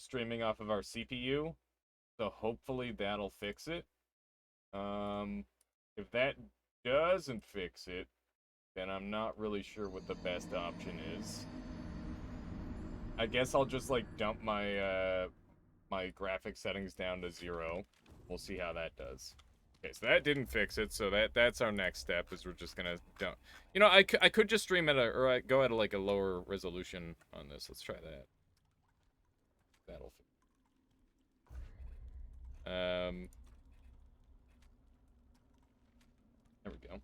streaming off of our CPU, so hopefully that'll fix it. If that doesn't fix it, then I'm not really sure what the best option is. I guess I'll just like dump my my graphic settings down to 0. We'll see how that does. Okay, so that didn't fix it, so that's our next step, is we're just gonna dump. You know, I could just stream at a, or go at like a lower resolution on this. Let's try that. That'll fix. There we go.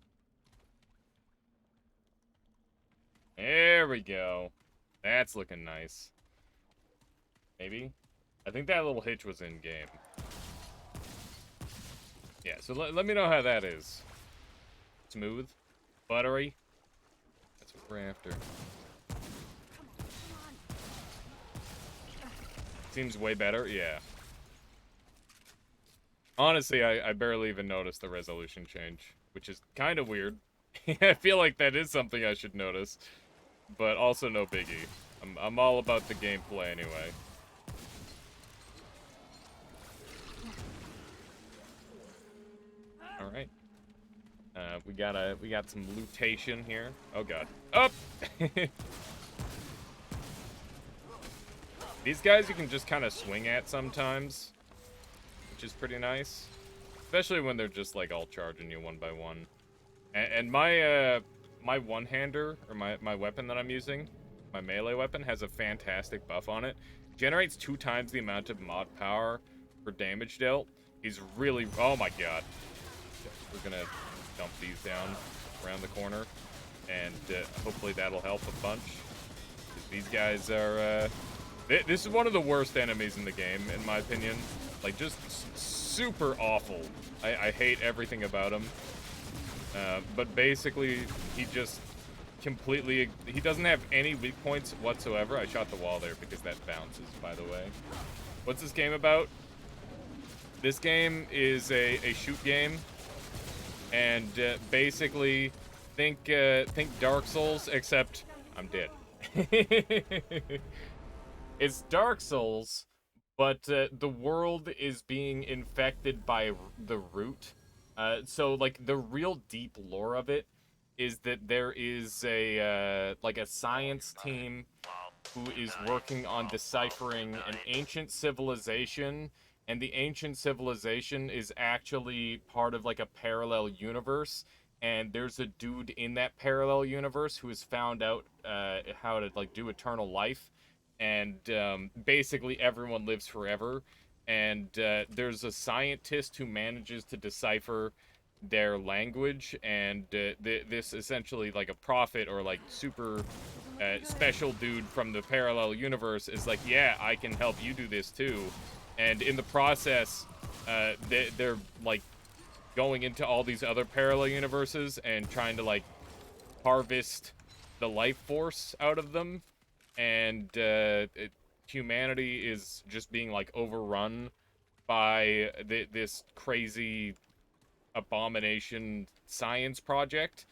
There we go. That's looking nice. Maybe? I think that little hitch was in game. Yeah, so let me know how that is. Smooth? Buttery? That's what we're after. Seems way better? Yeah. Honestly, I barely even noticed the resolution change, which is kind of weird. I feel like that is something I should notice, but also no biggie. I'm all about the gameplay anyway. All right. We got some lootation here. Oh god. Up. These guys you can just kind of swing at sometimes, which is pretty nice, especially when they're just like all charging you one by one. And my my one-hander, or my weapon that I'm using, my melee weapon, has a fantastic buff on it. Generates 2 times the amount of mod power for damage dealt. He's really, oh my god. We're gonna dump these down around the corner, and hopefully that'll help a bunch. These guys are, this is one of the worst enemies in the game, in my opinion. Like, just super awful. I hate everything about him. But basically, he just completely, he doesn't have any weak points whatsoever. I shot the wall there because that bounces, by the way. What's this game about? This game is a shoot game. And basically, think Dark Souls, except I'm dead. It's Dark Souls, but the world is being infected by the root. So like the real deep lore of it is that there is a like a science team who is working on deciphering an ancient civilization, and the ancient civilization is actually part of like a parallel universe, and there's a dude in that parallel universe who has found out how to like do eternal life, and basically everyone lives forever. And there's a scientist who manages to decipher their language, and this essentially like a prophet or like super special dude from the parallel universe is like, yeah, I can help you do this too. And in the process, they're like going into all these other parallel universes and trying to like harvest the life force out of them, and humanity is just being like overrun by this crazy abomination science project,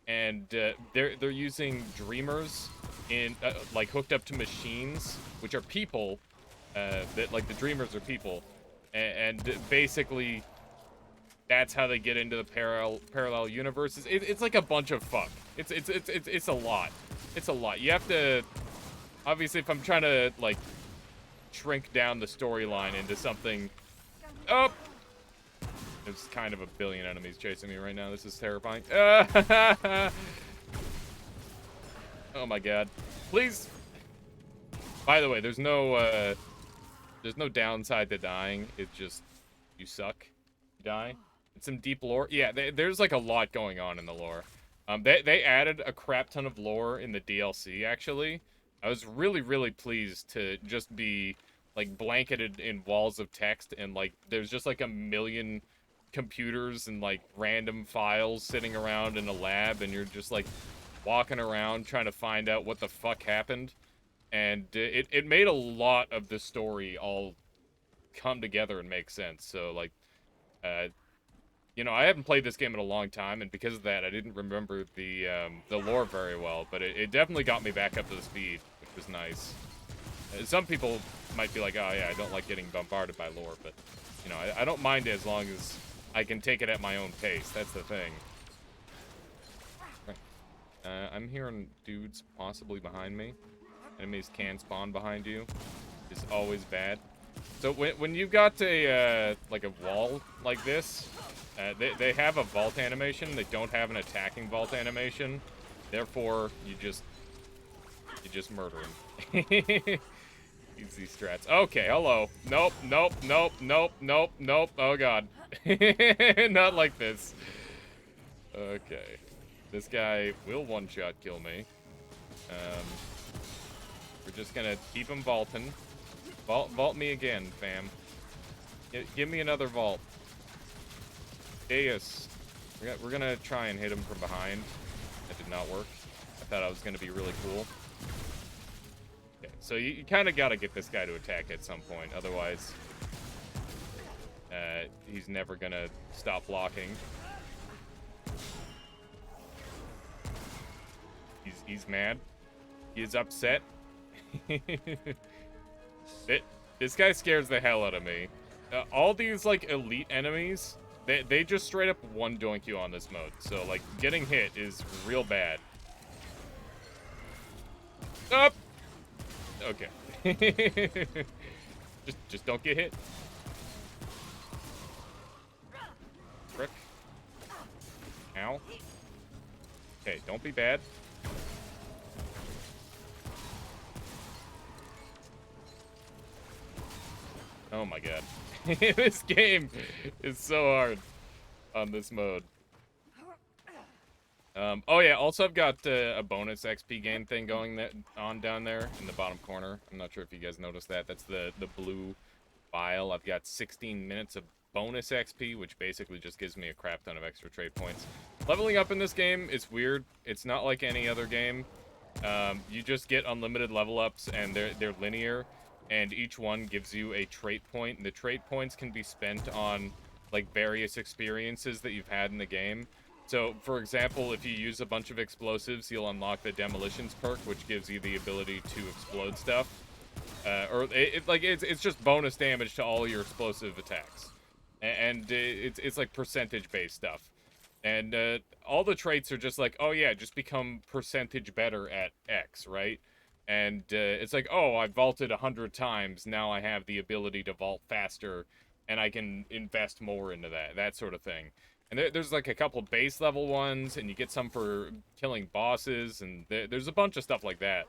and they're using dreamers in like hooked up to machines, which are people. That like the dreamers are people, and basically that's how they get into the parallel universes. It's like a bunch of fuck. It's a lot. It's a lot. You have to, obviously, if I'm trying to like shrink down the storyline into something. Oh, there's kind of a billion enemies chasing me right now. This is terrifying. Oh my god. Please. By the way, there's no downside to dying. It's just, you suck. You die. It's some deep lore. Yeah, there's like a lot going on in the lore. They added a crap ton of lore in the DLC, actually. I was really, really pleased to just be like blanketed in walls of text, and like there's just like a million computers and like random files sitting around in a lab, and you're just like walking around trying to find out what the fuck happened. And it made a lot of the story all come together and make sense. So like you know, I haven't played this game in a long time, and because of that I didn't remember the lore very well, but it definitely got me back up to the speed, which was nice. Some people might be like, oh yeah, I don't like getting bombarded by lore, but, you know, I don't mind it as long as I can take it at my own pace. That's the thing. I'm hearing dudes possibly behind me. Enemies can spawn behind you. Is always bad. So when you've got a like a wall like this, they have a vault animation. They don't have an attacking vault animation. Therefore, you just murder him. Easy strats. Okay, hello. Nope, nope, nope, nope, nope, nope. Oh god. Not like this. Okay. This guy will one-shot kill me. We're just gonna keep him vaulting. Vault me again, fam. Give me another vault. Deus. We're gonna try and hit him from behind. That did not work. I thought I was gonna be really cool. Okay, so you kind of gotta get this guy to attack at some point, otherwise he's never gonna stop blocking. He's mad. He is upset. This guy scares the hell out of me. All these, like, elite enemies, they just straight up one-doink you on this mode. So, like, getting hit is real bad. Up! Okay. just don't get hit. Frick. Ow. Okay, don't be bad. Oh my god. This game is so hard on this mode. Oh yeah, also I've got a bonus XP gain thing going on down there in the bottom corner. I'm not sure if you guys noticed that. That's the blue vial. I've got 16 minutes of bonus XP, which basically just gives me a crap ton of extra trade points. Leveling up in this game is weird. It's not like any other game. You just get unlimited level ups, and they're linear, and each one gives you a trait point. And the trait points can be spent on like various experiences that you've had in the game. So, for example, if you use a bunch of explosives, you'll unlock the Demolitions perk, which gives you the ability to explode stuff. It's just bonus damage to all your explosive attacks. And it's like percentage-based stuff. And all the traits are just like, oh yeah, just become percentage better at X, right? And it's like, oh, I vaulted 100 times, now I have the ability to vault faster, and I can invest more into that sort of thing. And there's like a couple base level ones, and you get some for killing bosses, and there's a bunch of stuff like that.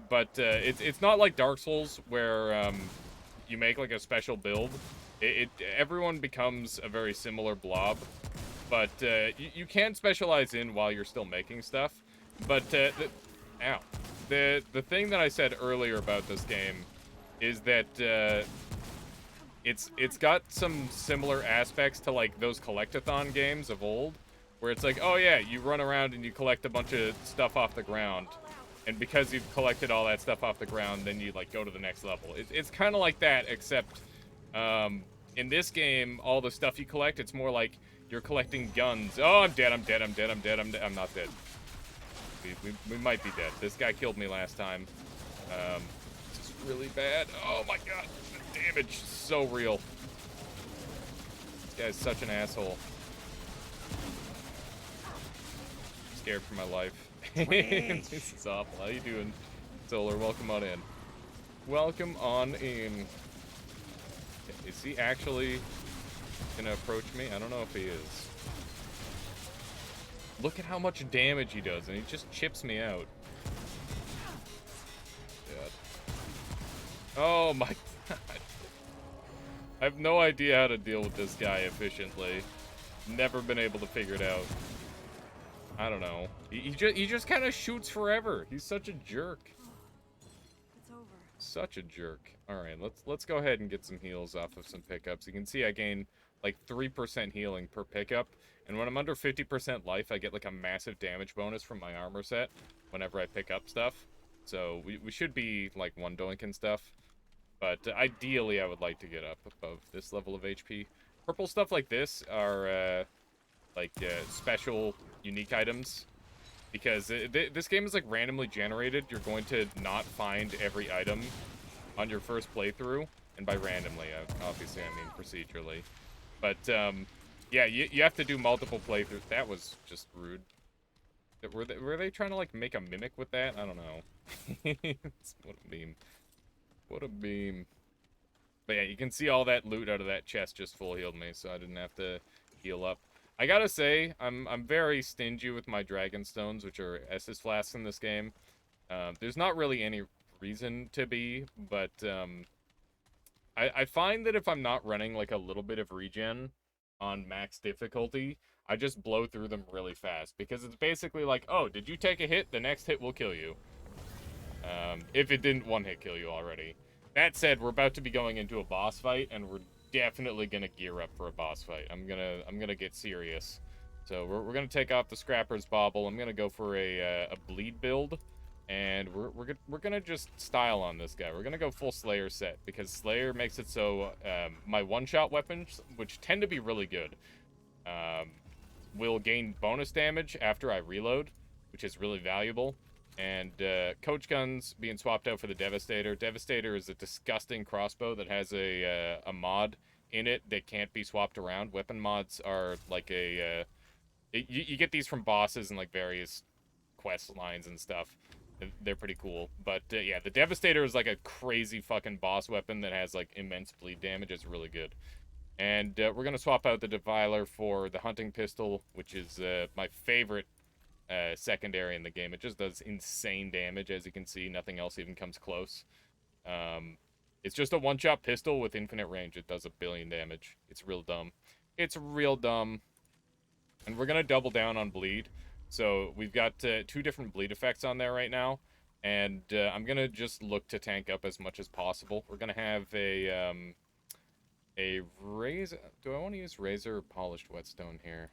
But it's not like Dark Souls where you make like a special build. Everyone becomes a very similar blob, but you can specialize in while you're still making stuff. But the thing that I said earlier about this game is that it's got some similar aspects to like those collectathon games of old, where it's like, oh yeah, you run around and you collect a bunch of stuff off the ground, and because you've collected all that stuff off the ground, then you like go to the next level. It's kind of like that, except in this game, all the stuff you collect, it's more like you're collecting guns. Oh, I'm dead, I'm dead, I'm dead, I'm dead, I'm not dead. We might be dead. This guy killed me last time. This is really bad. Oh my god, the damage is so real. This guy's such an asshole. I'm scared for my life. This is awful. How you doing, Solar? Welcome on in. Welcome on in. Okay, is he actually gonna approach me? I don't know if he is. Look at how much damage he does, and he just chips me out. God. Oh my god. I have no idea how to deal with this guy efficiently. Never been able to figure it out. I don't know. He just kind of shoots forever. He's such a jerk. It's over. Such a jerk. All right, let's go ahead and get some heals off of some pickups. You can see I gain like 3% healing per pickup, and when I'm under 50% life, I get like a massive damage bonus from my armor set whenever I pick up stuff. So we should be like one doink and stuff, but ideally I would like to get up above this level of HP. Purple stuff like this are special unique items, because this game is like randomly generated. You're going to not find every item on your first playthrough, and by randomly, obviously I mean procedurally. But yeah, you have to do multiple playthroughs. That was just rude. Were they trying to like make a mimic with that? I don't know. What a meme. What a meme. But yeah, you can see all that loot out of that chest just full healed me, so I didn't have to heal up. I gotta say, I'm very stingy with my dragon stones, which are Estus flasks in this game. There's not really any reason to be, but I find that if I'm not running like a little bit of regen on max difficulty, I just blow through them really fast because it's basically like, oh, did you take a hit? The next hit will kill you. If it didn't one hit kill you already. That said, we're about to be going into a boss fight, and we're definitely gonna gear up for a boss fight. I'm gonna get serious. So we're gonna take off the Scrapper's Bauble. I'm gonna go for a bleed build, and we're gonna just style on this guy. We're gonna go full Slayer set because Slayer makes it so my one-shot weapons, which tend to be really good, will gain bonus damage after I reload, which is really valuable. And coach guns being swapped out for the Devastator. Devastator is a disgusting crossbow that has a mod in it that can't be swapped around. Weapon mods are like you get these from bosses and like various quest lines and stuff. They're pretty cool. But yeah, the Devastator is like a crazy fucking boss weapon that has like immense bleed damage. It's really good. And we're going to swap out the Deviler for the Hunting Pistol, which is my favorite secondary in the game. It just does insane damage, as you can see. Nothing else even comes close. It's just a one-shot pistol with infinite range. It does 1 billion damage. It's real dumb. It's real dumb. And we're going to double down on bleed. So we've got 2 different bleed effects on there right now. And I'm going to just look to tank up as much as possible. We're going to have a razor. Do I want to use razor or polished whetstone here?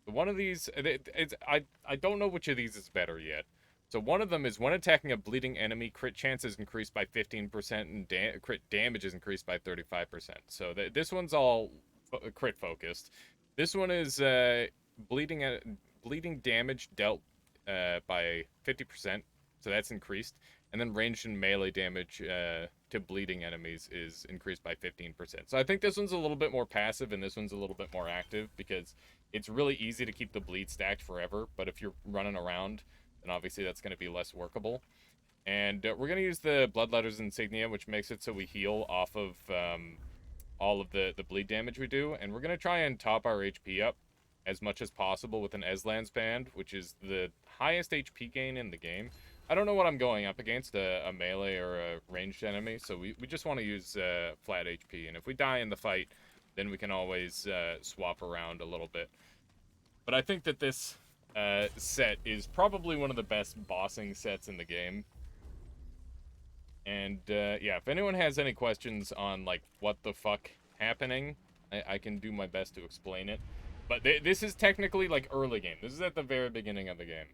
One of these, I don't know which of these is better yet. So one of them is when attacking a bleeding enemy, crit chance is increased by 15% and crit damage is increased by 35%. So this one's all crit focused. This one is bleeding damage dealt by 50%, so that's increased. And then ranged and melee damage to bleeding enemies is increased by 15%. So I think this one's a little bit more passive and this one's a little bit more active because it's really easy to keep the bleed stacked forever. But if you're running around, then obviously that's going to be less workable. And we're going to use the Bloodletter's Insignia, which makes it so we heal off of all of the bleed damage we do. And we're going to try and top our HP up as much as possible with an Eslan's Band, which is the highest HP gain in the game. I don't know what I'm going up against, a melee or a ranged enemy, so we just want to use flat HP. And if we die in the fight, then we can always swap around a little bit. But I think that this set is probably one of the best bossing sets in the game. And yeah, if anyone has any questions on like what the fuck happening, I can do my best to explain it. But this is technically like early game. This is at the very beginning of the game.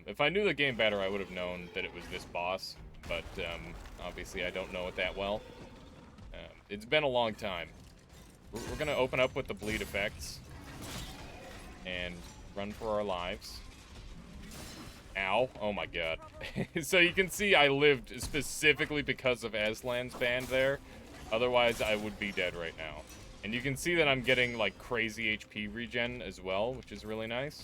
If I knew the game better, I would have known that it was this boss, but obviously I don't know it that well. It's been a long time. We're going to open up with the bleed effects and run for our lives. Ow. Oh my god. So you can see I lived specifically because of Aslan's Band there. Otherwise, I would be dead right now. And you can see that I'm getting like crazy HP regen as well, which is really nice.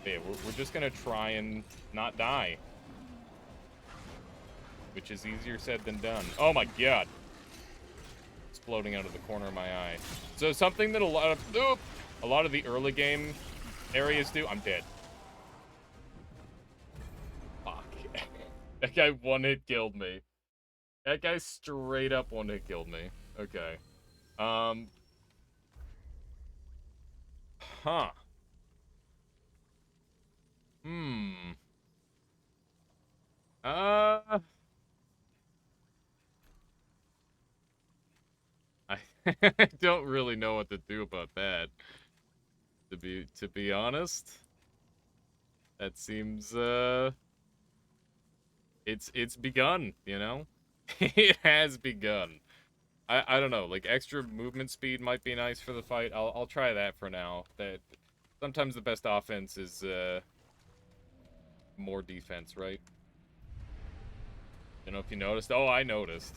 Yeah, we're just gonna try and not die. Which is easier said than done. Oh my god. Exploding out of the corner of my eye. So something that a lot of the early game areas do. I'm dead. Fuck. That guy one-hit killed me. That guy straight up one-hit killed me. Okay. Huh. Hmm. I I don't really know what to do about that. To be honest, that seems it's begun, you know? It has begun. I don't know, like extra movement speed might be nice for the fight. I'll try that for now. That sometimes the best offense is more defense, right? Don't know if you noticed. Oh, I noticed.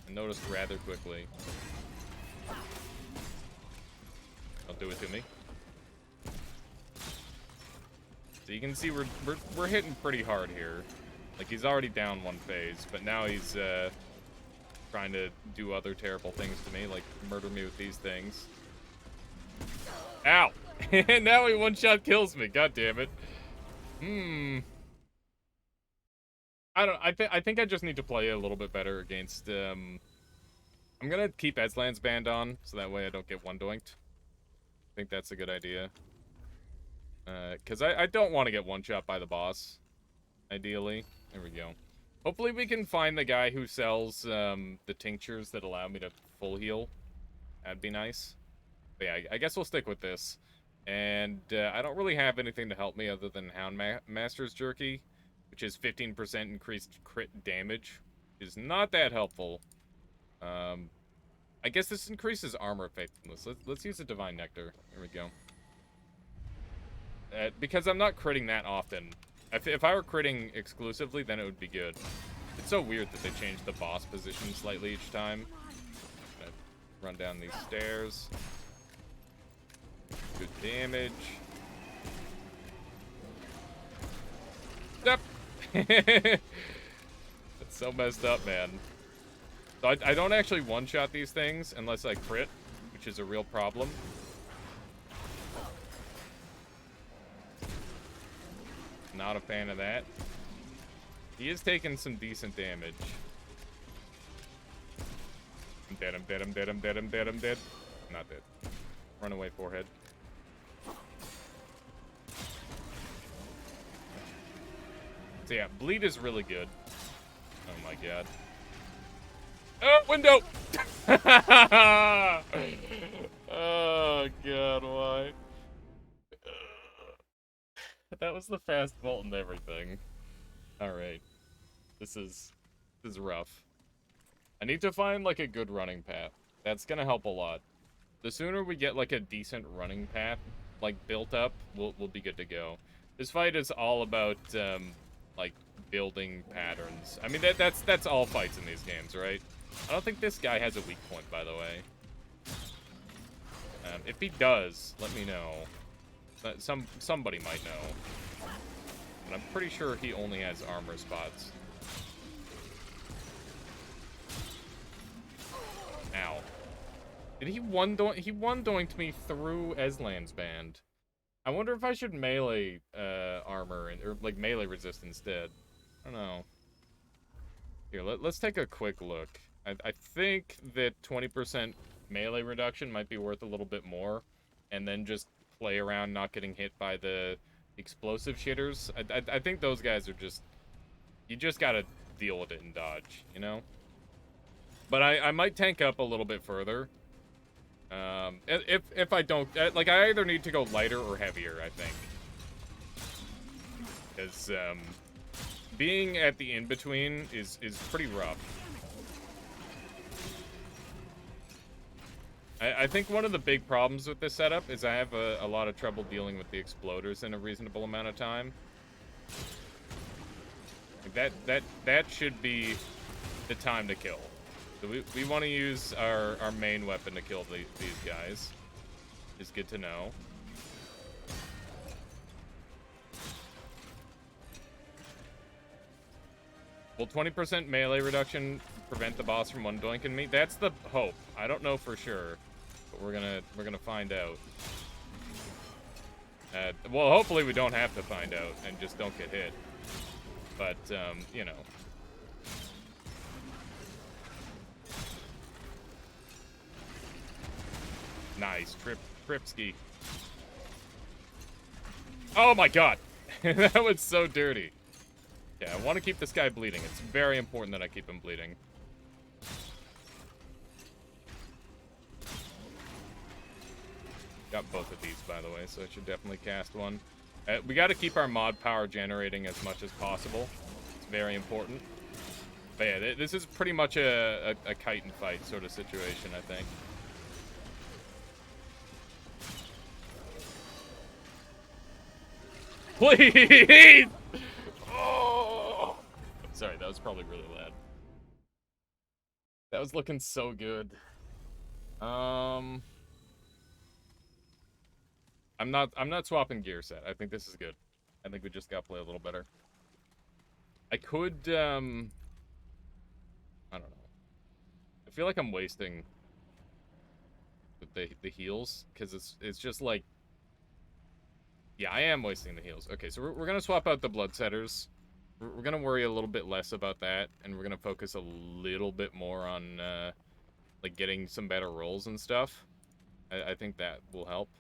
I noticed rather quickly. Don't do it to me. So you can see we're hitting pretty hard here. Like, he's already down one phase, but now he's trying to do other terrible things to me, like murder me with these things. Ow! And now he one-shot kills me. God damn it. I think I just need to play a little bit better against I'm gonna keep Eslan's band on, so that way I don't get one-doinked. I think that's a good idea. Because I don't want to get one-shot by the boss, ideally. There we go. Hopefully we can find the guy who sells the tinctures that allow me to full heal. That'd be nice. But yeah, I guess we'll stick with this. And I don't really have anything to help me other than Hound Master's Jerky, which is 15% increased crit damage. Is not that helpful. I guess this increases armor effectiveness. Let's use a Divine Nectar. Here we go. Because I'm not critting that often. If I were critting exclusively, then it would be good. It's so weird that they changed the boss position slightly each time. Gonna run down these stairs. Good damage. Yep. That's so messed up, man. So I don't actually one-shot these things unless I crit, which is a real problem. Not a fan of that. He is taking some decent damage. I'm dead, I'm dead, I'm dead, I'm dead, I'm dead, I'm dead. Not dead. Run away, forehead. So yeah, bleed is really good. Oh my god. Oh, window! Oh god, why? That was the fast vault and everything. Alright. This is rough. I need to find, like, a good running path. That's gonna help a lot. The sooner we get, like, a decent running path, like, built up, we'll be good to go. This fight is all about, like, building patterns. I mean, that's all fights in these games, right? I don't think this guy has a weak point, by the way. If he does, let me know. Somebody might know. But I'm pretty sure he only has armor spots. Ow. Did he one-doinked me through Eslan's band. I wonder if I should melee armor, or like melee resist instead. I don't know. Here, let's take a quick look. I think that 20% melee reduction might be worth a little bit more. And then just play around not getting hit by the explosive shitters. I think those guys are just... You just gotta deal with it and dodge, you know? But I might tank up a little bit further. If I don't... Like, I either need to go lighter or heavier, I think. Because, being at the in-between is pretty rough. I think one of the big problems with this setup is I have a lot of trouble dealing with the exploders in a reasonable amount of time. That should be the time to kill. So we want to use our main weapon to kill these guys. It's good to know. Will 20% melee reduction prevent the boss from one-doinking me? That's the hope. I don't know for sure, but we're gonna find out. Well, hopefully we don't have to find out and just don't get hit. But you know. Nice, Tripski. Oh my god, that was so dirty. Yeah, I want to keep this guy bleeding. It's very important that I keep him bleeding. Got both of these, by the way, so I should definitely cast one. We got to keep our mod power generating as much as possible. It's very important. But yeah, this is pretty much a kite and fight sort of situation, I think. Please! Oh, Sorry, that was probably really loud. That was looking so good. I'm not swapping gear set. I think this is good. I think we just gotta play a little better. I could, I don't know. I feel like I'm wasting the heals, because it's just like, yeah, I am wasting the heals. Okay, so we're gonna swap out the blood setters. We're gonna worry a little bit less about that, and we're gonna focus a little bit more on, like, getting some better rolls and stuff. I think that will help.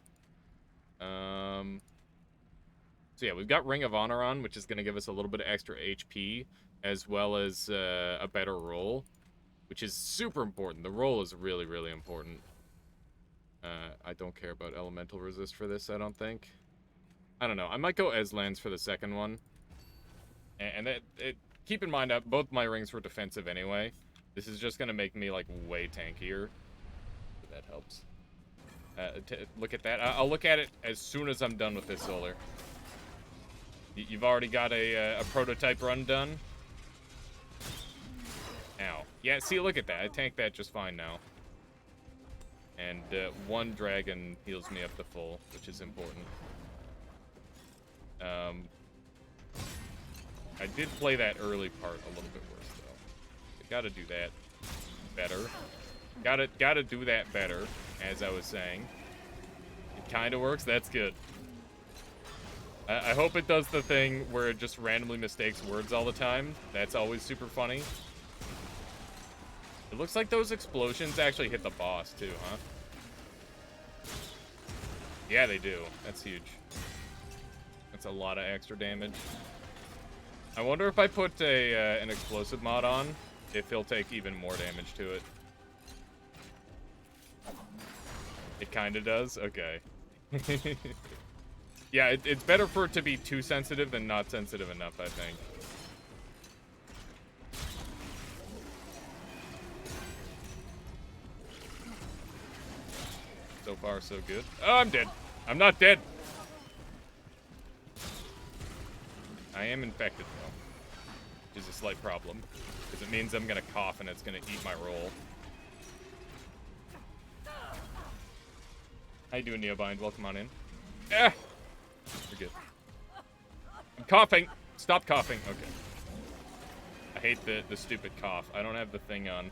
So yeah, we've got Ring of Honor on, which is gonna give us a little bit of extra HP, as well as a better roll, which is super important. The roll is really, really important. I don't care about elemental resist for this, I don't think. I don't know. I might go Eslans for the second one. And keep in mind that both my rings were defensive anyway. This is just gonna make me, like, way tankier. That helps. Look at that. I'll look at it as soon as I'm done with this solar. You've already got a prototype run done? Ow. Yeah, see, look at that. I tanked that just fine now. And one dragon heals me up to full, which is important. I did play that early part a little bit worse, though. I gotta do that better. Gotta do that better, as I was saying. It kinda works. That's good. I hope it does the thing where it just randomly mistakes words all the time. That's always super funny. It looks like those explosions actually hit the boss, too, huh? Yeah, they do. That's huge. That's a lot of extra damage. I wonder if I put an explosive mod on, if he'll take even more damage to it. It kind of does? Okay. Yeah, it's better for it to be too sensitive than not sensitive enough, I think. So far, so good. Oh, I'm dead. I'm not dead. I am infected, though, which is a slight problem, because it means I'm going to cough and it's going to eat my roll. How you doing, Neobind? Welcome on in. Ah! We're good. I'm coughing! Stop coughing. Okay. I hate the stupid cough. I don't have the thing on.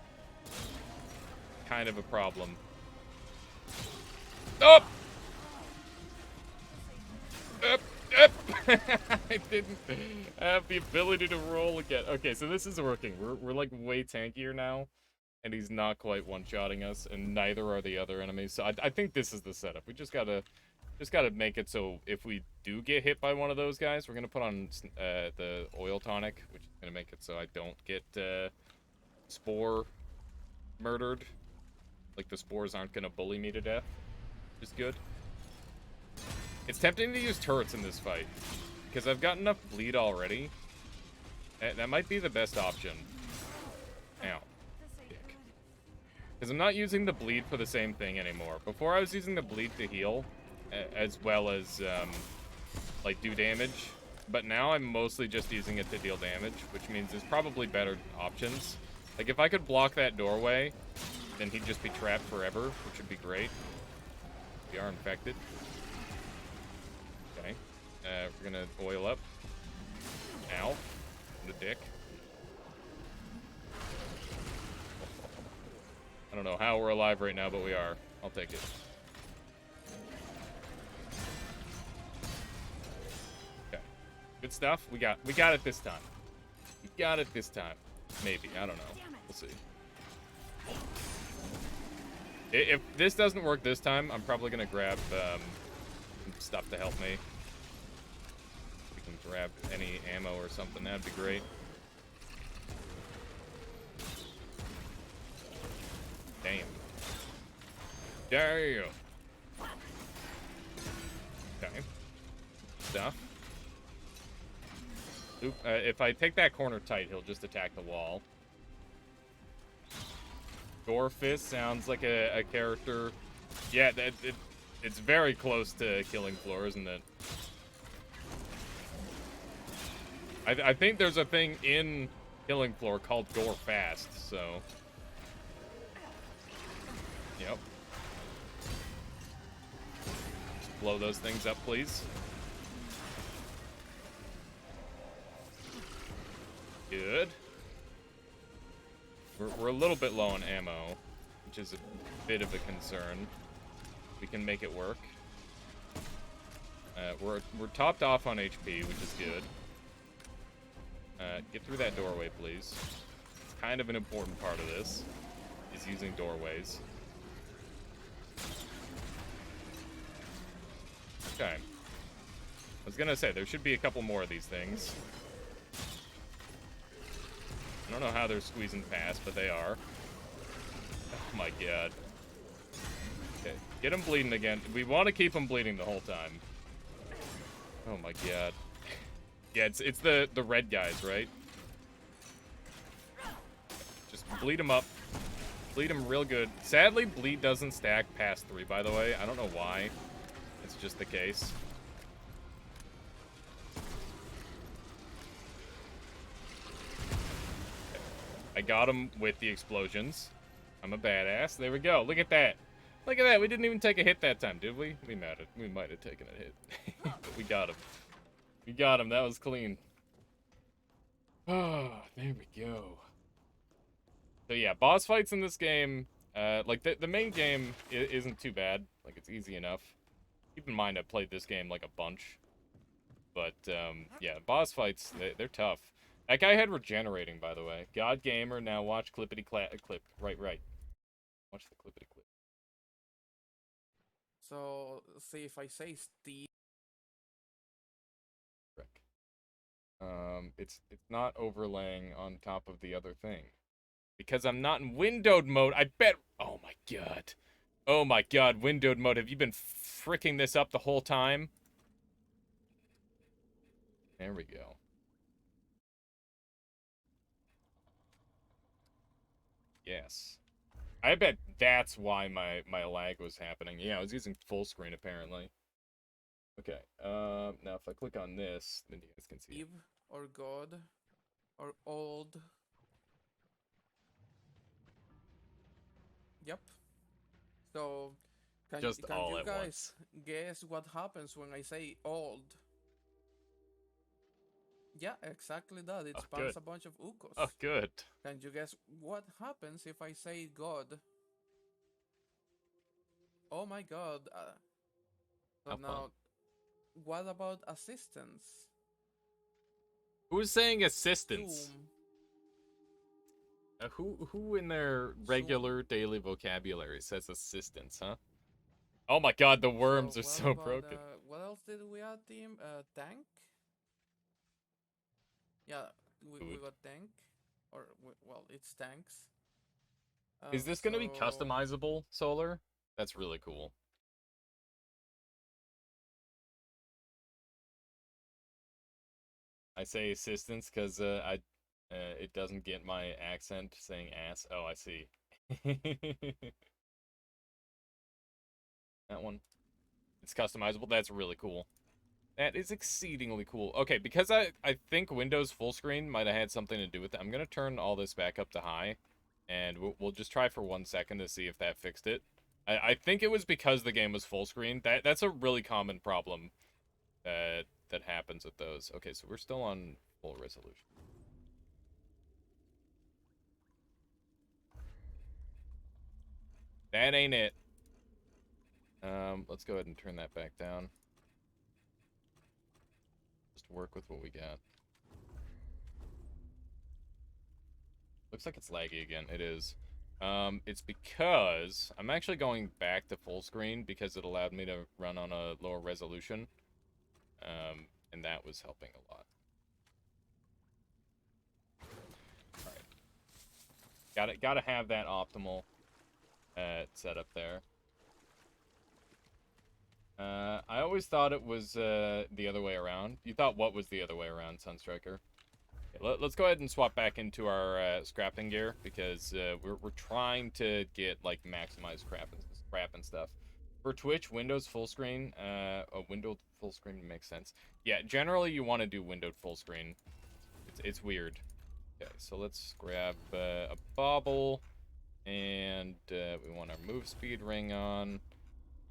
Kind of a problem. Oh! I didn't have the ability to roll again. Okay, so this is working. We're like way tankier now, and he's not quite one-shotting us, and neither are the other enemies. So I think this is the setup. We just gotta make it so if we do get hit by one of those guys, we're gonna put on the oil tonic, which is gonna make it so I don't get spore murdered. Like, the spores aren't gonna bully me to death, which is good. It's tempting to use turrets in this fight, because I've got enough bleed already. That might be the best option. Ow. Dick. Because I'm not using the bleed for the same thing anymore. Before, I was using the bleed to heal, as well as, like, do damage. But now I'm mostly just using it to deal damage, which means there's probably better options. Like, if I could block that doorway, then he'd just be trapped forever, which would be great. We are infected. Okay. We're gonna oil up. Ow. The dick. I don't know how we're alive right now, but we are. I'll take it. Okay. Good stuff. We got it this time. We got it this time. Maybe. I don't know. We'll see. If this doesn't work this time, I'm probably gonna grab stuff to help me. We can grab any ammo or something. That'd be great. Damn. Damn. Okay. Stuff. Oop, if I take that corner tight, he'll just attack the wall. Gore Fist sounds like a character. Yeah, it's very close to Killing Floor, isn't it? I think there's a thing in killing floor called Gore Fast, so... Yep. Just blow those things up, please. Good. We're a little bit low on ammo, which is a bit of a concern. We can make it work. We're topped off on HP, which is good. Get through that doorway, please. It's kind of an important part of this, is using doorways. Okay. I was gonna say, there should be a couple more of these things. I don't know how they're squeezing past, but they are. Oh my god. Okay, get him bleeding again. We want to keep him bleeding the whole time. Oh my god. Yeah, it's the red guys, right? Just bleed him up. Bleed him real good. Sadly, bleed doesn't stack past 3, by the way. I don't know why. It's just the case. I got him with the explosions. I'm a badass. There we go. Look at that. Look at that. We didn't even take a hit that time, did we? We might have taken a hit. But we got him. We got him. That was clean. Oh, there we go. So yeah, boss fights in this game, like the main game isn't too bad. Like, it's easy enough. Keep in mind, I played this game like a bunch. But yeah, boss fights, they're tough. That guy had regenerating, by the way. God Gamer, now watch clippity clip. Right. Watch the clippity clip. So, see if I say Steve. It's not overlaying on top of the other thing. Because I'm not in windowed mode, I bet... Oh my god. Oh my god, windowed mode. Have you been fricking this up the whole time? There we go. Yes. I bet that's why my lag was happening. Yeah, I was using full screen, apparently. Okay, now if I click on this, then you guys can see it. Steve or God or old. Yep. So, can Just all you at guys once. guess what happens when I say old? Yeah, exactly that. It Oh, spawns good. a bunch of ukos. Oh, good. Can you guess what happens if I say God? Oh my god. So How fun. now, what about assistance? Who's saying assistance? Zoom. Who in their regular daily vocabulary says assistance, huh? Oh my god, the worms are what so about, broken. what else did we add, team? Tank? Yeah, we got tank. Or, well, it's tanks. Is this going to be So- customizable, Solar? That's really cool. I say assistance because it doesn't get my accent saying ass. Oh, I see. That one. It's customizable. That's really cool. That is exceedingly cool. Okay, because I think Windows full screen might have had something to do with it, I'm going to turn all this back up to high. And we'll just try for 1 second to see if that fixed it. I think it was because the game was full screen. That's a really common problem that happens with those. Okay, so we're still on full resolution. That ain't it. Let's go ahead and turn that back down. Just work with what we got. Looks like it's laggy again. It is. It's because I'm actually going back to full screen because it allowed me to run on a lower resolution. And that was helping a lot. Alright. Gotta have that optimal setup there. I always thought it was the other way around. You thought what was the other way around, Sunstriker? Okay, let's go ahead and swap back into our scrapping gear because we're trying to get like maximized scrap and stuff. For Twitch, Windows full screen, a windowed full screen makes sense. Yeah, generally you want to do windowed full screen. It's weird. Okay, so let's grab a bauble, and we want our move speed ring on.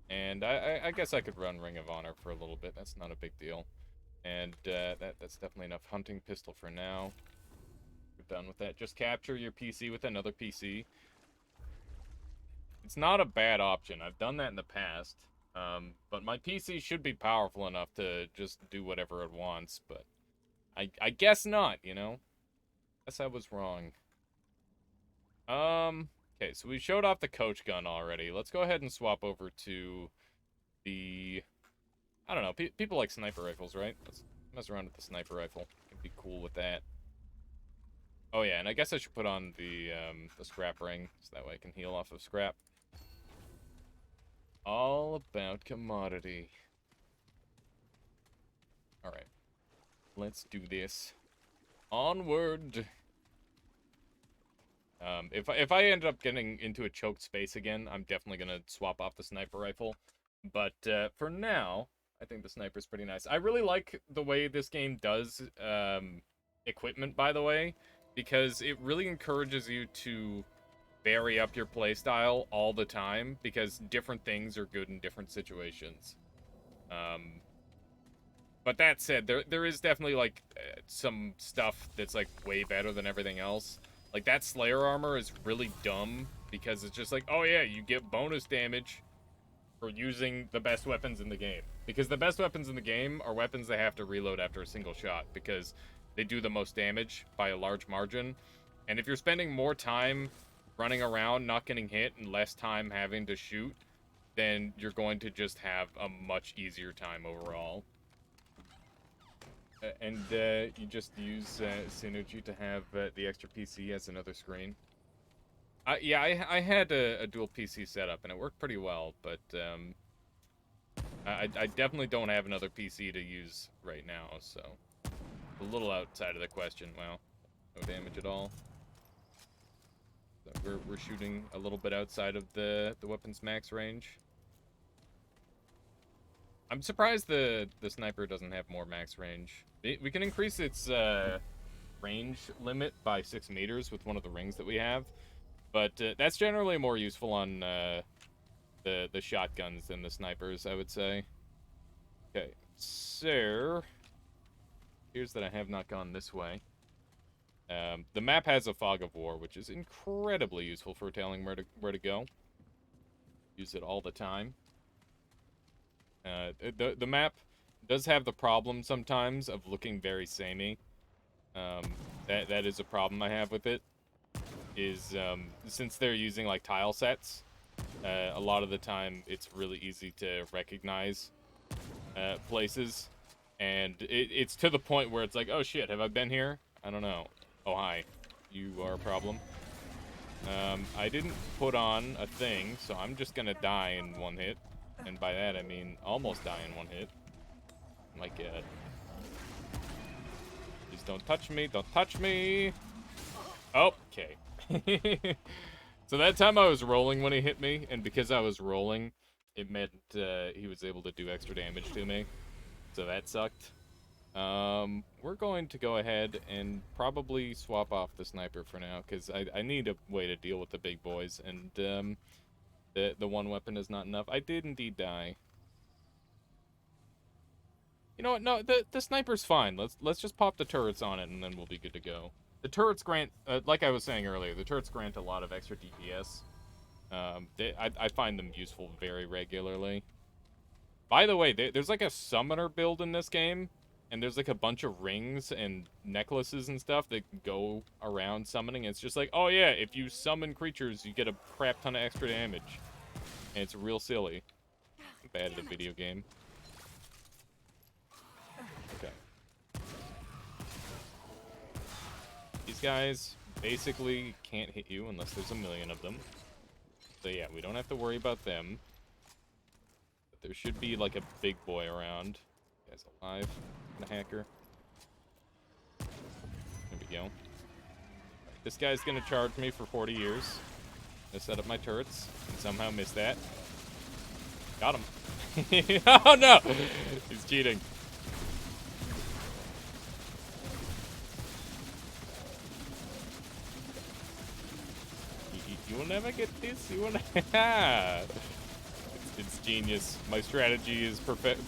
And I guess I could run Ring of Honor for a little bit. That's not a big deal. And that's definitely enough hunting pistol for now. We're done with that. Just capture your PC with another PC. It's not a bad option. I've done that in the past. But my PC should be powerful enough to just do whatever it wants. But I guess not, you know? Guess I was wrong. Okay, so we showed off the coach gun already. Let's go ahead and swap over to the... I don't know, people like sniper rifles, right? Let's mess around with the sniper rifle. Can be cool with that. Oh yeah, and I guess I should put on the scrap ring, so that way I can heal off of scrap. All about commodity. Alright. Let's do this. Onward! If I end up getting into a choked space again, I'm definitely gonna swap off the sniper rifle. But for now, I think the sniper's pretty nice. I really like the way this game does equipment, by the way, because it really encourages you to vary up your playstyle all the time, because different things are good in different situations. But that said, there is definitely, like, some stuff that's, like, way better than everything else. Like, that Slayer armor is really dumb, because it's just like, oh yeah, you get bonus damage for using the best weapons in the game. Because the best weapons in the game are weapons that have to reload after a single shot, because they do the most damage by a large margin. And if you're spending more time running around, not getting hit, and less time having to shoot, then you're going to just have a much easier time overall. And you just use Synergy to have the extra PC as another screen. Yeah, I had a dual PC setup, and it worked pretty well, but I definitely don't have another PC to use right now, so a little outside of the question. Wow, no damage at all. So we're shooting a little bit outside of the weapon's max range. I'm surprised the sniper doesn't have more max range. We can increase its range limit by 6 meters with one of the rings that we have, but that's generally more useful on the shotguns than the snipers, I would say. Okay, so here's that I have not gone this way. The map has a fog of war, which is incredibly useful for telling where to go. Use it all the time. The map does have the problem sometimes of looking very samey. That is a problem I have with it. Is since they're using like tile sets, a lot of the time it's really easy to recognize places, and it's to the point where it's like, oh shit, have I been here? I don't know. Oh hi, you are a problem. I didn't put on a thing, so I'm just gonna die in one hit. And by that, I mean almost die in one hit. My god. Please don't touch me. Don't touch me. Oh, okay. So that time I was rolling when he hit me, and because I was rolling, it meant he was able to do extra damage to me. So that sucked. We're going to go ahead and probably swap off the sniper for now, because I need a way to deal with the big boys, and the one weapon is not enough. I did indeed die. You know what? No, the sniper's fine. Let's just pop the turrets on it, and then we'll be good to go. The turrets grant, like I was saying earlier, the turrets grant a lot of extra DPS. I find them useful very regularly. By the way, there's like a summoner build in this game, and there's like a bunch of rings and necklaces and stuff that go around summoning. It's just like, oh yeah, if you summon creatures, you get a crap ton of extra damage. And it's real silly. I'm bad at a video game. Okay. These guys basically can't hit you unless there's a million of them. So yeah, we don't have to worry about them. But there should be like a big boy around. Guy's alive. The hacker. There we go. This guy's gonna charge me for 40 years. I set up my turrets and somehow miss that. Got him. Oh no! He's cheating. You will never get this. You will never. It's genius. My strategy is perfect.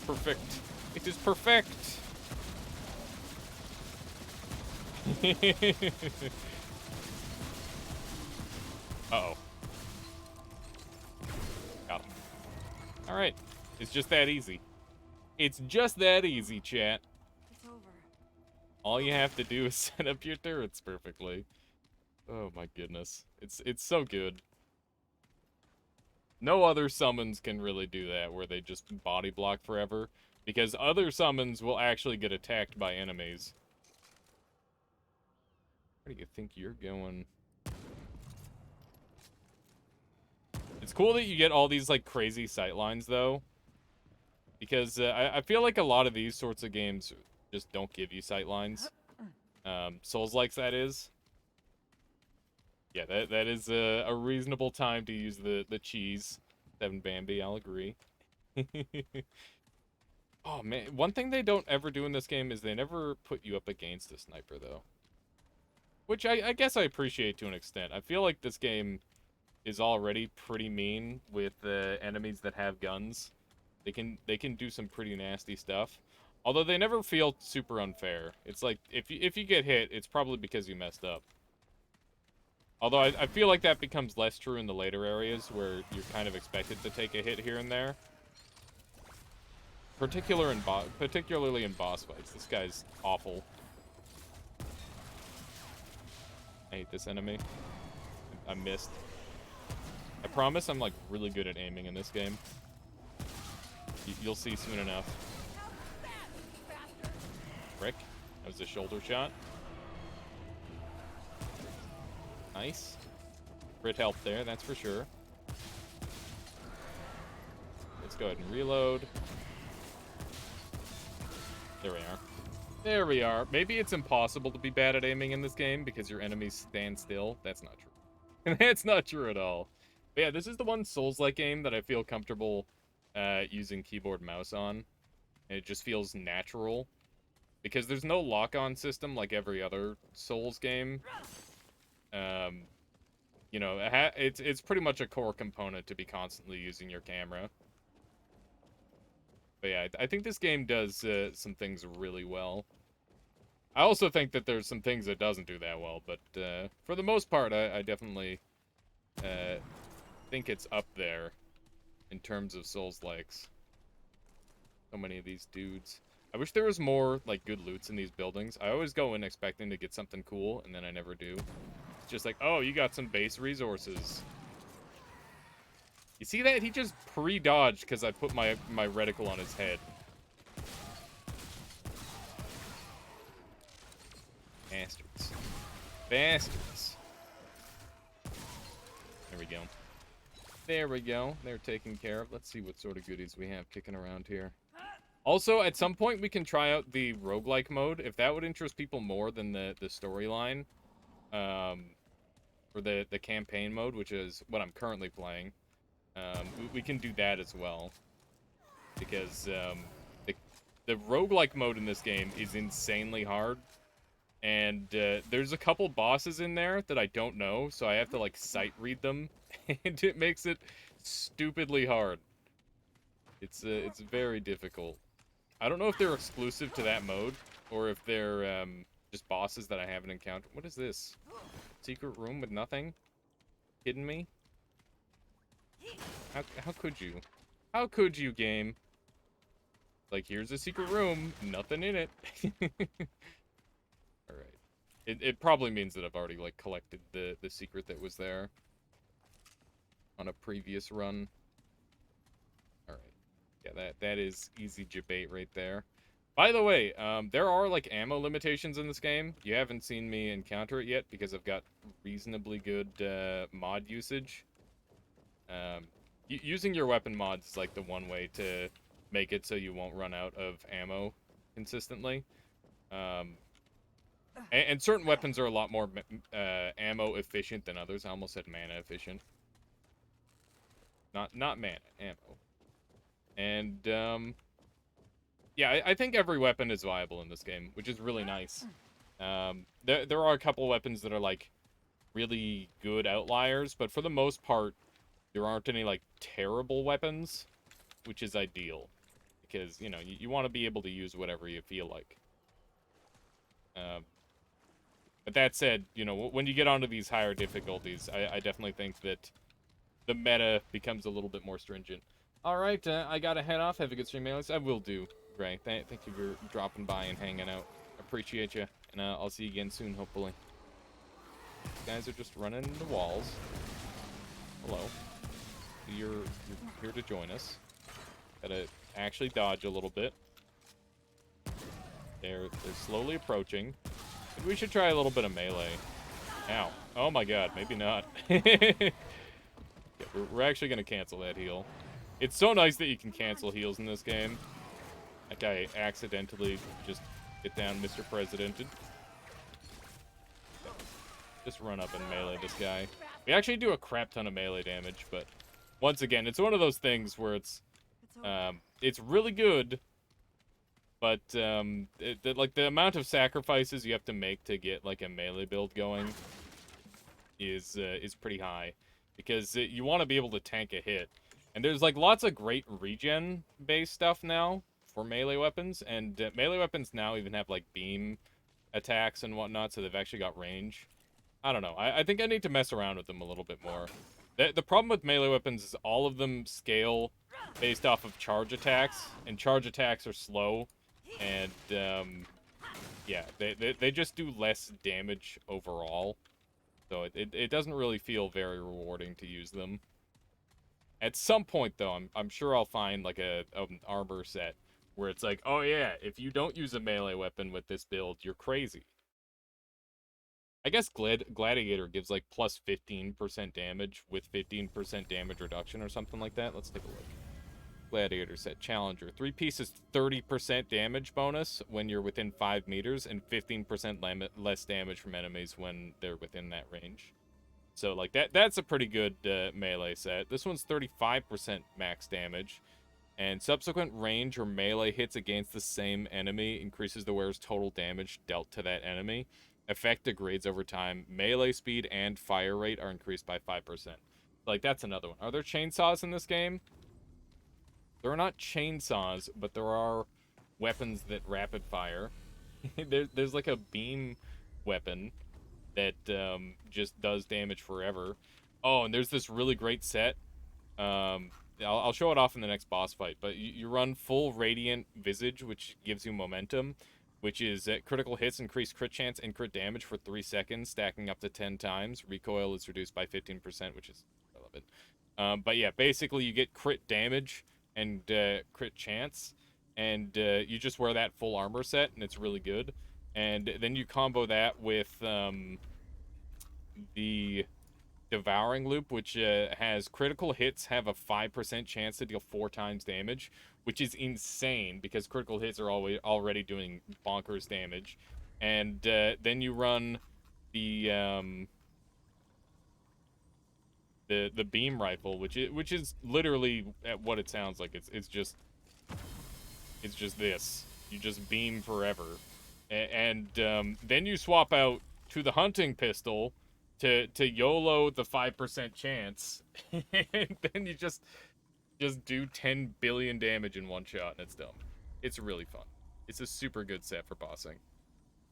It is perfect. Uh-oh. Got him. Alright. It's just that easy. It's just that easy, chat. It's over. All you have to do is set up your turrets perfectly. Oh my goodness. It's so good. No other summons can really do that, where they just body block forever, because other summons will actually get attacked by enemies. Where do you think you're going? It's cool that you get all these, like, crazy sightlines, though, because I feel like a lot of these sorts of games just don't give you sightlines. Souls-likes, that is. Yeah, that is a reasonable time to use the cheese. 7 Bambi, I'll agree. Oh, man. One thing they don't ever do in this game is they never put you up against a sniper, though. Which I guess I appreciate to an extent. I feel like this game is already pretty mean with enemies that have guns. They can do some pretty nasty stuff. Although they never feel super unfair. It's like, if you get hit, it's probably because you messed up. Although I feel like that becomes less true in the later areas, where you're kind of expected to take a hit here and there. Particularly in boss fights. This guy's awful. I hate this enemy. I missed. I promise I'm, like, really good at aiming in this game. You'll see soon enough. Frick. That was a shoulder shot. Nice. Crit help there, that's for sure. Let's go ahead and reload. There we are. There we are. Maybe it's impossible to be bad at aiming in this game because your enemies stand still. That's not true. That's not true at all. But yeah, this is the one Souls-like game that I feel comfortable using keyboard mouse on. And it just feels natural. Because there's no lock-on system like every other Souls game. You know, it's pretty much a core component to be constantly using your camera. But yeah, I think this game does some things really well. I also think that there's some things it doesn't do that well, but for the most part, I definitely think it's up there in terms of Souls-likes. So many of these dudes. I wish there was more, like, good loots in these buildings. I always go in expecting to get something cool, and then I never do. It's just like, oh, you got some base resources. You see that? He just pre-dodged because I put my reticle on his head. Bastards. Bastards. There we go. There we go. They're taken care of. Let's see what sort of goodies we have kicking around here. Also, at some point, we can try out the roguelike mode. If that would interest people more than the storyline. Or the campaign mode, which is what I'm currently playing. We can do that as well. Because the roguelike mode in this game is insanely hard. And there's a couple bosses in there that I don't know, so I have to, like, sight read them. And it makes it stupidly hard. It's very difficult. I don't know if they're exclusive to that mode, or if they're just bosses that I haven't encountered. What is this? Secret room with nothing? Kidding me? How could you? How could you, game? Like, here's a secret room, nothing in it. Alright. It probably means that I've already, like, collected the secret that was there on a previous run. Alright. Yeah, that is easy debate right there. By the way, there are, like, ammo limitations in this game. You haven't seen me encounter it yet because I've got reasonably good mod usage. Using your weapon mods is, like, the one way to make it so you won't run out of ammo consistently. And certain weapons are a lot more ammo efficient than others. I almost said mana efficient. Not mana, ammo. And, yeah, I think every weapon is viable in this game, which is really nice. There are a couple weapons that are, like, really good outliers, but for the most part, there aren't any, like, terrible weapons, which is ideal. Because, you know, you want to be able to use whatever you feel like. But that said, you know, when you get onto these higher difficulties, I definitely think that the meta becomes a little bit more stringent. Alright, I gotta head off. Have a good stream, Alex. I will do, Gray. Thank you for dropping by and hanging out. Appreciate you. And I'll see you again soon, hopefully. These guys are just running into walls. Hello. You're here to join us. Gotta actually dodge a little bit. They're slowly approaching. We should try a little bit of melee. Ow. Oh my god, maybe not. Yeah, we're actually gonna cancel that heal. It's so nice that you can cancel heals in this game. That guy accidentally just get down Mr. Presidented. Just run up and melee this guy. We actually do a crap ton of melee damage, but once again, it's one of those things where it's really good, but like the amount of sacrifices you have to make to get like a melee build going is pretty high, because you want to be able to tank a hit. And there's like lots of great regen based stuff now for melee weapons, and melee weapons now even have like beam attacks and whatnot, so they've actually got range. I don't know. I think I need to mess around with them a little bit more. The problem with melee weapons is all of them scale based off of charge attacks, and charge attacks are slow, and yeah, they just do less damage overall. So it doesn't really feel very rewarding to use them. At some point, though, I'm sure I'll find like an armor set where it's like, oh yeah, if you don't use a melee weapon with this build, you're crazy. I guess Gladiator gives like plus 15% damage with 15% damage reduction or something like that. Let's take a look. Gladiator set Challenger. 3 pieces, 30% damage bonus when you're within 5 meters, and 15% less damage from enemies when they're within that range. So like that's a pretty good melee set. This one's 35% max damage, and subsequent range or melee hits against the same enemy increases the wearer's total damage dealt to that enemy. Effect degrades over time. Melee speed and fire rate are increased by 5%. Like, that's another one. Are there chainsaws in this game? There are not chainsaws, but there are weapons that rapid fire. There's like a beam weapon that just does damage forever. Oh, and there's this really great set. I'll show it off in the next boss fight, but you run full Radiant Visage, which gives you momentum, which is critical hits increase crit chance and crit damage for 3 seconds, stacking up to 10 times. Recoil is reduced by 15%, which is relevant. But yeah, basically you get crit damage and crit chance, and you just wear that full armor set, and it's really good. And then you combo that with the Devouring Loop, which has critical hits have a 5% chance to deal 4 times damage, which is insane because critical hits are already doing bonkers damage. And then you run the beam rifle, which is literally what it sounds like. It's just this. You just beam forever, and then you swap out to the hunting pistol to YOLO the 5% chance, and then you just do 10 billion damage in one shot, and it's dumb. It's really fun. It's a super good set for bossing,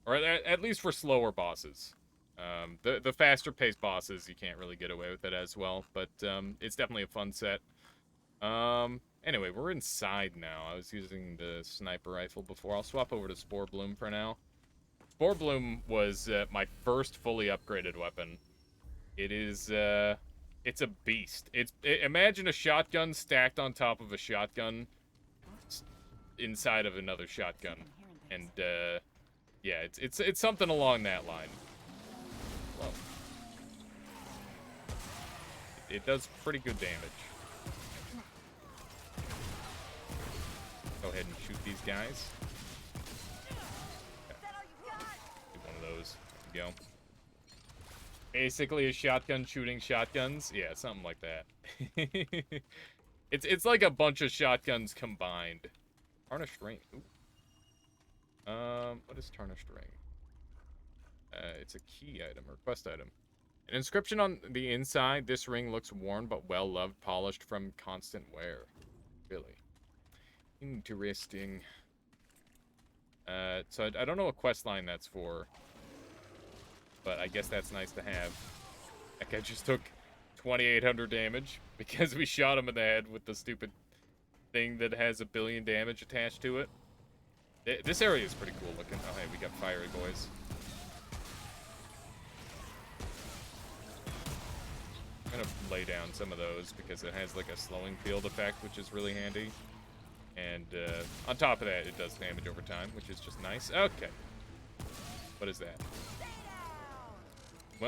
or at least for slower bosses. The faster paced bosses, you can't really get away with it as well, but it's definitely a fun set. Anyway, we're inside now. I was using the sniper rifle before. I'll swap over to Spore Bloom for now. Spore Bloom was my first fully upgraded weapon. It is, it's a beast. Imagine a shotgun stacked on top of a shotgun inside of another shotgun. And, yeah, it's something along that line. Whoa. It does pretty good damage. Go ahead and shoot these guys. Okay. Do one of those. There we go. Basically a shotgun shooting shotguns. Yeah, something like that. It's like a bunch of shotguns combined. Tarnished ring. Ooh. What is tarnished ring? It's a key item or quest item. An inscription on the inside. This ring looks worn but well loved, polished from constant wear. Really interesting. So I don't know what quest line that's for, but I guess that's nice to have. That guy just took 2,800 damage because we shot him in the head with the stupid thing that has 1 billion damage attached to it. This area is pretty cool looking. Oh, hey, we got fiery boys. I'm gonna lay down some of those because it has like a slowing field effect, which is really handy. And on top of that, it does damage over time, which is just nice. Okay. What is that?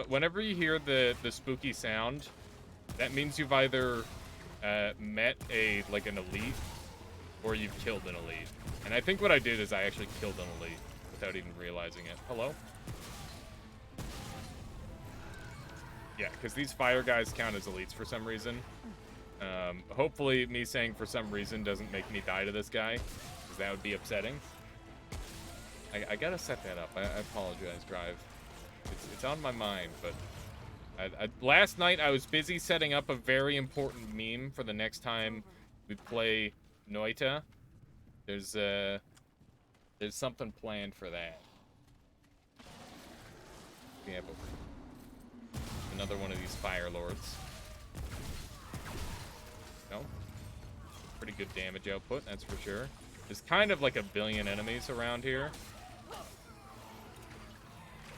Whenever you hear the spooky sound, that means you've either met an elite or you've killed an elite. And I think what I did is I actually killed an elite without even realizing it. Hello? Yeah, because these fire guys count as elites for some reason. Hopefully me saying for some reason doesn't make me die to this guy, because that would be upsetting. I gotta set that up. I apologize, Drive. It's on my mind, but last night I was busy setting up a very important meme for the next time we play Noita. There's something planned for that. Yeah, but another one of these fire lords. No. Pretty good damage output, that's for sure. There's kind of like 1 billion enemies around here.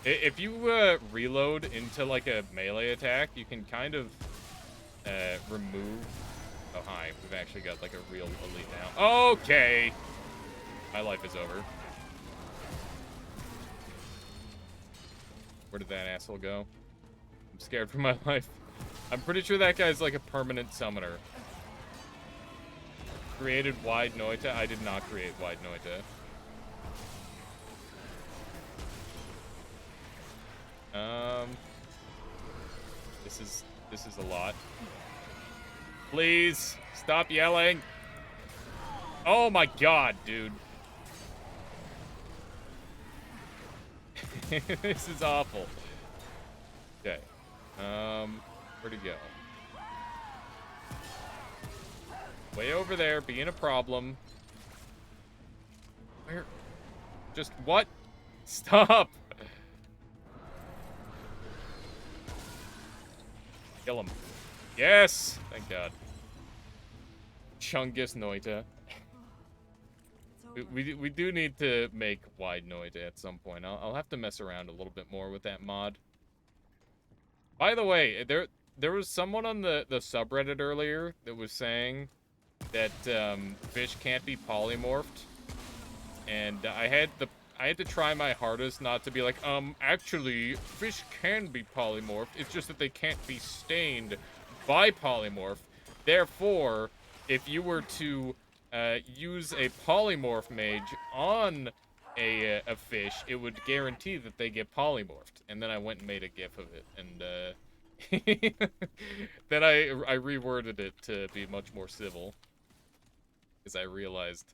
If you reload into like a melee attack, you can kind of remove... Oh, hi. We've actually got like a real elite now. Okay! My life is over. Where did that asshole go? I'm scared for my life. I'm pretty sure that guy's like a permanent summoner. Created Wide Noita? I did not create Wide Noita. This is a lot. Please stop yelling. Oh my god, dude. This is awful. Okay. Where'd he go? Way over there, being a problem. Where? Just what? Stop! Kill him. Yes! Thank God. Chungus Noita. We do need to make Wide Noita at some point. I'll have to mess around a little bit more with that mod. By the way, there was someone on the subreddit earlier that was saying that fish can't be polymorphed, and I had to try my hardest not to be like, actually, fish can be polymorphed. It's just that they can't be stained by polymorph. Therefore, if you were to use a polymorph mage on a fish, it would guarantee that they get polymorphed. And then I went and made a gif of it, and then I reworded it to be much more civil, because I realized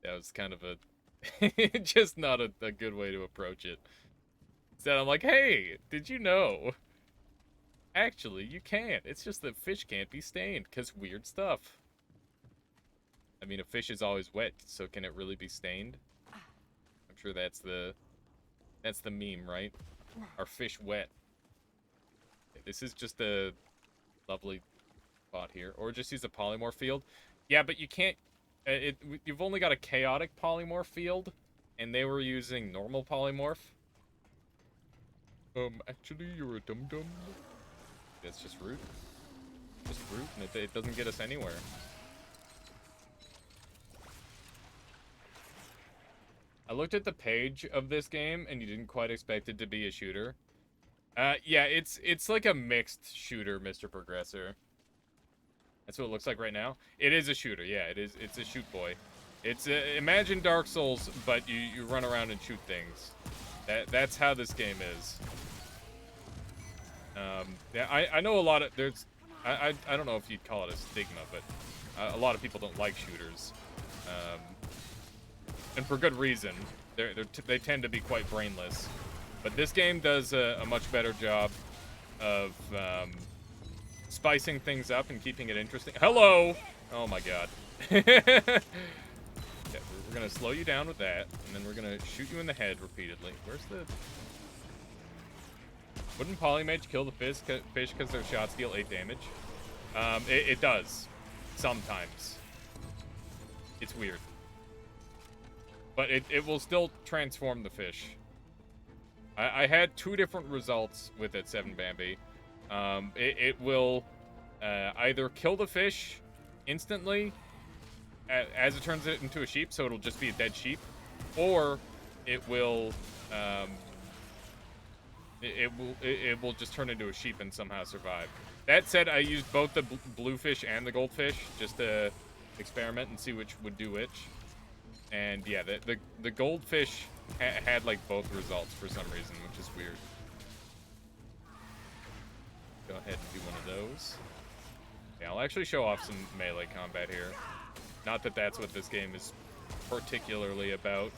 that was kind of a just not a good way to approach it. Instead, I'm like, hey, did you know? Actually, you can't. It's just that fish can't be stained, because weird stuff. I mean, a fish is always wet, so can it really be stained? I'm sure that's the meme, right? Are fish wet? This is just a lovely spot here. Or just use a polymorph field. Yeah, but you can't... you've only got a chaotic polymorph field, and they were using normal polymorph. Actually, you're a dum-dum. That's just rude. Just rude, and it doesn't get us anywhere. I looked at the page of this game, and you didn't quite expect it to be a shooter. Yeah, it's like a mixed shooter, Mr. Progressor. That's what it looks like right now. It is a shooter, yeah, it is. It's a shoot boy. It's imagine Dark Souls, but you run around and shoot things. That's how this game is. Yeah, I know a lot of I don't know if you'd call it a stigma, but a lot of people don't like shooters, and for good reason. They tend to be quite brainless, but this game does a much better job of spicing things up and keeping it interesting. Hello! Oh my god. Yeah, we're gonna slow you down with that, and then we're gonna shoot you in the head repeatedly. Where's the... Wouldn't Polymage kill the fish because their shots deal 8 damage? It does. Sometimes. It's weird. But it will still transform the fish. I had 2 different results with it, 7 Bambi. It will either kill the fish instantly as it turns it into a sheep, so it'll just be a dead sheep, or it will it will just turn into a sheep and somehow survive. That said, I used both the bluefish and the goldfish just to experiment and see which would do which. And yeah, the goldfish had like both results for some reason, which is weird. Go ahead and do one of those. Yeah, I'll actually show off some melee combat here. Not that that's what this game is particularly about.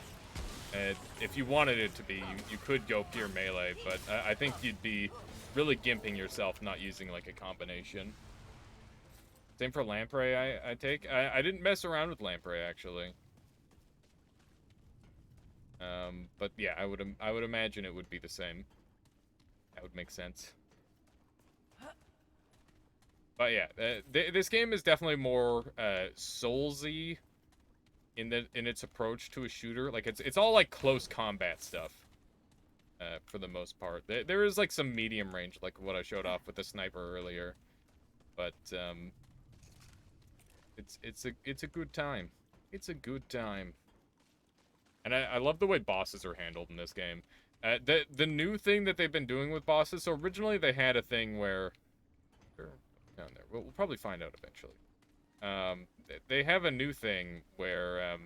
If you wanted it to be, you could go pure melee, but I think you'd be really gimping yourself not using like a combination. Same for lamprey, I take. I didn't mess around with lamprey actually. But yeah, I would imagine it would be the same. That would make sense. But yeah, this game is definitely more Soulsy in its approach to a shooter. Like it's all like close combat stuff for the most part. There is like some medium range, like what I showed off with the sniper earlier. But it's a good time. It's a good time. And I love the way bosses are handled in this game. The new thing that they've been doing with bosses. So originally they had a thing where down there. We'll probably find out eventually. They have a new thing where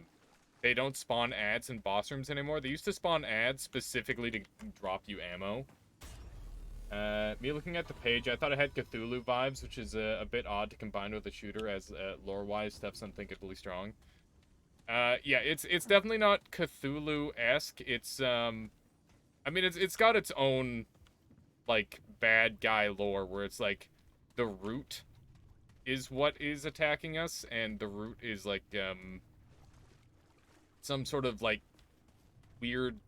they don't spawn ads in boss rooms anymore. They used to spawn ads specifically to drop you ammo. Me looking at the page, I thought it had Cthulhu vibes, which is a bit odd to combine with a shooter, as lore-wise stuff's unthinkably strong. Yeah, it's definitely not Cthulhu-esque. It's I mean it's got its own like bad guy lore where it's like the root is what is attacking us, and the root is like some sort of like weird.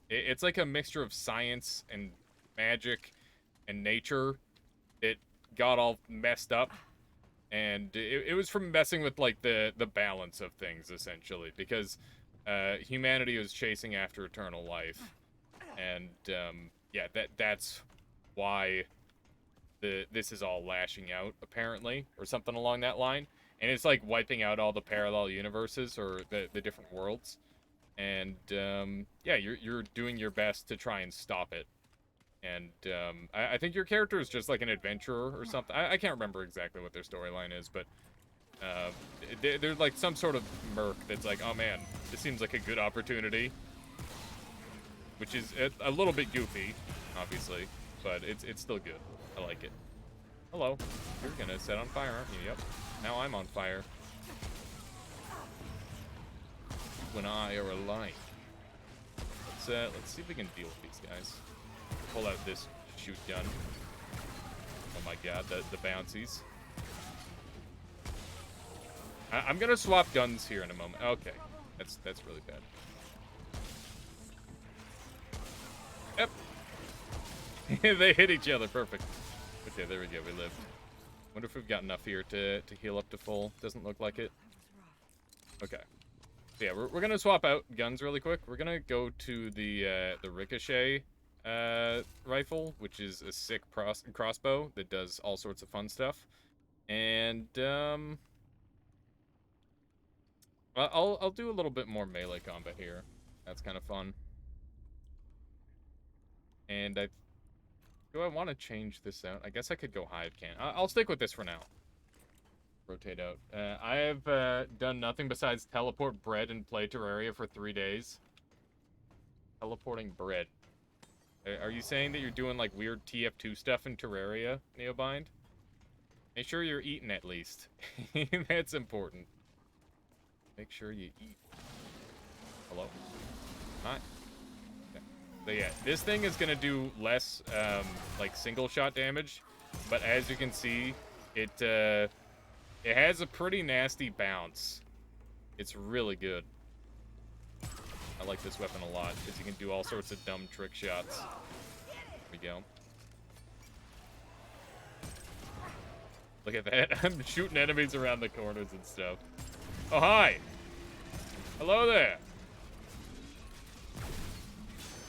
It's like a mixture of science and magic and nature. It got all messed up, and it was from messing with like the balance of things essentially, because humanity was chasing after eternal life, and yeah, that's why this is all lashing out, apparently, or something along that line. And it's like wiping out all the parallel universes or the different worlds. And yeah, you're doing your best to try and stop it. And I think your character is just like an adventurer or something. I can't remember exactly what their storyline is, but they're like some sort of merc that's like, oh man, this seems like a good opportunity. Which is a little bit goofy, obviously, but it's still good. I like it. Hello. You're gonna set on fire, aren't you? Yep. Now I'm on fire. You and I are alike. Let's see if we can deal with these guys. Pull out this shoot gun. Oh my god, the bouncies. I'm gonna swap guns here in a moment. Okay. That's really bad. Yep. They hit each other. Perfect. Okay, there we go. We lived. Wonder if we've got enough here to heal up to full. Doesn't look like it. Okay. So yeah, we're gonna swap out guns really quick. We're gonna go to the ricochet rifle, which is a sick crossbow that does all sorts of fun stuff. And I'll do a little bit more melee combat here. That's kind of fun. And do I want to change this out? I guess I could go hive can. I'll stick with this for now. Rotate out. I have done nothing besides teleport bread and play Terraria for 3 days. Teleporting bread. Are you saying that you're doing like weird TF2 stuff in Terraria, Neobind? Make sure you're eating at least. That's important. Make sure you eat. Hello? Hi. So yeah, this thing is gonna do less like single shot damage, but as you can see, it has a pretty nasty bounce. It's really good. I like this weapon a lot because you can do all sorts of dumb trick shots. There we go. Look at that. I'm shooting enemies around the corners and stuff. Oh, hi. Hello there.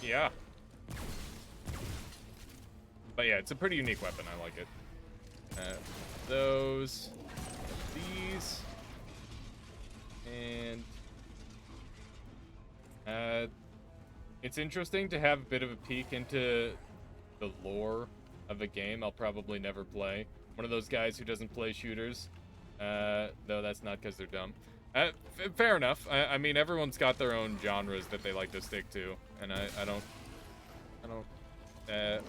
Yeah. But yeah, it's a pretty unique weapon. I like it. Those. These. And it's interesting to have a bit of a peek into the lore of a game I'll probably never play. One of those guys who doesn't play shooters, though that's not because they're dumb. Fair enough. I mean, everyone's got their own genres that they like to stick to, and I don't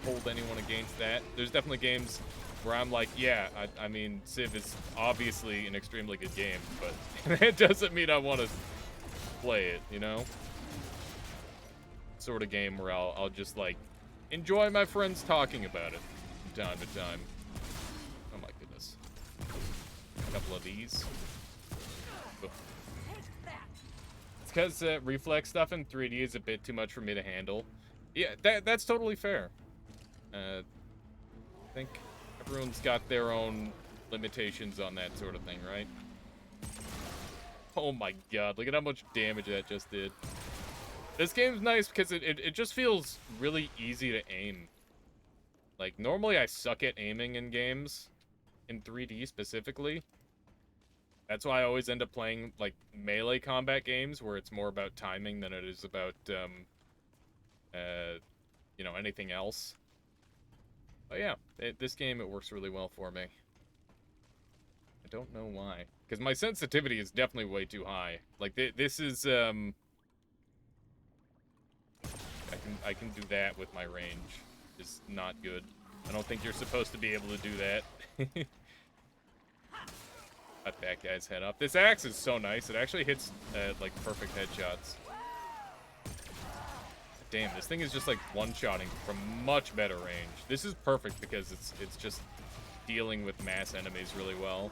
hold anyone against that. There's definitely games where I'm like, yeah, I mean, Civ is obviously an extremely good game, but that doesn't mean I want to play it, you know? Sort of game where I'll just, like, enjoy my friends talking about it from time to time. Oh my goodness. A couple of these. It's because reflex stuff in 3D is a bit too much for me to handle. Yeah, that's totally fair. I think everyone's got their own limitations on that sort of thing, right? Oh my god, look at how much damage that just did. This game's nice because it just feels really easy to aim. Like, normally I suck at aiming in games, in 3D specifically. That's why I always end up playing, like, melee combat games where it's more about timing than it is about, you know, anything else. But yeah, this game, it works really well for me. I don't know why. Because my sensitivity is definitely way too high. Like, this is, I can do that with my range. It's not good. I don't think you're supposed to be able to do that. Cut that guy's head off. This axe is so nice. It actually hits, like, perfect headshots. Damn, this thing is just, like, one-shotting from much better range. This is perfect because it's just dealing with mass enemies really well.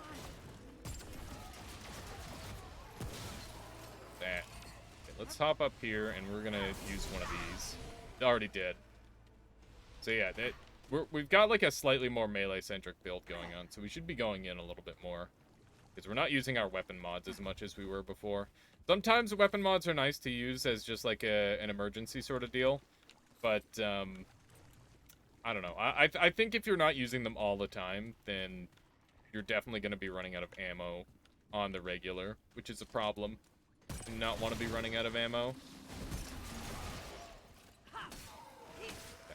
That. Okay, let's hop up here, and we're gonna use one of these. Already did. So yeah, we've got, like, a slightly more melee-centric build going on, so we should be going in a little bit more. Because we're not using our weapon mods as much as we were before. Sometimes weapon mods are nice to use as just like an emergency sort of deal. But, I don't know. I think if you're not using them all the time, then you're definitely going to be running out of ammo on the regular, which is a problem. Do not want to be running out of ammo. Okay.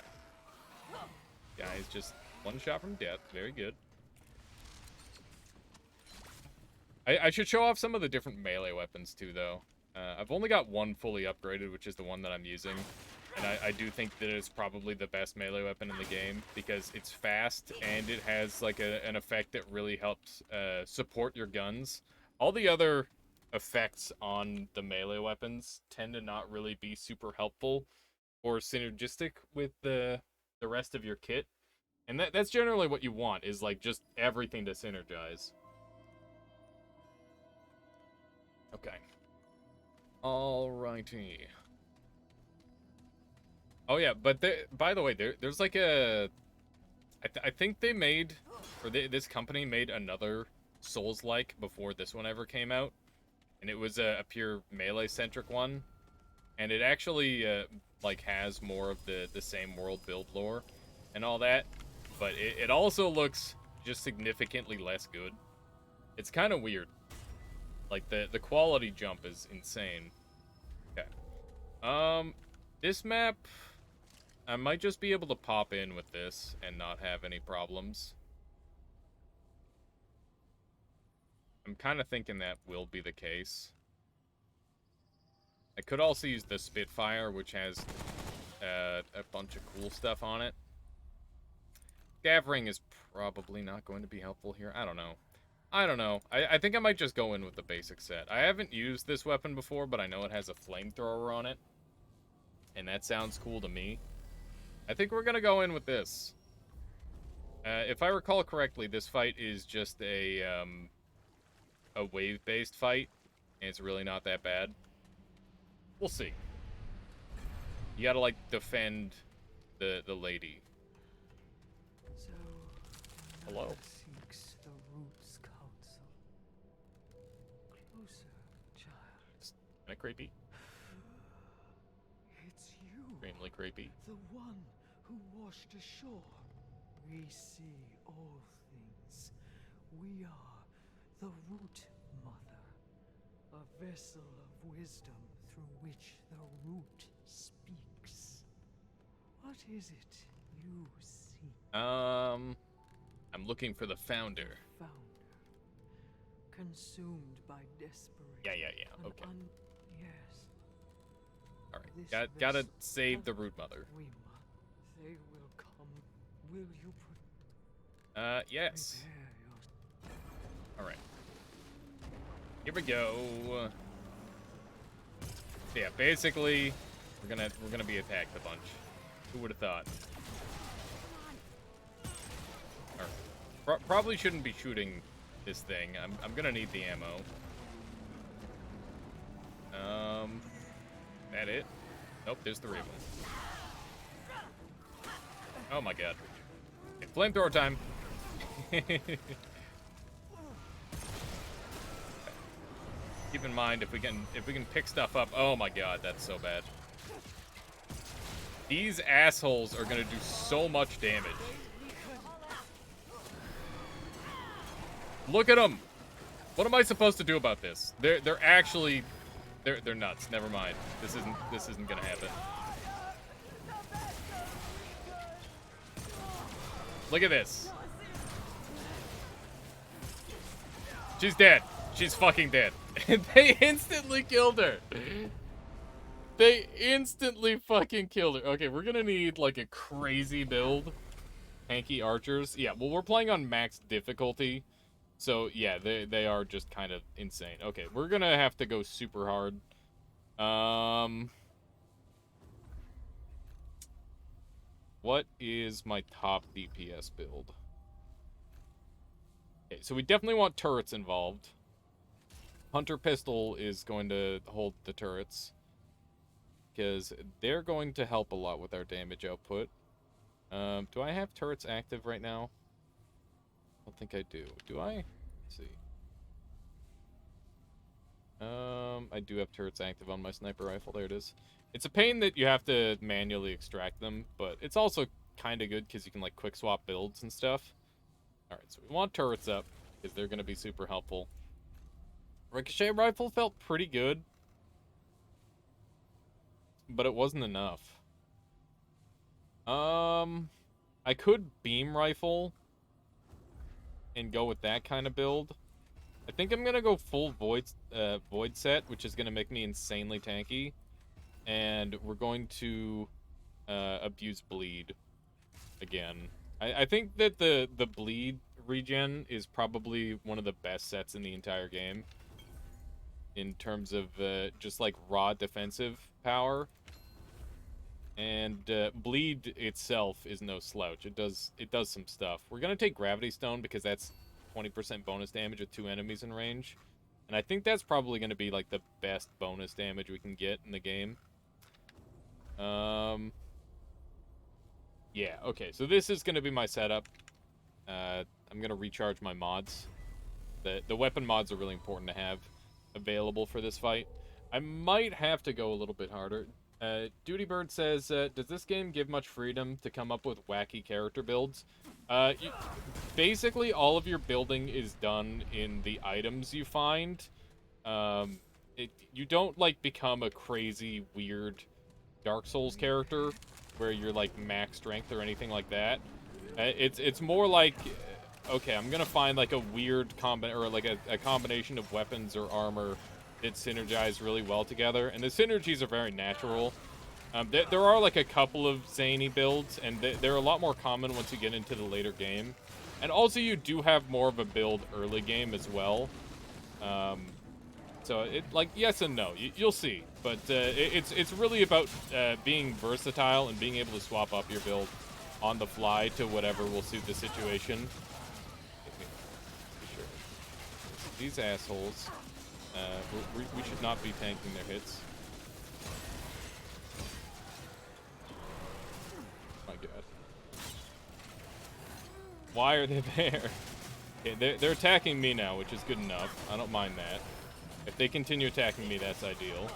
Guys, just one shot from death. Very good. I should show off some of the different melee weapons, too, though. I've only got one fully upgraded, which is the one that I'm using. And I do think that it's probably the best melee weapon in the game, because it's fast, and it has, like, an effect that really helps support your guns. All the other effects on the melee weapons tend to not really be super helpful or synergistic with the rest of your kit. And that's generally what you want, is, like, just everything to synergize. Okay. Alrighty. Oh yeah, but by the way, there's like a... I think they made... Or this company made another Souls-like before this one ever came out. And it was a pure melee-centric one. And it actually, like, has more of the same world build lore and all that. But it also looks just significantly less good. It's kind of weird. Like, the quality jump is insane. Okay. This map, I might just be able to pop in with this and not have any problems. I'm kind of thinking that will be the case. I could also use the Spitfire, which has a bunch of cool stuff on it. Gathering is probably not going to be helpful here. I don't know. I think I might just go in with the basic set. I haven't used this weapon before, but I know it has a flamethrower on it. And that sounds cool to me. I think we're gonna go in with this. If I recall correctly, this fight is just a wave-based fight, and it's really not that bad. We'll see. You gotta, like, defend the lady. So, Hello. seeks the root's counsel. Closer, child. Kinda creepy. It's you, Extremely creepy. the one who washed ashore. We see all things. We are the root mother, a vessel of wisdom through which the root speaks. What is it you seek? I'm looking for the founder. Founder, consumed by desperation. Yeah. and Okay. Yes. All right. This Gotta vessel save the of root mother. They will come. Will you Yes. prepare your... All right. Here we go. Yeah, basically, we're gonna be attacked a bunch. Who would have thought? All right. Probably shouldn't be shooting this thing. I'm gonna need the ammo. That it? Nope, there's 3 of them. Oh my god. Okay, flamethrower time. Keep in mind if we can pick stuff up. Oh my god, that's so bad. These assholes are gonna do so much damage. Look at them. What am I supposed to do about this? They're actually they're nuts. Never mind. This isn't gonna happen. Look at this. She's dead. She's fucking dead. They instantly killed her. They instantly fucking killed her. Okay, we're gonna need like a crazy build. Hanky archers. Yeah, well, we're playing on max difficulty. So, yeah, they are just kind of insane. Okay, we're gonna have to go super hard. What is my top DPS build? Okay, so we definitely want turrets involved. Hunter Pistol is going to hold the turrets, because they're going to help a lot with our damage output. Do I have turrets active right now? I don't think I do. Do I? Let's see. I do have turrets active on my sniper rifle. There it is. It's a pain that you have to manually extract them, but it's also kind of good because you can, like, quick swap builds and stuff. Alright, so we want turrets up, because they're going to be super helpful. Ricochet rifle felt pretty good, but it wasn't enough. I could beam rifle and go with that kind of build. I think I'm gonna go full void set, which is gonna make me insanely tanky, and we're going to abuse bleed again. I think that the bleed regen is probably one of the best sets in the entire game in terms of just like raw defensive power. And bleed itself is no slouch. It does some stuff. We're gonna take gravity stone because that's 20% bonus damage with 2 enemies in range, and I think that's probably gonna be like the best bonus damage we can get in the game. Yeah, okay, so this is gonna be my setup. I'm gonna recharge my mods. The weapon mods are really important to have available for this fight. I might have to go a little bit harder. Duty Bird says, does this game give much freedom to come up with wacky character builds? Basically, all of your building is done in the items you find. You don't, like, become a crazy, weird Dark Souls character where you're, like, max strength or anything like that. It's more like, okay, I'm gonna find, like, a weird a combination of weapons or armor that synergize really well together, and the synergies are very natural. There are like a couple of zany builds, and they're a lot more common once you get into the later game. And also you do have more of a build early game as well. So it like yes and no. You'll see, but it's really about being versatile and being able to swap up your build on the fly to whatever will suit the situation. Sure. These assholes, we should not be tanking their hits. My God, why are they there? Okay, they're attacking me now, which is good enough. I don't mind that. If they continue attacking me, that's ideal.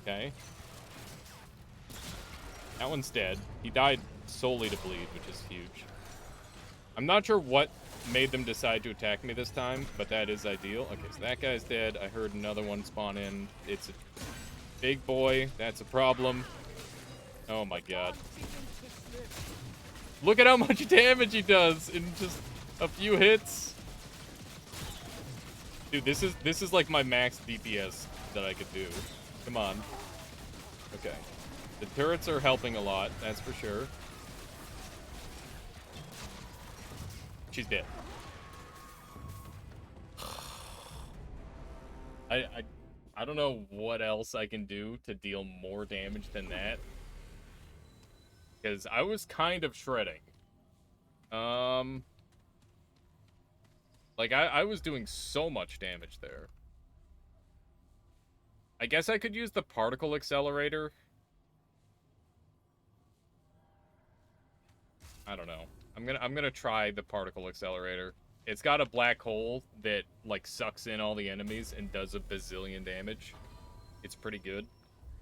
Okay. That one's dead. He died solely to bleed, which is huge. I'm not sure what made them decide to attack me this time, but that is ideal. Okay, so that guy's dead. I heard another one spawn in. It's a big boy. That's a problem. Oh my God. Look at how much damage he does in just a few hits. Dude, this is like my max DPS that I could do. Come on. Okay. The turrets are helping a lot, that's for sure. She's dead. I don't know what else I can do to deal more damage than that. Because I was kind of shredding. Like, I was doing so much damage there. I guess I could use the particle accelerator. I don't know. I'm gonna try the particle accelerator. It's got a black hole that, like, sucks in all the enemies and does a bazillion damage. It's pretty good.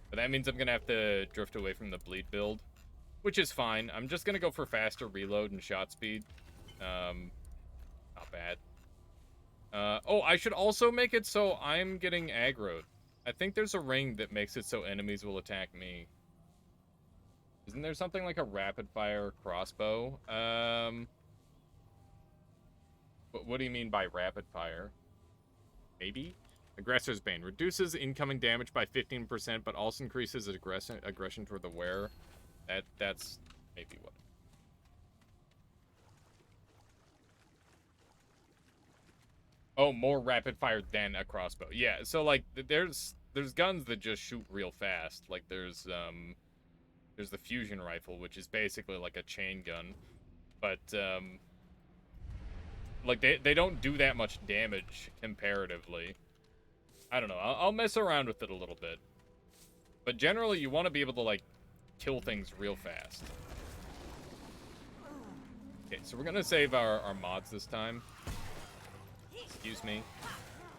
But that means I'm gonna have to drift away from the bleed build, which is fine. I'm just gonna go for faster reload and shot speed. Not bad. Oh, I should also make it so I'm getting aggroed. I think there's a ring that makes it so enemies will attack me. Isn't there something like a rapid fire crossbow? What do you mean by rapid fire? Maybe? Aggressor's Bane. Reduces incoming damage by 15%, but also increases aggression toward the wearer. That's maybe what. Oh, more rapid fire than a crossbow. Yeah, so like there's guns that just shoot real fast. Like there's the fusion rifle, which is basically like a chain gun, but like they don't do that much damage comparatively. I don't know. I'll mess around with it a little bit, but generally you want to be able to like kill things real fast. Okay, so we're gonna save our mods this time. Excuse me,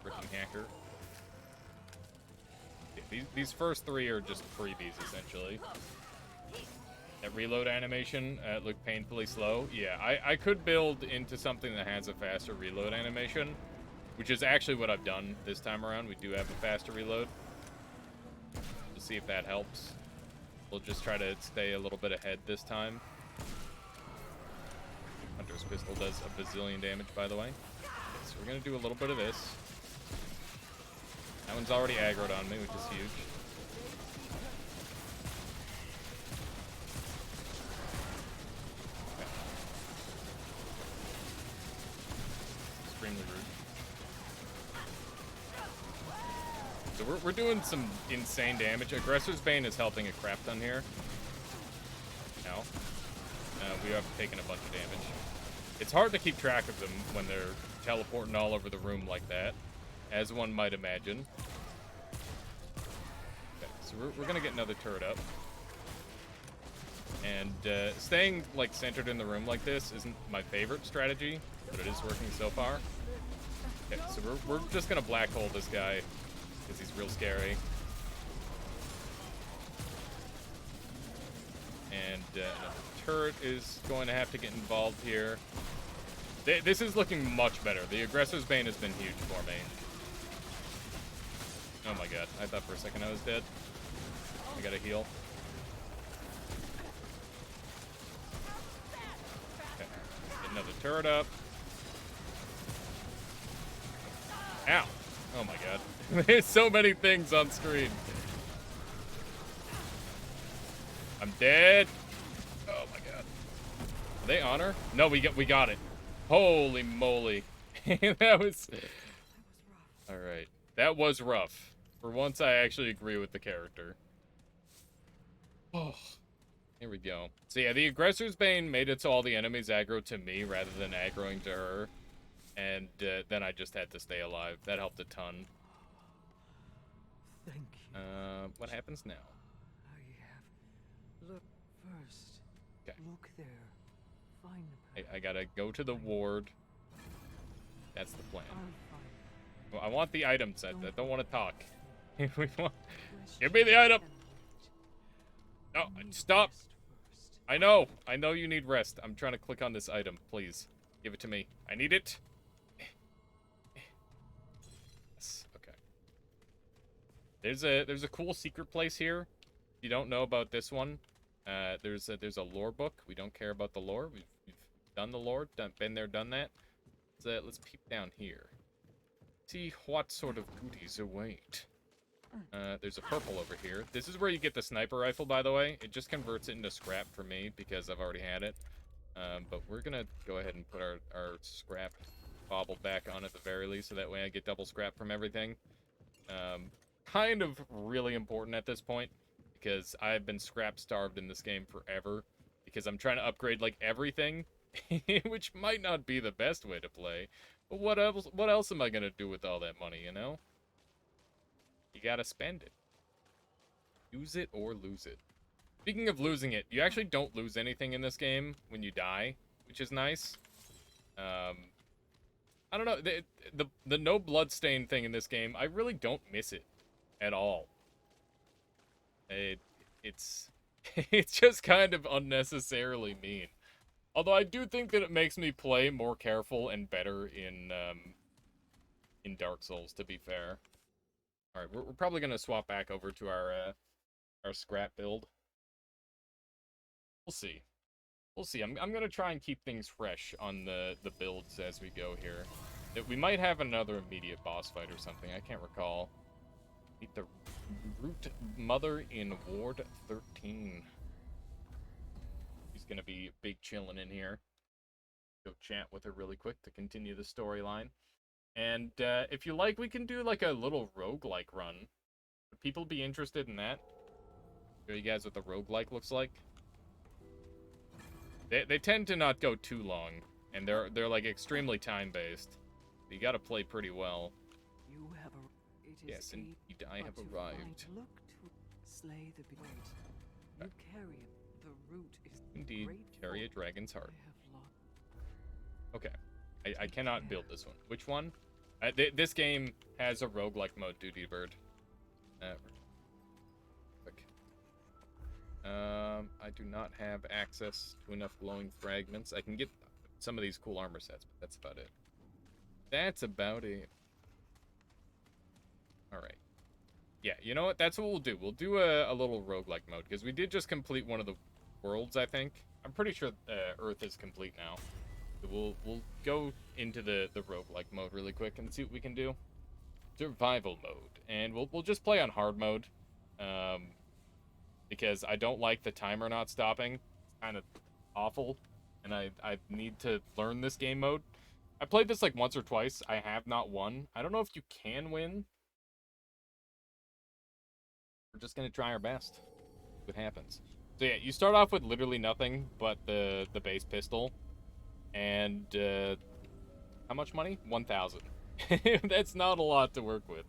freaking hacker. Okay, these first three are just freebies essentially. That reload animation looked painfully slow. Yeah, I could build into something that has a faster reload animation, which is actually what I've done this time around. We do have a faster reload. We'll see if that helps. We'll just try to stay a little bit ahead this time. Hunter's Pistol does a bazillion damage, by the way. Okay, so we're going to do a little bit of this. That one's already aggroed on me, which is huge. Extremely rude. So we're doing some insane damage. Aggressor's Bane is helping a crap ton here. Now, we have taken a bunch of damage. It's hard to keep track of them when they're teleporting all over the room like that, as one might imagine. Okay, so we're gonna get another turret up. And staying like centered in the room like this isn't my favorite strategy, but it is working so far. Okay, so we're just gonna black hole this guy because he's real scary. And another turret is going to have to get involved here. This is looking much better. The Aggressor's Bane has been huge for me. Oh my god, I thought for a second I was dead. I gotta heal. Okay, get another turret up. Ow! Oh my god. There's so many things on screen. I'm dead. Oh my god. Are they on her? No, we got it. Holy moly. That was... That was rough. Alright. That was rough. For once, I actually agree with the character. Oh, here we go. So yeah, the Aggressor's Bane made it so all the enemies aggro to me rather than aggroing to her. And then I just had to stay alive. That helped a ton. Thank you. What happens now? I have. Look first. Okay. Look there. Find the path. I gotta go to the ward. That's the plan. I'll find Well, I want the items. I don't want to talk. We want- it. Give me the item. No, You need stop. rest first. I know you need rest. I'm trying to click on this item. Please, give it to me. I need it. Yes. Okay. There's a cool secret place here. If you don't know about this one, there's a lore book. We don't care about the lore. We've done the lore. Been there, done that. Let's peep down here. See what sort of goodies await. There's a purple over here. This is where you get the sniper rifle, by the way. It just converts it into scrap for me because I've already had it. But we're gonna go ahead and put our scrap bauble back on at the very least, so that way I get double scrap from everything. Kind of really important at this point, because I've been scrap starved in this game forever, because I'm trying to upgrade, like, everything, which might not be the best way to play. But what else am I gonna do with all that money, you know? You gotta spend it. Use it or lose it. Speaking of losing it, you actually don't lose anything in this game when you die, which is nice. I don't know, the no bloodstain thing in this game, I really don't miss it at all. It's it's just kind of unnecessarily mean. Although I do think that it makes me play more careful and better in Dark Souls, to be fair. All right, we're probably gonna swap back over to our scrap build. We'll see. We'll see. I'm gonna try and keep things fresh on the builds as we go here. We might have another immediate boss fight or something. I can't recall. Meet the Root Mother in Ward 13. She's gonna be big chilling in here. Go chat with her really quick to continue the storyline. And if you like, we can do like a little roguelike run. Would people be interested in that? Show you guys what the roguelike looks like. They tend to not go too long, and they're like extremely time-based. You gotta play pretty well. You have a. It is Yes, a- indeed, I have but to arrived. find- Look to slay the beast. You carry it. The root is Indeed, grateful. carry a dragon's I heart. have lost. Okay, I cannot build this one. Which one? This game has a roguelike mode, Duty Bird. Quick. I do not have access to enough glowing fragments. I can get some of these cool armor sets, but that's about it. That's about it. Alright. Yeah, you know what? That's what we'll do. We'll do a little roguelike mode, because we did just complete one of the worlds, I think. I'm pretty sure Earth is complete now. So we'll go into the roguelike mode really quick and see what we can do. Survival mode. And we'll just play on hard mode. Because I don't like the timer not stopping. It's kind of awful. And I need to learn this game mode. I played this like once or twice. I have not won. I don't know if you can win. We're just gonna try our best. See what happens. So yeah, you start off with literally nothing but the base pistol. And how much money? 1,000. That's not a lot to work with.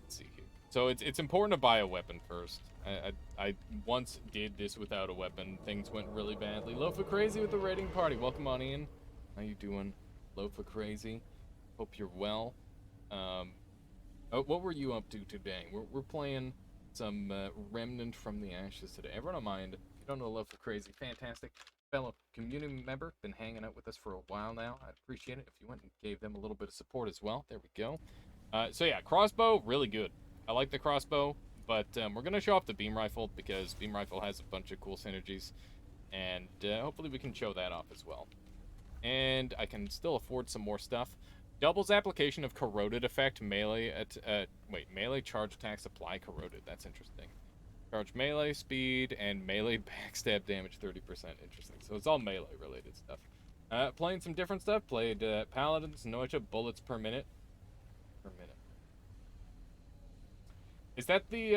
Let's see here. So it's important to buy a weapon first. I once did this without a weapon. Things went really badly. Lofa Crazy with the raiding party. Welcome on in. How you doing, Lofa Crazy? Hope you're well. What were you up to today? We're playing some Remnant from the Ashes today. Everyone don't mind. If you don't know Lofa Crazy, fantastic fellow community member. Been hanging out with us for a while now. I appreciate it if you went and gave them a little bit of support as well. There we go. So yeah, crossbow, really good. I like the crossbow, but we're going to show off the beam rifle because beam rifle has a bunch of cool synergies, and hopefully we can show that off as well. And I can still afford some more stuff. Doubles application of corroded effect, melee melee charge attacks apply corroded. That's interesting. Charge melee speed and melee backstab damage 30%. Interesting. So it's all melee related stuff. Playing some different stuff. Played Paladins, Noita, bullets per minute. Is that the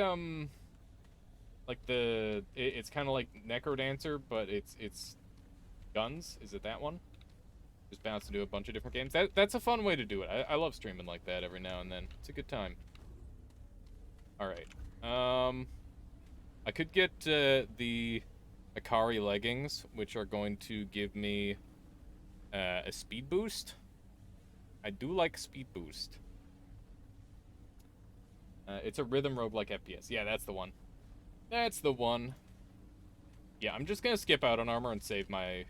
like it's kind of like Necrodancer, but it's guns? Is it that one? Just bounce to do a bunch of different games. That's a fun way to do it. I love streaming like that every now and then. It's a good time. All right. I could get the Akari leggings, which are going to give me a speed boost. I do like speed boost. It's a rhythm roguelike FPS. Yeah, that's the one. That's the one. Yeah, I'm just gonna skip out on armor and save my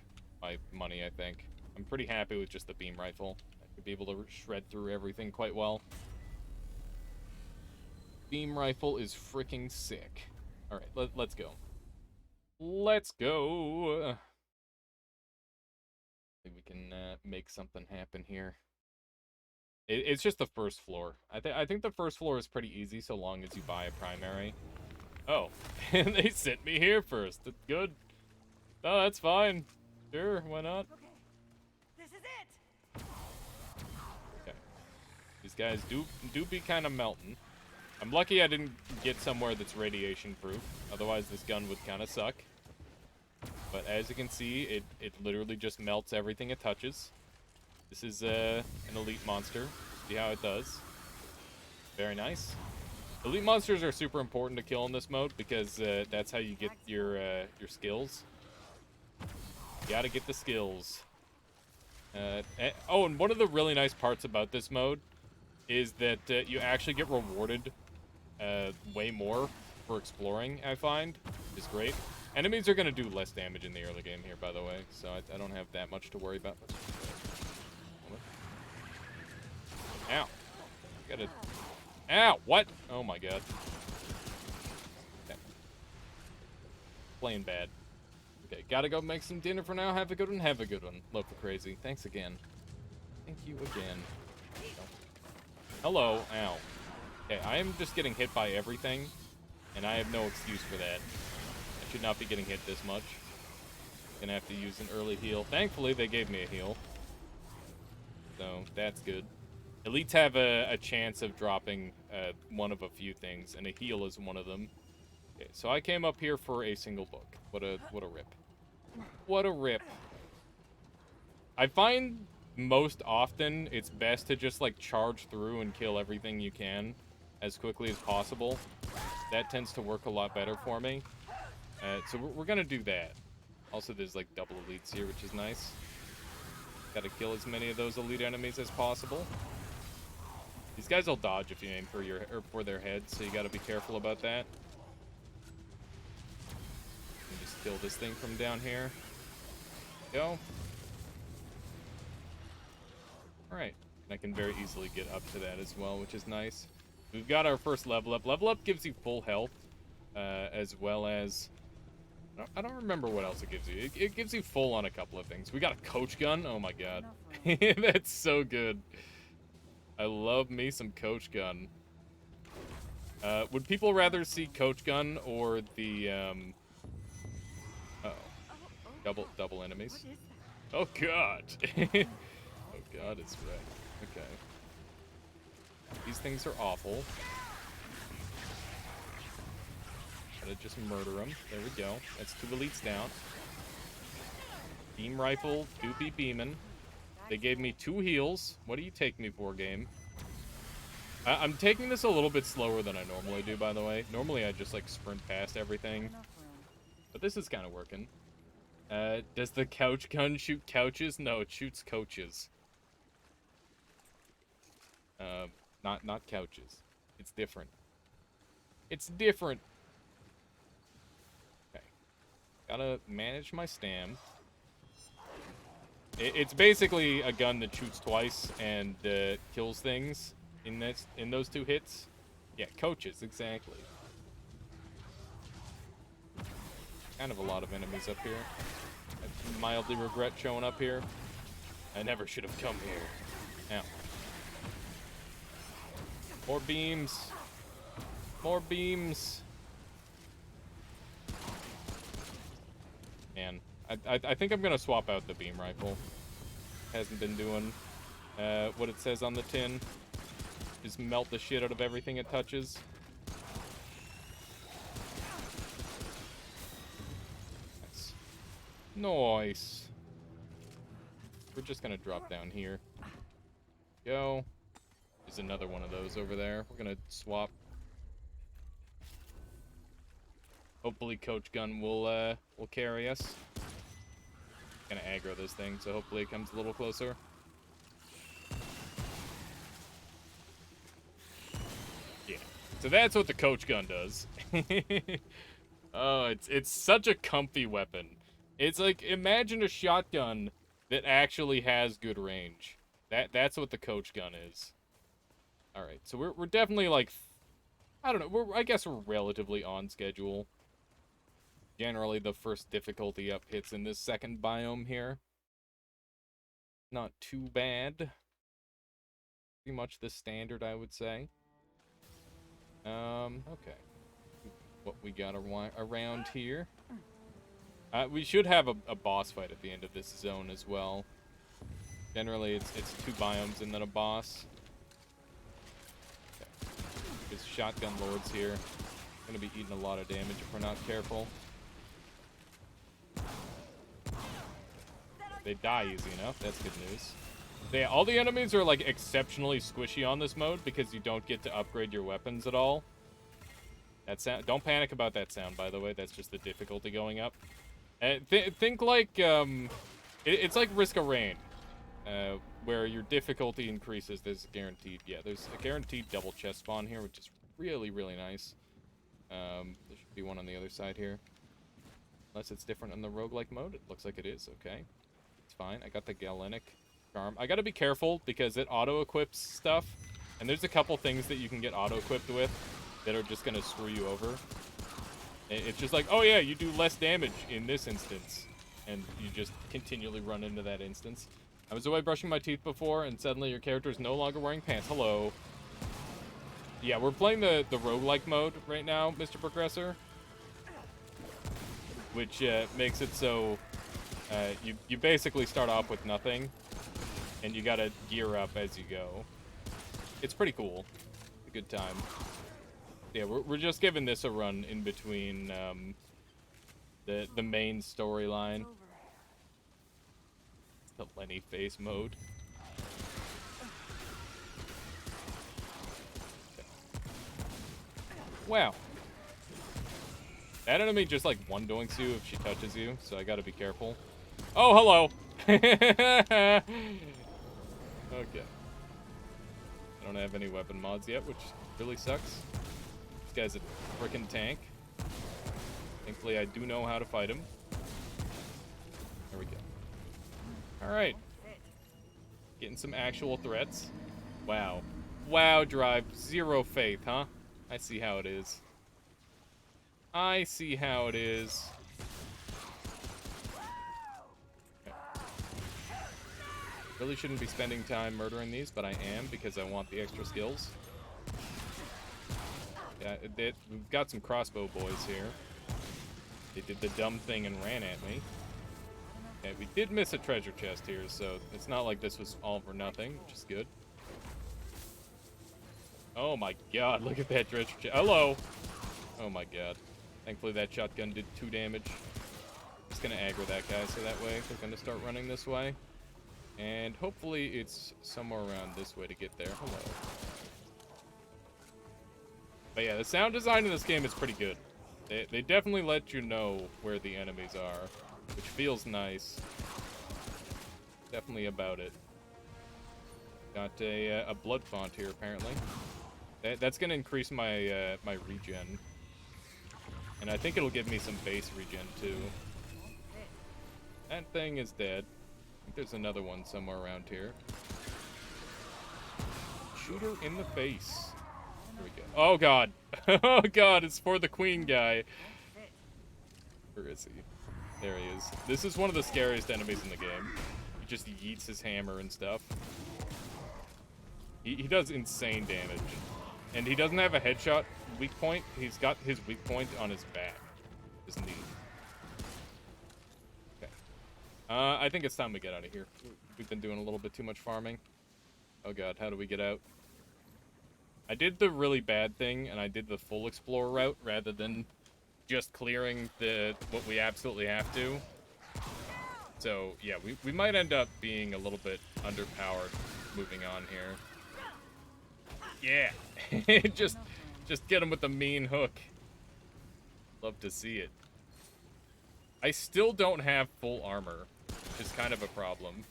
money, I think. I'm pretty happy with just the beam rifle. I could be able to shred through everything quite well. Beam rifle is freaking sick. Alright, let's go. Let's go! I think we can make something happen here. It's just the first floor. I think the first floor is pretty easy so long as you buy a primary. Oh, and they sent me here first. That's good. No, that's fine. Sure, why not? Okay, this is it. Okay. These guys do be kind of melting. I'm lucky I didn't get somewhere that's radiation proof. Otherwise, this gun would kind of suck. But as you can see, it literally just melts everything it touches. This is an elite monster. See how it does. Very nice. Elite monsters are super important to kill in this mode because that's how you get your skills. You gotta get the skills. Oh, and one of the really nice parts about this mode is that you actually get rewarded way more for exploring, I find. Which is great. Enemies are gonna do less damage in the early game here, by the way, so I don't have that much to worry about. Ow. Gotta... Ow! What? Oh my god. Okay. Playing bad. Okay, gotta go make some dinner for now. Have a good one. Have a good one. Local Crazy. Thanks again. Thank you again. Hello. Ow. Okay, I am just getting hit by everything, and I have no excuse for that. I should not be getting hit this much. Gonna have to use an early heal. Thankfully, they gave me a heal. So, that's good. Elites have a chance of dropping one of a few things, and a heal is one of them. Okay, so I came up here for a single book. What a rip. What a rip. I find most often it's best to just like charge through and kill everything you can as quickly as possible. That tends to work a lot better for me. So we're gonna do that. Also, there's like double elites here, which is nice. Gotta kill as many of those elite enemies as possible. These guys will dodge if you aim for their heads, so you gotta be careful about that. Just kill this thing from down here. Go. Alright. And I can very easily get up to that as well, which is nice. We've got our first level up. Level up gives you full health, as well as... I don't remember what else it gives you. It gives you full on a couple of things. We got a coach gun. Oh my god. That's so good. I love me some coach gun. Would people rather see coach gun or the, uh-oh. Double enemies. Oh god. Oh god, it's red. Okay. These things are awful. Gotta just murder them. There we go. That's 2 elites down. Beam rifle, do be beamin'. They gave me 2 heals. What do you take me for, game? I'm taking this a little bit slower than I normally do, by the way. Normally I just like sprint past everything. But this is kind of working. Does the couch gun shoot couches? No, it shoots coaches. Not couches. It's different. It's different. Okay. Gotta manage my stam. It's basically a gun that shoots twice and kills things in those 2 hits. Yeah, coaches, exactly. Kind of a lot of enemies up here. I mildly regret showing up here. I never should have come here. Ow. More beams. More beams. Man, I think I'm gonna swap out the beam rifle. Hasn't been doing what it says on the tin. Just melt the shit out of everything it touches. Nice. Nice. We're just gonna drop down here. Go. There's another one of those over there. We're gonna swap. Hopefully Coach Gun will carry us. Gonna aggro this thing, so hopefully it comes a little closer. Yeah. So that's what the Coach Gun does. Oh, it's such a comfy weapon. It's like, imagine a shotgun that actually has good range. That's what the Coach Gun is. All right, so we're definitely like, I don't know. I guess we're relatively on schedule. Generally, the first difficulty up hits in this second biome here. Not too bad. Pretty much the standard, I would say. Okay. What we got around here. We should have a boss fight at the end of this zone as well. Generally, it's 2 biomes and then a boss. Okay. There's shotgun lords here. Gonna be eating a lot of damage if we're not careful. They die easy enough. That's good news. Yeah, all the enemies are like exceptionally squishy on this mode because you don't get to upgrade your weapons at all. That sound. Don't panic about that sound, by the way. That's just the difficulty going up. Think like it's like Risk of Rain, where your difficulty increases. There's a guaranteed double chest spawn here, which is really nice. There should be one on the other side here. Unless it's different in the roguelike mode. It looks like it is. Okay. It's fine. I got the Galenic charm. I gotta be careful because it auto-equips stuff. And there's a couple things that you can get auto-equipped with that are just gonna screw you over. It's just like, oh yeah, you do less damage in this instance. And you just continually run into that instance. I was away brushing my teeth before, and suddenly your character is no longer wearing pants. Hello. Yeah, we're playing the roguelike mode right now, Mr. Progressor. Which makes it so you basically start off with nothing, and you gotta gear up as you go. It's pretty cool. It's a good time. Yeah, we're just giving this a run in between the main storyline. The Lenny face mode. Okay. Wow. That enemy just like one-doinks you if she touches you, so I gotta be careful. Oh, hello! Okay. I don't have any weapon mods yet, which really sucks. This guy's a frickin' tank. Thankfully, I do know how to fight him. There we go. Alright. Getting some actual threats. Wow. Wow, Drive. Zero faith, huh? I see how it is. I see how it is. Okay. Really shouldn't be spending time murdering these, but I am because I want the extra skills. Yeah, we've got some crossbow boys here. They did the dumb thing and ran at me. Okay, we did miss a treasure chest here, so it's not like this was all for nothing, which is good. Oh my god, look at that treasure chest. Hello! Oh my god. Thankfully that shotgun did 2 damage. Just gonna aggro that guy so that way we're gonna start running this way. And hopefully it's somewhere around this way to get there. Hello. But yeah, the sound design in this game is pretty good. They definitely let you know where the enemies are, which feels nice. Definitely about it. Got a blood font here apparently. That's gonna increase my my regen. And I think it'll give me some base regen, too. That thing is dead. I think there's another one somewhere around here. Shoot her in the face. Here we go. Oh, God. Oh, God, it's for the queen guy. Where is he? There he is. This is one of the scariest enemies in the game. He just yeets his hammer and stuff. He does insane damage. And he doesn't have a headshot weak point. He's got his weak point on his back. His knee. I think it's time we get out of here. We've been doing a little bit too much farming. Oh god, how do we get out? I did the really bad thing, and I did the full explorer route rather than just clearing what we absolutely have to. So, yeah, we might end up being a little bit underpowered moving on here. Yeah! just get him with the mean hook. Love to see it. I still don't have full armor, which is kind of a problem.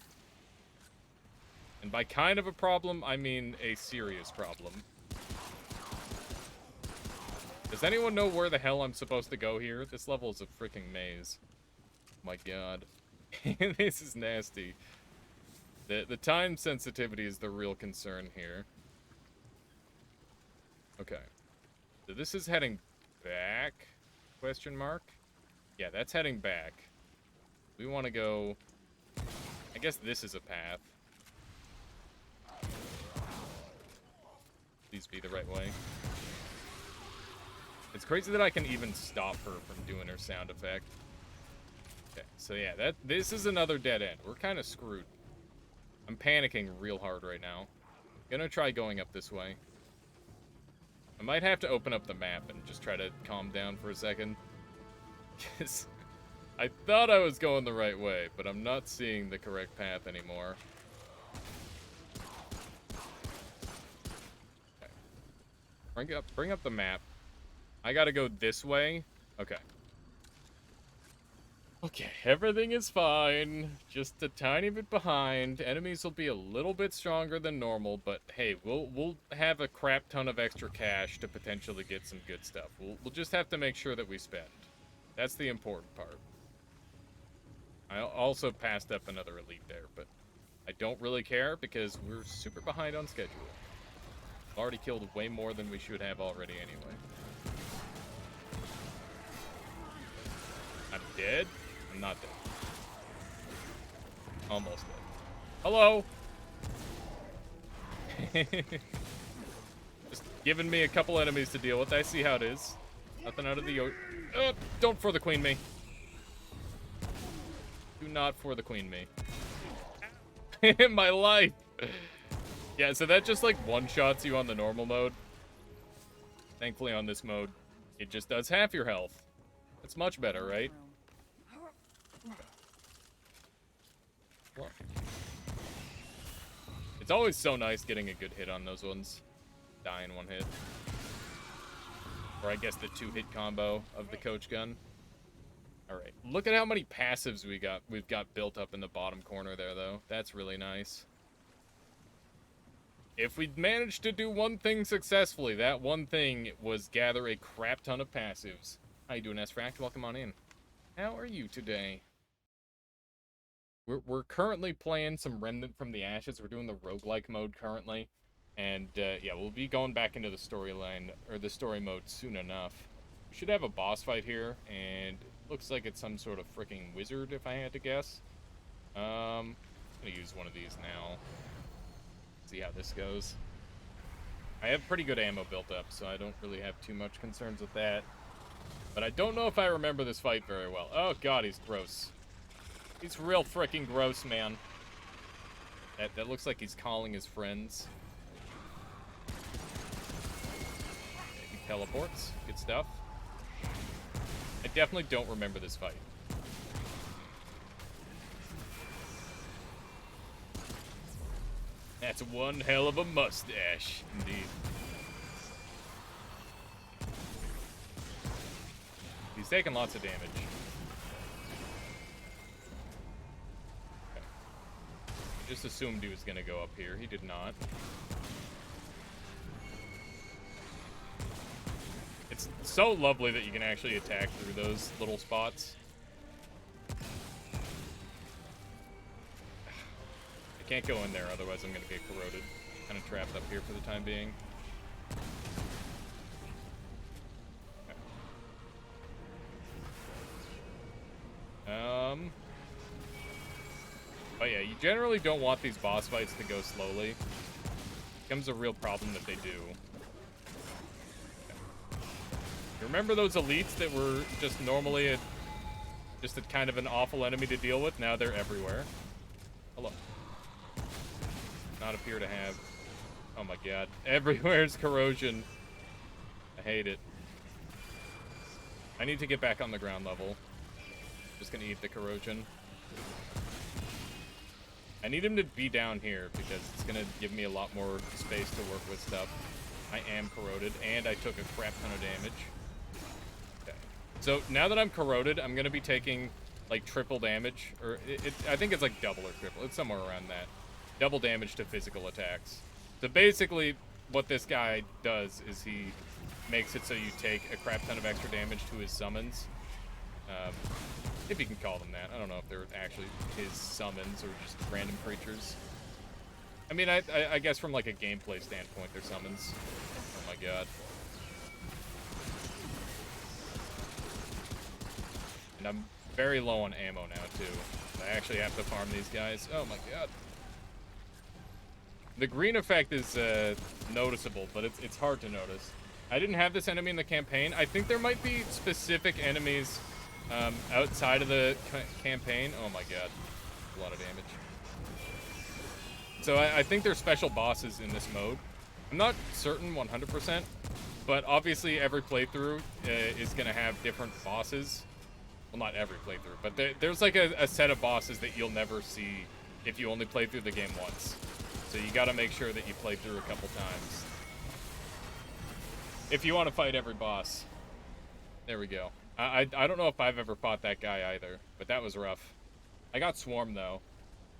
And by kind of a problem, I mean a serious problem. Does anyone know where the hell I'm supposed to go here? This level is a freaking maze. My god. This is nasty. The time sensitivity is the real concern here. Okay. So this is heading back? Question mark? Yeah, that's heading back. We want to go... I guess this is a path. Please be the right way. It's crazy that I can even stop her from doing her sound effect. Okay, so yeah, this is another dead end. We're kind of screwed. I'm panicking real hard right now. Gonna try going up this way. I might have to open up the map and just try to calm down for a second. Because I thought I was going the right way, but I'm not seeing the correct path anymore. Okay. Bring up the map. I gotta go this way. Okay. Okay, everything is fine. Just a tiny bit behind. Enemies will be a little bit stronger than normal, but hey, we'll have a crap ton of extra cash to potentially get some good stuff. We'll just have to make sure that we spend. That's the important part. I also passed up another elite there, but I don't really care because we're super behind on schedule. Already killed way more than we should have already anyway. I'm dead? I'm not dead. Almost dead. Hello! Just giving me a couple enemies to deal with. I see how it is. Nothing out of the... don't for the queen me. Do not for the queen me. In my life! Yeah, so that just like one-shots you on the normal mode. Thankfully on this mode, it just does half your health. It's much better, right? It's always so nice getting a good hit on those ones. Die in one hit. Or I guess the two-hit combo of the coach gun. Alright, look at how many passives we've got built up in the bottom corner there, though. That's really nice. If we'd managed to do one thing successfully, that one thing was gather a crap ton of passives. How you doing, S-Fract? Welcome on in. How are you today? We're currently playing some Remnant from the Ashes. We're doing the roguelike mode currently. And, yeah, we'll be going back into the storyline, or the story mode soon enough. We should have a boss fight here, and it looks like it's some sort of freaking wizard, if I had to guess. I'm gonna use one of these now. See how this goes. I have pretty good ammo built up, so I don't really have too much concerns with that. But I don't know if I remember this fight very well. Oh god, he's gross. He's real freaking gross, man. That looks like he's calling his friends. He teleports. Good stuff. I definitely don't remember this fight. That's one hell of a mustache, indeed. He's taking lots of damage. Okay. I just assumed he was gonna go up here. He did not. It's so lovely that you can actually attack through those little spots. I can't go in there, otherwise I'm gonna get corroded. Kind of trapped up here for the time being. Okay. But yeah, you generally don't want these boss fights to go slowly. It becomes a real problem that they do. Okay. You remember those elites that were just normally just a kind of an awful enemy to deal with. Now they're everywhere. Hello. Not appear to have. Oh my god. Everywhere's corrosion. I hate it. I need to get back on the ground level. Just gonna eat the corrosion. I need him to be down here because it's gonna give me a lot more space to work with stuff. I am corroded, and I took a crap ton of damage. Okay. So now that I'm corroded, I'm gonna be taking like triple damage, or I think it's like double or triple. It's somewhere around that. Double damage to physical attacks. So basically, what this guy does is he makes it so you take a crap ton of extra damage to his summons. If you can call them that. I don't know if they're actually his summons or just random creatures. I mean, I guess from like a gameplay standpoint, they're summons. Oh my god. And I'm very low on ammo now, too. I actually have to farm these guys. Oh my god. The green effect is noticeable, but it's hard to notice. I didn't have this enemy in the campaign. I think there might be specific enemies outside of the campaign. Oh my god. A lot of damage. So I think there's special bosses in this mode. I'm not certain 100%, but obviously every playthrough is going to have different bosses. Well, not every playthrough, but there's like a set of bosses that you'll never see if you only play through the game once. So you got to make sure that you play through a couple times if you want to fight every boss. There we go. I don't know if I've ever fought that guy either, but that was rough. I got Swarm, though.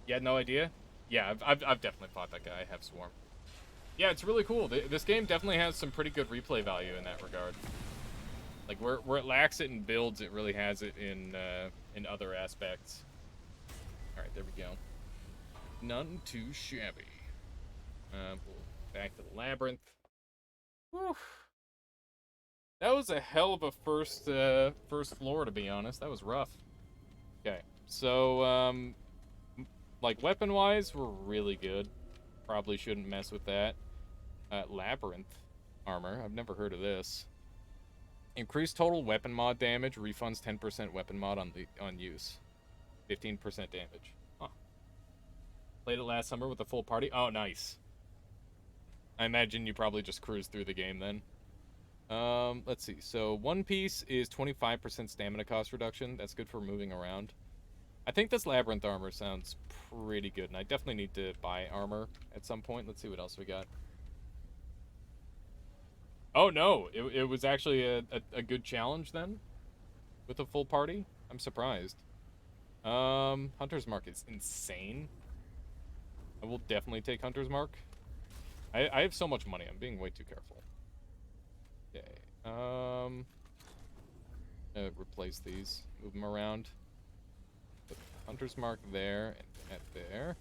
You had no idea? Yeah, I've definitely fought that guy. I have Swarm. Yeah, it's really cool. This game definitely has some pretty good replay value in that regard. Like, where it lacks it in builds, it really has it in other aspects. Alright, there we go. None too shabby. Back to the labyrinth. Whew. That was a hell of a first floor, to be honest. That was rough. Okay, so, like, weapon-wise, we're really good. Probably shouldn't mess with that. Labyrinth armor. I've never heard of this. Increased total weapon mod damage. Refunds 10% weapon mod on use. 15% damage. Huh. Played it last summer with a full party. Oh, nice. I imagine you probably just cruised through the game then. Let's see. So, One Piece is 25% stamina cost reduction. That's good for moving around. I think this Labyrinth armor sounds pretty good, and I definitely need to buy armor at some point. Let's see what else we got. Oh, no. It was actually a good challenge, then? With a full party? I'm surprised. Hunter's Mark is insane. I will definitely take Hunter's Mark. I have so much money. I'm being way too careful. Okay. Replace these. Move them around. Put Hunter's Mark there and that there.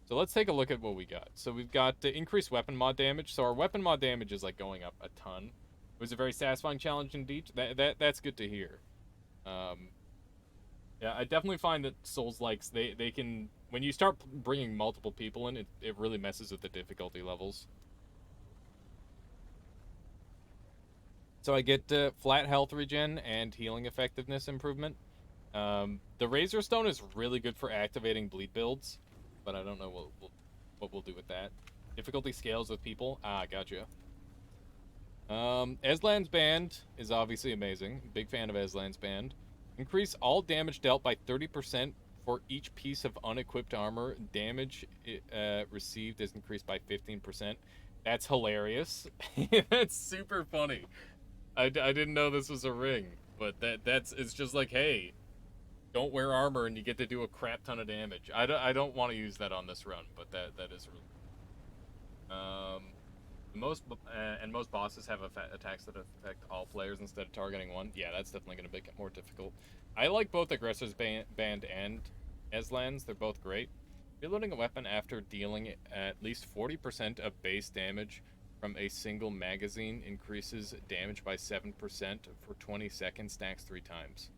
So let's take a look at what we got. So we've got increased weapon mod damage. So our weapon mod damage is like going up a ton. It was a very satisfying challenge indeed. That's good to hear. Yeah, I definitely find that Souls-likes, they can, when you start bringing multiple people in, it really messes with the difficulty levels. So I get flat health regen and healing effectiveness improvement. The Razor Stone is really good for activating bleed builds, but I don't know what we'll do with that. Difficulty scales with people. Ah, gotcha. Aslan's Band is obviously amazing. Big fan of Aslan's Band. Increase all damage dealt by 30% for each piece of unequipped armor. Damage received is increased by 15%. That's hilarious. That's super funny. I didn't know this was a ring, but it's just like, hey, don't wear armor and you get to do a crap ton of damage. I don't want to use that on this run, but that is really most bosses have attacks that affect all players instead of targeting one. Yeah, that's definitely going to make it more difficult. I like both Aggressor's Band and Aslan's. They're both great. Reloading a weapon after dealing at least 40% of base damage from a single magazine increases damage by 7% for 20 seconds, stacks 3 times.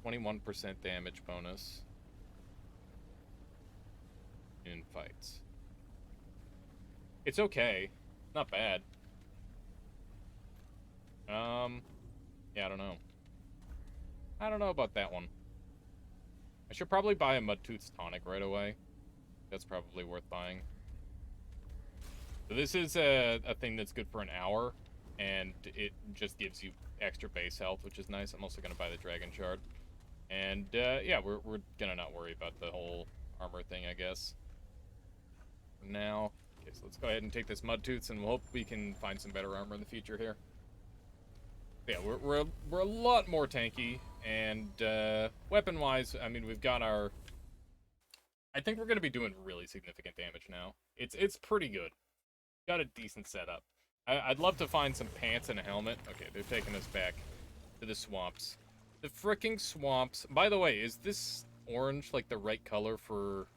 %21 damage bonus in fights. It's okay. Not bad. Yeah, I don't know. I don't know about that one. I should probably buy a Mudtooth's Tonic right away. That's probably worth buying. So this is a thing that's good for an hour, and it just gives you extra base health, which is nice. I'm also going to buy the Dragon Shard. And, yeah, we're going to not worry about the whole armor thing, I guess. Now, okay, so let's go ahead and take this Mudtooth's, and we'll hope we can find some better armor in the future here. Yeah, we're a lot more tanky, and weapon-wise, I mean, we've got our... I think we're going to be doing really significant damage now. It's pretty good. Got a decent setup. I'd love to find some pants and a helmet. Okay, they're taking us back to the swamps. The fricking swamps. By the way, is this orange, like, the right color for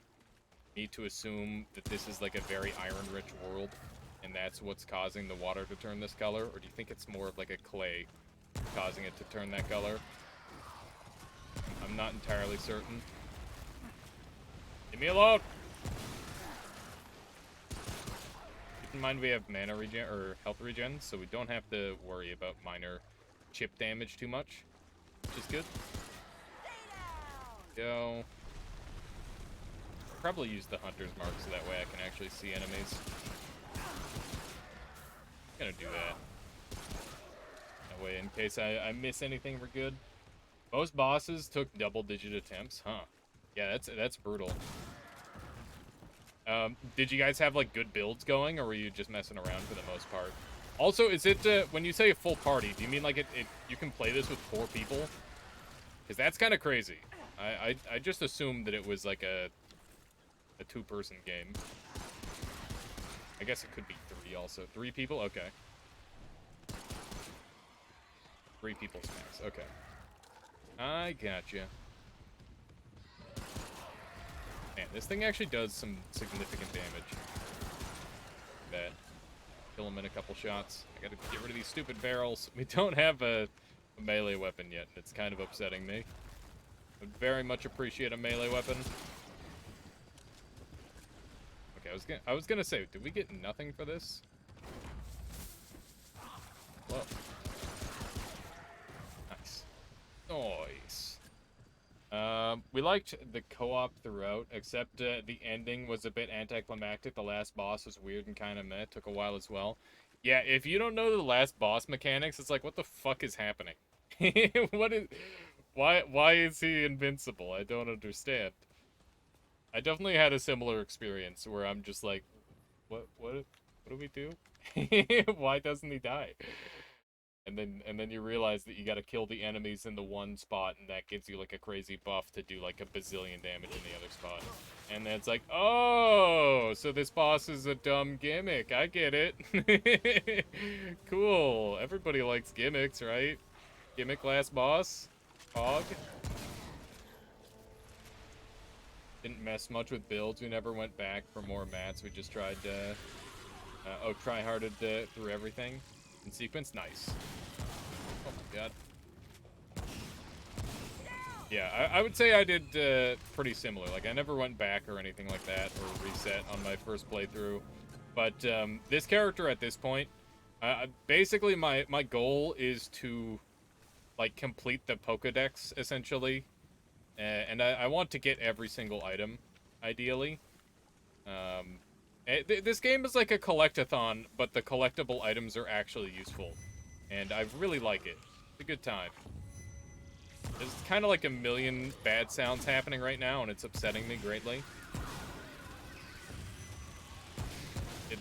me to assume that this is, like, a very iron-rich world, and that's what's causing the water to turn this color? Or do you think it's more of, like, a clay causing it to turn that color? I'm not entirely certain. Leave me alone! Keep in mind we have mana regen, or health regen, so we don't have to worry about minor chip damage too much, which is good. Go. Probably use the hunter's mark so that way I can actually see enemies. Gonna do that. That way, in case I miss anything, we're good. Most bosses took double-digit attempts, huh? Yeah, that's brutal. Did you guys have, like, good builds going, or were you just messing around for the most part? Also, is it, when you say a full party, do you mean, like, you can play this with 4 people? Because that's kind of crazy. I just assumed that it was, like, a 2-person game. I guess it could be 3 also. 3 people? Okay. 3 people max. Okay. I gotcha. Man, this thing actually does some significant damage. Bet. Kill him in a couple shots. I gotta get rid of these stupid barrels. We don't have a melee weapon yet, and it's kind of upsetting me. Would very much appreciate a melee weapon. Okay, I was gonna say, did we get nothing for this? Whoa. Nice. Nice. We liked the co-op throughout, except the ending was a bit anticlimactic. The last boss was weird and kind of meh. Took a while as well. Yeah, if you don't know the last boss mechanics, it's like, what the fuck is happening? Why is he invincible? I don't understand. I definitely had a similar experience where I'm just like, what do we do? Why doesn't he die? And then you realize that you gotta kill the enemies in the one spot, and that gives you, like, a crazy buff to do, like, a bazillion damage in the other spot. And then it's like, oh, so this boss is a dumb gimmick. I get it. Cool. Everybody likes gimmicks, right? Gimmick last boss? Hog? Didn't mess much with builds. We never went back for more mats. We just tried try-harded through everything in sequence. Nice. Oh my god. Yeah, I would say I did pretty similar. Like, I never went back or anything like that, or reset on my first playthrough. But this character at this point, basically my goal is to, like, complete the Pokedex, essentially. And I want to get every single item, ideally. This game is like a collectathon, but the collectible items are actually useful. And I really like it. It's a good time. There's kind of like a million bad sounds happening right now, and it's upsetting me greatly.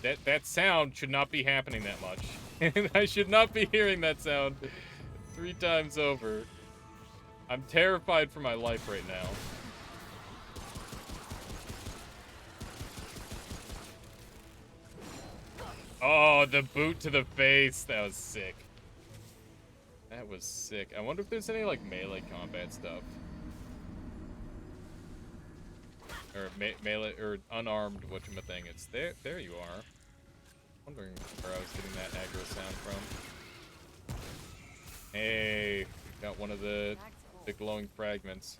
That sound should not be happening that much. I should not be hearing that sound 3 times over. I'm terrified for my life right now. Oh, the boot to the face. That was sick. That was sick. I wonder if there's any, like, melee combat stuff. Or melee, or unarmed whatchamething. It's there. There you are. Wondering where I was getting that aggro sound from. Hey, got one of the glowing fragments.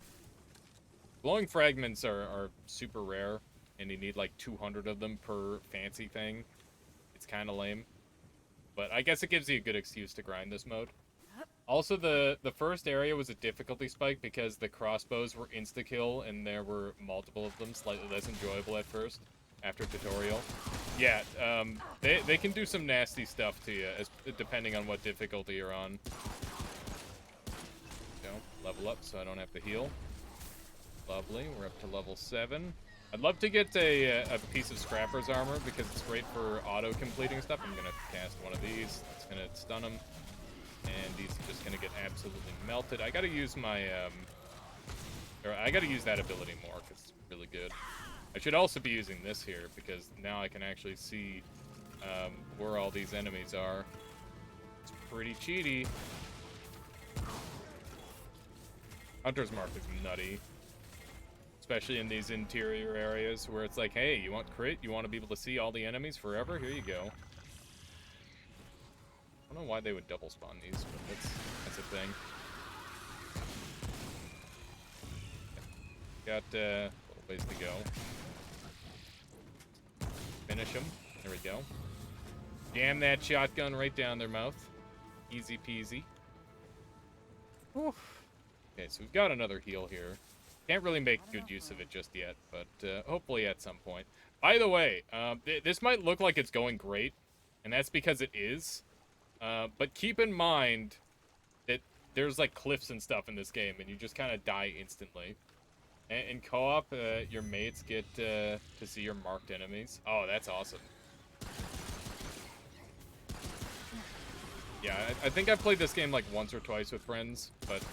Glowing fragments are super rare, and you need like 200 of them per fancy thing. It's kind of lame, but I guess it gives you a good excuse to grind this mode. Also, the first area was a difficulty spike because the crossbows were insta-kill and there were multiple of them, slightly less enjoyable at first, after tutorial. Yeah, they can do some nasty stuff to you, depending on what difficulty you're on. Level up so I don't have to heal. Lovely, we're up to level 7. I'd love to get a piece of Scrapper's armor because it's great for auto-completing stuff. I'm gonna cast one of these. It's gonna stun him. And he's just gonna get absolutely melted. I gotta use my, I gotta use that ability more, because it's really good. I should also be using this here, because now I can actually see, where all these enemies are. It's pretty cheaty. Hunter's Mark is nutty. Especially in these interior areas, where it's like, hey, you want crit? You want to be able to see all the enemies forever? Here you go. I don't know why they would double spawn these, but that's a thing. Got a little ways to go. Finish them. There we go. Jam that shotgun right down their mouth. Easy peasy. Whew. Okay, so we've got another heal here. Can't really make good use of it just yet, but hopefully at some point. By the way, this might look like it's going great, and that's because it is. But keep in mind that there's like cliffs and stuff in this game, and you just kind of die instantly. In co-op, your mates get to see your marked enemies. Oh, that's awesome. Yeah, I think I've played this game like once or twice with friends, but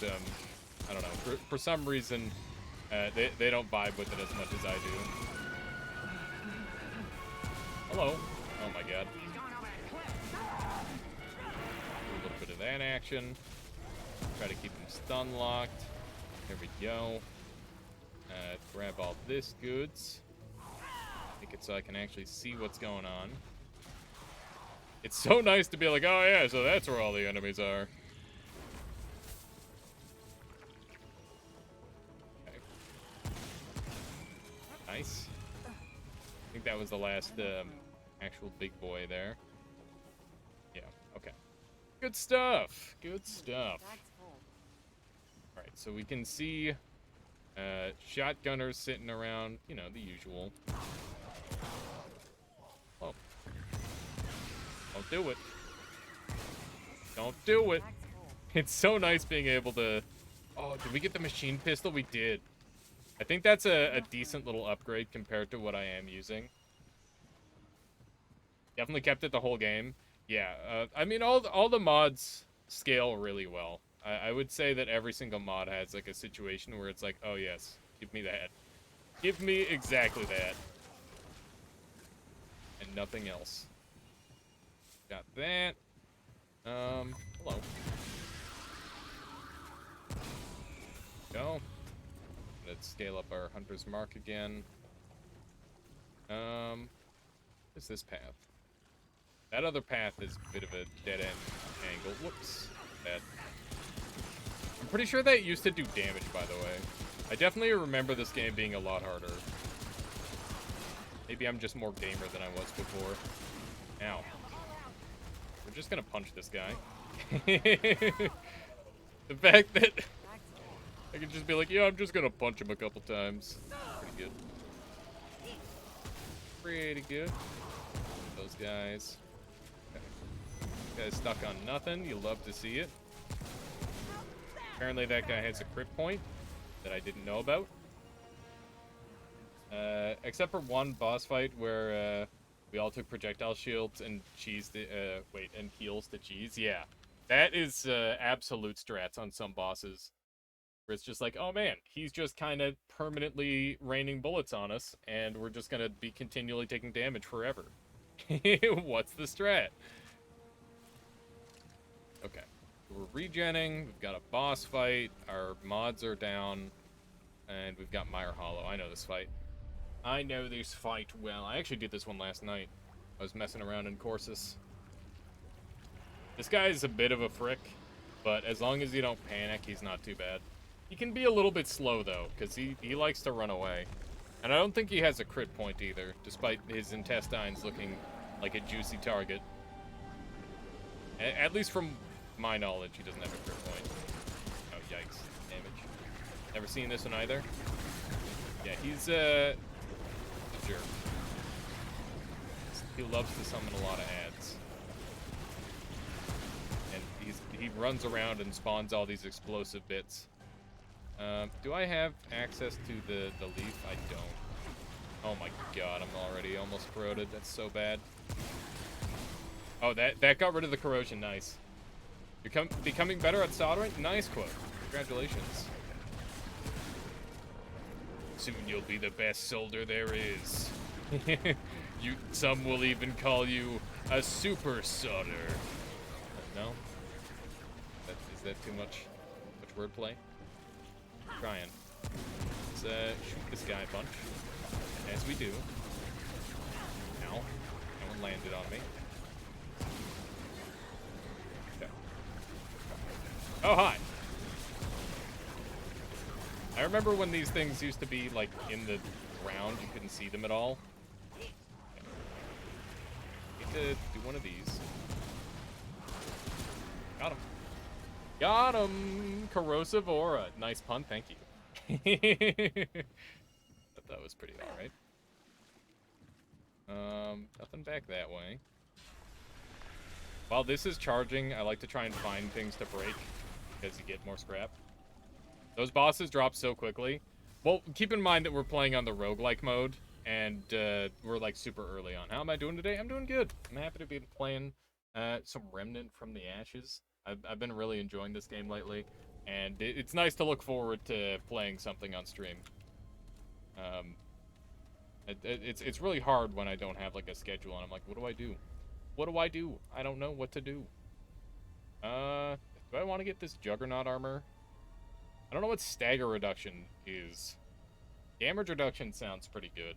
I don't know. For some reason, they don't vibe with it as much as I do. Hello. Oh my god. A little bit of that action. Try to keep him stun locked. There we go. Grab all this goods. Make it so I can actually see what's going on. It's so nice to be like, oh yeah, so that's where all the enemies are. Okay. Nice. I think that was the last actual big boy there. Yeah, okay. Good stuff. Good stuff. Alright, so we can see shotgunners sitting around, you know, the usual. Oh. Don't do it. Don't do it. It's so nice being able to... Oh, did we get the machine pistol? We did. I think that's a decent little upgrade compared to what I am using. Definitely kept it the whole game. Yeah, I mean, all the mods scale really well. I would say that every single mod has, like, a situation where it's like, oh, yes, give me that. Give me exactly that. And nothing else. Got that. Hello. Go. Let's scale up our Hunter's Mark again. What's this path? That other path is a bit of a dead-end angle. Whoops. Bad. I'm pretty sure that used to do damage, by the way. I definitely remember this game being a lot harder. Maybe I'm just more gamer than I was before. Ow. We're just gonna punch this guy. The fact that I can just be like, yeah, I'm just gonna punch him a couple times. Pretty good. Pretty good. Those guys. Okay. Guy's stuck on nothing. You love to see it. Apparently that guy has a crit point that I didn't know about. Except for one boss fight where we all took projectile shields and and heals to cheese. Yeah, that is absolute strats on some bosses. Where it's just like, oh man, he's just kind of permanently raining bullets on us, and we're just gonna be continually taking damage forever. What's the strat? Okay. We're regenning, we've got a boss fight, our mods are down, and we've got Mire Hollow. I know this fight. I know this fight well. I actually did this one last night. I was messing around in Corsus. This guy is a bit of a frick, but as long as you don't panic, he's not too bad. He can be a little bit slow, though, because he likes to run away. And I don't think he has a crit point either, despite his intestines looking like a juicy target. At least from my knowledge, he doesn't have a crit point. Oh, yikes. Damage. Never seen this one either. Yeah, he's a jerk. He loves to summon a lot of ads. And he runs around and spawns all these explosive bits. Do I have access to the leaf? I don't. Oh my god, I'm already almost corroded. That's so bad. Oh, that got rid of the corrosion. Nice. Becoming better at soldering? Nice quote. Congratulations. Soon you'll be the best solder there is. Some will even call you a super solder. No? Is that too much wordplay? Trying. Let's shoot this guy a bunch. As we do. Ow. No one landed on me. Okay. Oh, hi. I remember when these things used to be, like, in the ground. You couldn't see them at all. Okay. Need to do one of these. Got him. Got him! Corrosive aura. Nice pun, thank you. But that was pretty alright. Nothing back that way. While this is charging, I like to try and find things to break, because you get more scrap. Those bosses drop so quickly. Well, keep in mind that we're playing on the roguelike mode, and we're like super early on. How am I doing today? I'm doing good. I'm happy to be playing some Remnant from the Ashes. I've been really enjoying this game lately, and it's nice to look forward to playing something on stream. It's really hard when I don't have like a schedule, and I'm like, what do I do? What do I do? I don't know what to do. Do I want to get this Juggernaut armor? I don't know what stagger reduction is. Damage reduction sounds pretty good.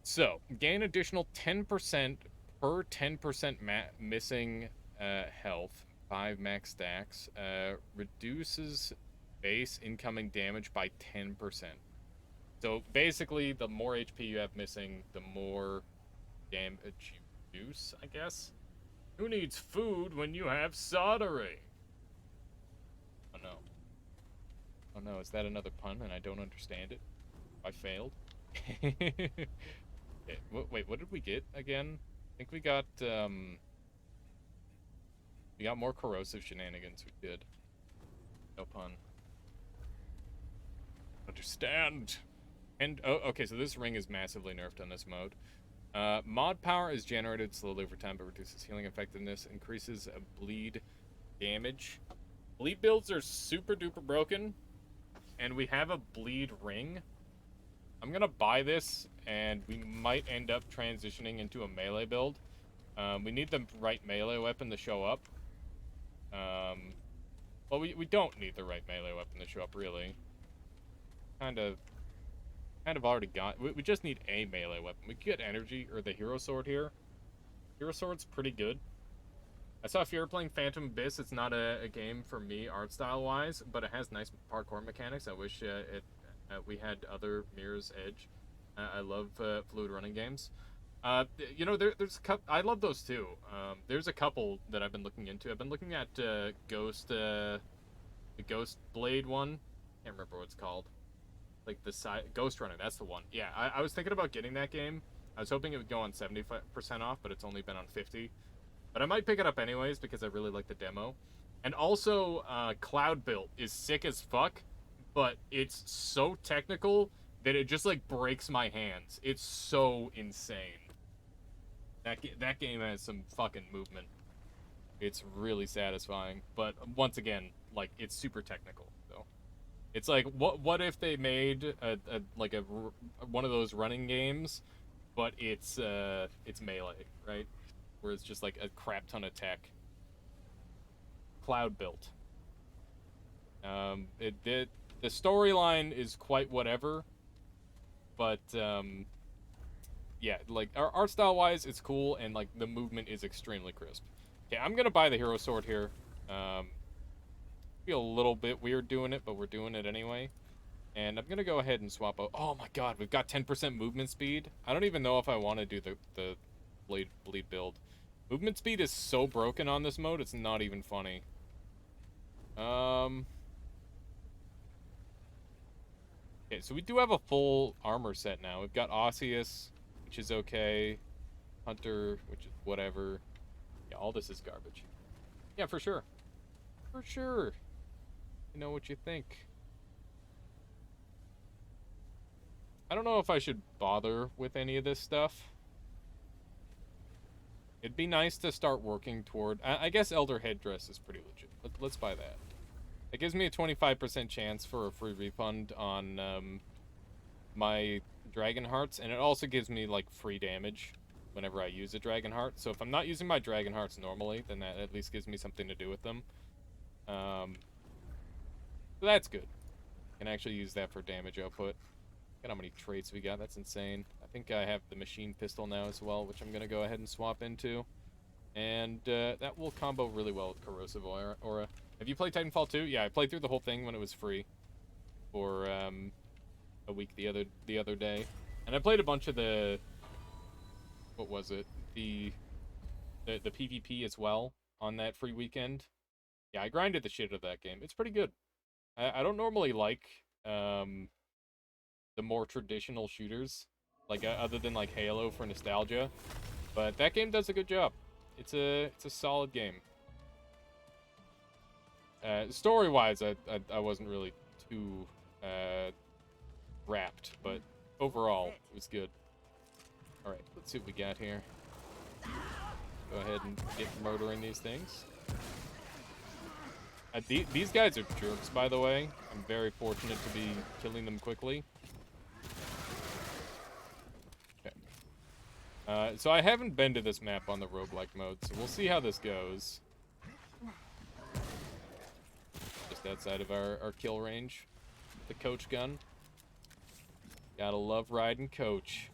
So, gain additional 10% per 10% missing health. 5 max stacks. Reduces base incoming damage by 10%. So, basically, the more HP you have missing, the more damage you reduce, I guess. Who needs food when you have soldering? Oh no. Oh no, is that another pun and I don't understand it? I failed. Okay, wait, what did we get again? I think we got more corrosive shenanigans. We did. No pun. Understand. And oh, okay, so this ring is massively nerfed on this mode. Mod power is generated slowly over time, but reduces healing effectiveness, increases bleed damage. Bleed builds are super duper broken, and we have a bleed ring. I'm gonna buy this, and we might end up transitioning into a melee build. We need the right melee weapon to show up. Well, we don't need the right melee weapon to show up, really. Kind of already got... We just need a melee weapon. We could get energy, or the hero sword here. Hero sword's pretty good. I saw if you were playing Phantom Abyss, it's not a game for me art style wise, but it has nice parkour mechanics. I wish we had other Mirror's Edge. I love fluid running games. You know, there's a couple. I love those too. There's a couple that I've been looking into. I've been looking at the Ghost Blade one. Can't remember what it's called. Like the Ghost Runner. That's the one. Yeah, I was thinking about getting that game. I was hoping it would go on 75% off, but it's only been on 50. But I might pick it up anyways because I really like the demo. And also, Cloud Built is sick as fuck, but it's so technical that it just like breaks my hands. It's so insane. That game has some fucking movement. It's really satisfying, but once again, like it's super technical. So it's like what if they made one of those running games, but it's melee, right? Where it's just like a crap ton of tech. Cloud Built. The storyline is quite whatever, but yeah, like art style wise, it's cool, and like the movement is extremely crisp. Okay, I'm gonna buy the hero sword here. Feel a little bit weird doing it, but we're doing it anyway. And I'm gonna go ahead and swap out. Oh my god, we've got 10% movement speed. I don't even know if I want to do the bleed build. Movement speed is so broken on this mode, it's not even funny. Okay, so we do have a full armor set now. We've got Osseous, which is okay. Hunter, which is whatever. Yeah, all this is garbage. Yeah, for sure. For sure. You know what you think. I don't know if I should bother with any of this stuff. It'd be nice to start working toward... I guess Elder Headdress is pretty legit. Let's buy that. It gives me a 25% chance for a free refund on my Dragon Hearts, and it also gives me, like, free damage whenever I use a Dragon Heart. So if I'm not using my Dragon Hearts normally, then that at least gives me something to do with them. So that's good. I can actually use that for damage output. Look at how many traits we got. That's insane. I think I have the machine pistol now as well, which I'm going to go ahead and swap into. And that will combo really well with Corrosive Aura. Have you played Titanfall 2? Yeah, I played through the whole thing when it was free for a week the other day. And I played a bunch of the... What was it? The PvP as well on that free weekend. Yeah, I grinded the shit out of that game. It's pretty good. I don't normally like the more traditional shooters, like other than like Halo for nostalgia, but that game does a good job. It's a solid game. Story-wise, I wasn't really too wrapped, but overall it was good. All right, let's see what we got here. Go ahead and get murdering these things. These guys are jerks, by the way. I'm very fortunate to be killing them quickly. Okay. So I haven't been to this map on the roguelike mode, so we'll see how this goes. Just outside of our kill range. The coach gun. Gotta love riding coach.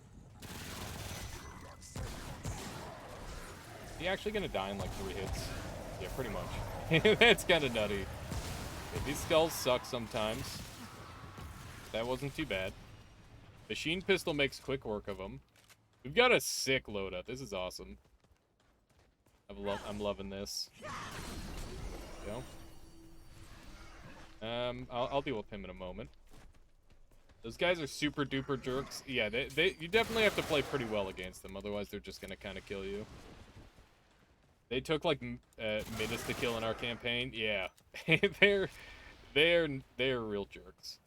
Is he actually gonna die in like 3 hits? Yeah, pretty much. That's kind of nutty. Okay, these skulls suck sometimes. That wasn't too bad. Machine pistol makes quick work of them. We've got a sick loadout. This is awesome. I'm loving this. Go. I'll deal with him in a moment. Those guys are super duper jerks. Yeah, you definitely have to play pretty well against them, otherwise they're just gonna kind of kill you. They took like minutes to kill in our campaign. Yeah, they're real jerks.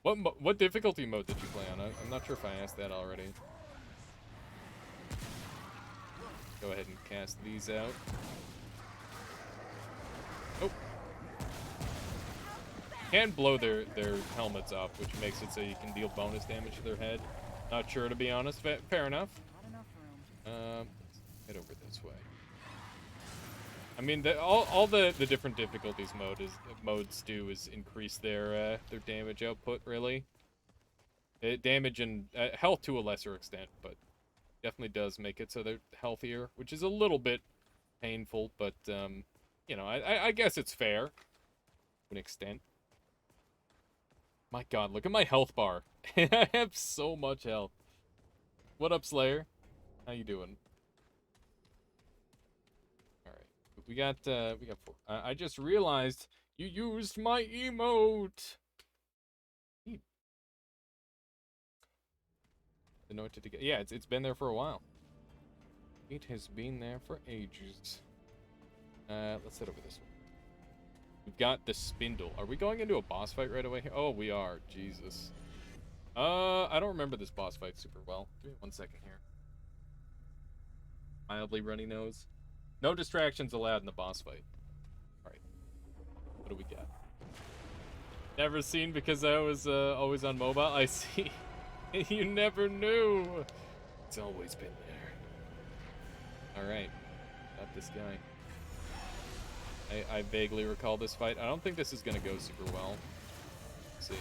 What difficulty mode did you play on? I'm not sure if I asked that already. Go ahead and cast these out. Oh. Can blow their helmets off, which makes it so you can deal bonus damage to their head. Not sure, to be honest, but fair enough. Let's head over this way. I mean, all the different difficulties modes do is increase their damage output, really. Damage and health to a lesser extent, but definitely does make it so they're healthier, which is a little bit painful, but you know, I guess it's fair to an extent. My God, look at my health bar. I have so much health. What up, Slayer? How you doing? We got 4. I just realized you used my emote. Didn't to get. Yeah, it's been there for a while. It has been there for ages. Let's head over this way. We've got the spindle. Are we going into a boss fight right away here? Oh, we are. Jesus. I don't remember this boss fight super well. Give me 1 second here. Mildly runny nose. No distractions allowed in the boss fight. Alright. What do we got? Never seen because I was always on mobile. I see. You never knew. It's always been there. Alright. Got this guy. I vaguely recall this fight. I don't think this is going to go super well. Let's see.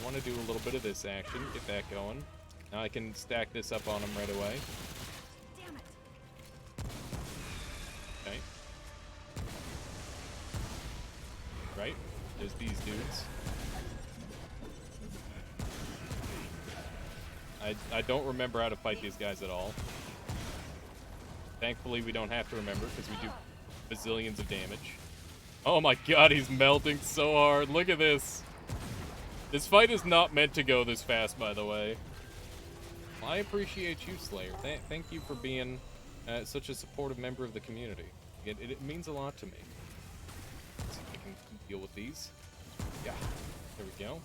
Want to do a little bit of this action, get that going. Now I can stack this up on him right away. Damn it. Okay. Right, there's these dudes. I don't remember how to fight these guys at all. Thankfully, we don't have to remember because we do bazillions of damage. Oh my god, he's melting so hard. Look at this. This fight is not meant to go this fast, by the way. Well, I appreciate you, Slayer. Thank you for being such a supportive member of the community. It means a lot to me. Let's see if I can deal with these. Yeah, there we go.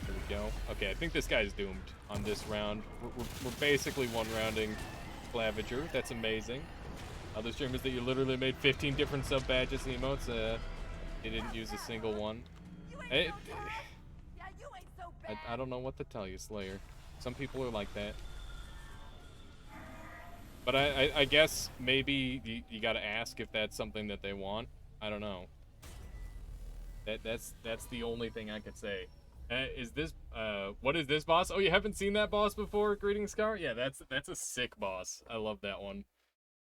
There we go. Okay, I think this guy's doomed on this round. We're basically one-rounding Clavager. That's amazing. Other streamers that you literally made 15 different sub-badges and emotes, they didn't use a single one. I don't know what to tell you, Slayer. Some people are like that. But I guess maybe you gotta ask if that's something that they want. I don't know. That's the only thing I could say. Is this what is this boss? Oh, you haven't seen that boss before? Greetings, Scar? Yeah, that's a sick boss. I love that one.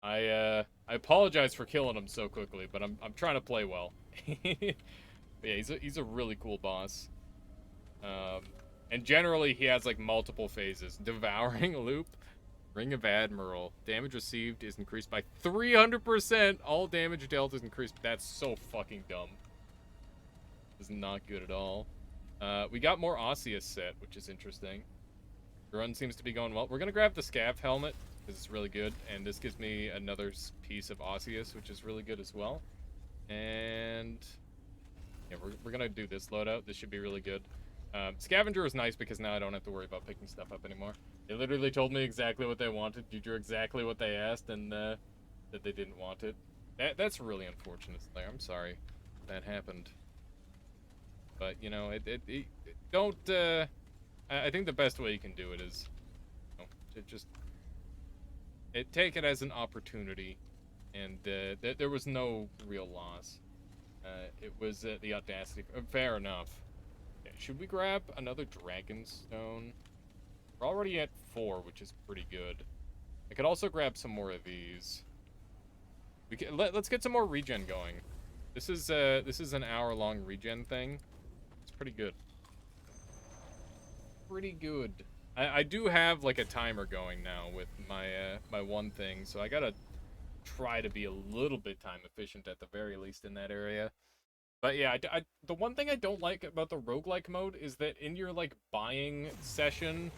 I apologize for killing him so quickly, but I'm trying to play well. Yeah, he's a really cool boss. And generally he has like multiple phases. Devouring Loop, Ring of Admiral. Damage received is increased by 300%. All damage dealt is increased. That's so fucking dumb. It's not good at all. We got more Osseous set, which is interesting. The run seems to be going well. We're gonna grab the Scav helmet because it's really good, and this gives me another piece of Osseous, which is really good as well. And yeah, we're gonna do this loadout. This should be really good. Scavenger is nice because now I don't have to worry about picking stuff up anymore. They literally told me exactly what they wanted. You drew exactly what they asked, and that they didn't want it. That's really unfortunate, Slayer. I'm sorry that happened. But you know, don't. I think the best way you can do it is, you know, to just take it as an opportunity, and there was no real loss. It was the audacity. Fair enough. Okay, should we grab another Dragonstone? We're already at 4, which is pretty good. I could also grab some more of these. We can, let's get some more regen going. This is an hour-long regen thing. It's pretty good. Pretty good. I do have like a timer going now with my my one thing, so I gotta try to be a little bit time efficient at the very least in that area. But yeah, the one thing I don't like about the roguelike mode is that in your like buying session,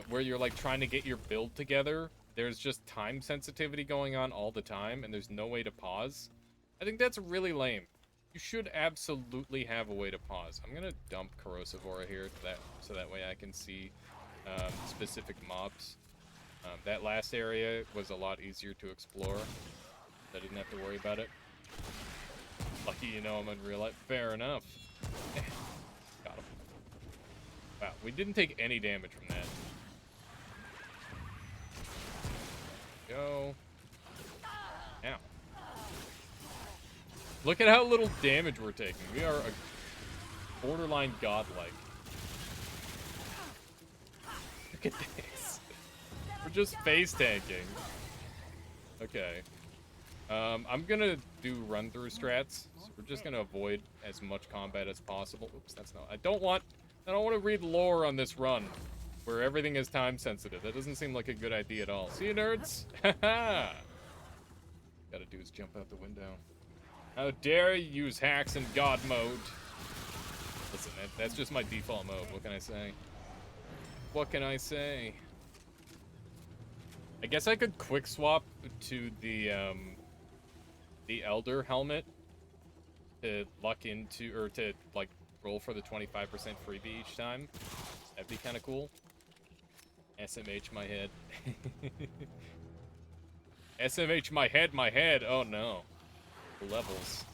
where you're like trying to get your build together, there's just time sensitivity going on all the time, and there's no way to pause. I think that's really lame. You should absolutely have a way to pause. I'm gonna dump Corrosive Aura here so that way I can see specific mobs. That last area was a lot easier to explore. I didn't have to worry about it. Lucky you know I'm in real life. Fair enough. Got him. Wow, we didn't take any damage from that. Go. Ow. Look at how little damage we're taking. We are a borderline godlike. Look at this. We're just face tanking. Okay. I'm gonna do run-through strats. So we're just gonna avoid as much combat as possible. Oops, that's not. I don't want to read lore on this run, where everything is time sensitive. That doesn't seem like a good idea at all. See you, nerds. Haha. Gotta do is jump out the window. How dare you use hacks in God mode? Listen, that's just my default mode. What can I say? What can I say? I guess I could quick swap to the Elder helmet to luck into, or to like roll for the 25% freebie each time. That'd be kind of cool. SMH my head. SMH my head. Oh no. Levels.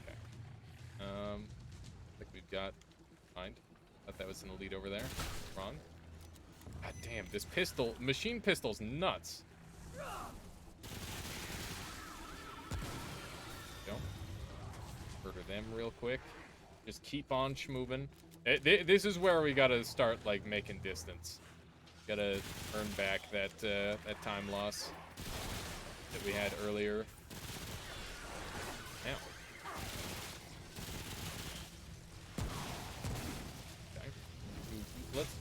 Okay. I think we've got. Mind. Thought that was an elite over there. Wrong. God damn, this pistol, machine pistol's nuts. Go. Murder them real quick. Just keep on schmoving. This is where we gotta start like making distance. Gotta earn back that that time loss that we had earlier. Now.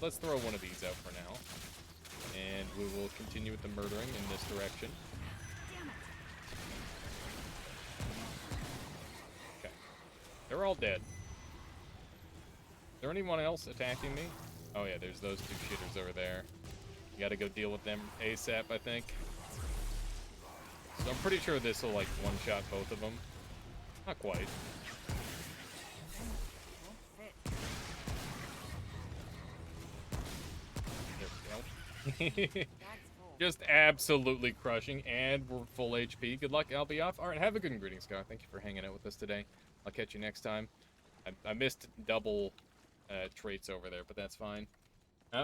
let's throw one of these out for now. And we will continue with the murdering in this direction. Okay. They're all dead. Is there anyone else attacking me? Oh yeah, there's those two shitters over there. You gotta go deal with them ASAP, I think. So I'm pretty sure this will, like, one-shot both of them. Not quite. There we go. Just absolutely crushing, and we're full HP. Good luck, I'll be off. Alright, have a good greeting, Scar. Thank you for hanging out with us today. I'll catch you next time. I missed double traits over there, but that's fine.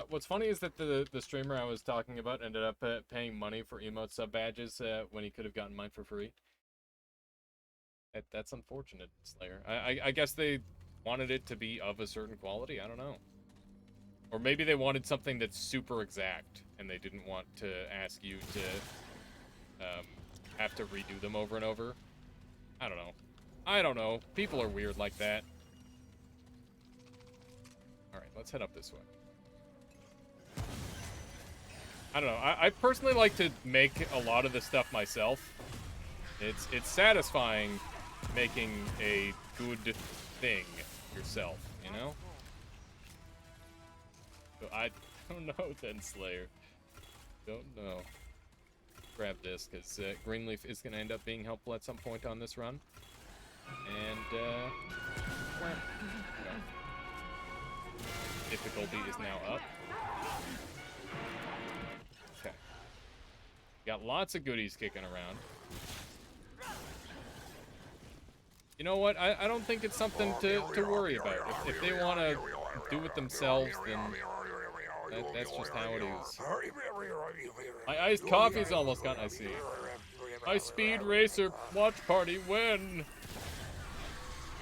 What's funny is that the streamer I was talking about ended up paying money for emote sub badges when he could have gotten mine for free. That's unfortunate, Slayer. I guess they wanted it to be of a certain quality. I don't know. Or maybe they wanted something that's super exact, and they didn't want to ask you to have to redo them over and over. I don't know. I don't know. People are weird like that. Alright, let's head up this way. I don't know. I personally like to make a lot of this stuff myself. It's satisfying making a good thing yourself, you know? So I don't know then, Slayer. Don't know. Grab this, because Greenleaf is going to end up being helpful at some point on this run. And, difficulty is now up. Okay. Got lots of goodies kicking around. You know what? I don't think it's something to worry about. If they want to do it themselves, then that's just how it is. My iced coffee's almost gone, I see. My speed racer watch party when?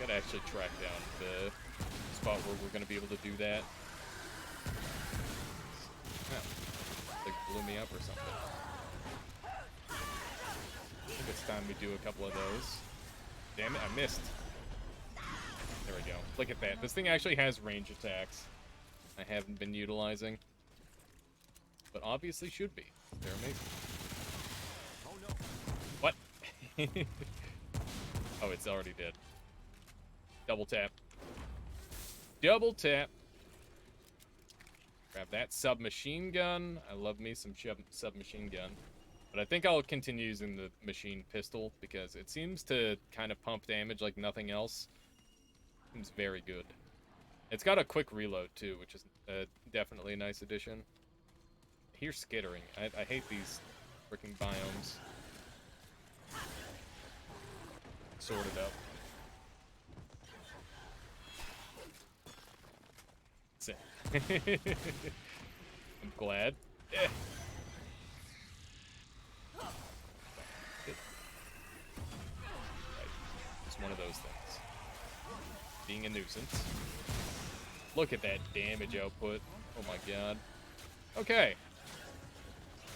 Gotta actually track down the spot where we're gonna be able to do that. Oh, like blew me up or something. I think it's time we do a couple of those. Damn it, I missed. There we go. Look at that. This thing actually has range attacks I haven't been utilizing. But obviously should be. They're amazing. Oh no. What? Oh, it's already dead. Double tap. Double tap. Grab that submachine gun. I love me some submachine gun. But I think I'll continue using the machine pistol because it seems to kind of pump damage like nothing else. Seems very good. It's got a quick reload too, which is definitely a nice addition. I hear skittering. I hate these freaking biomes. Sorted up. Sick. I'm glad. Eh. Just one of those things. Being a nuisance. Look at that damage output. Oh my god. Okay.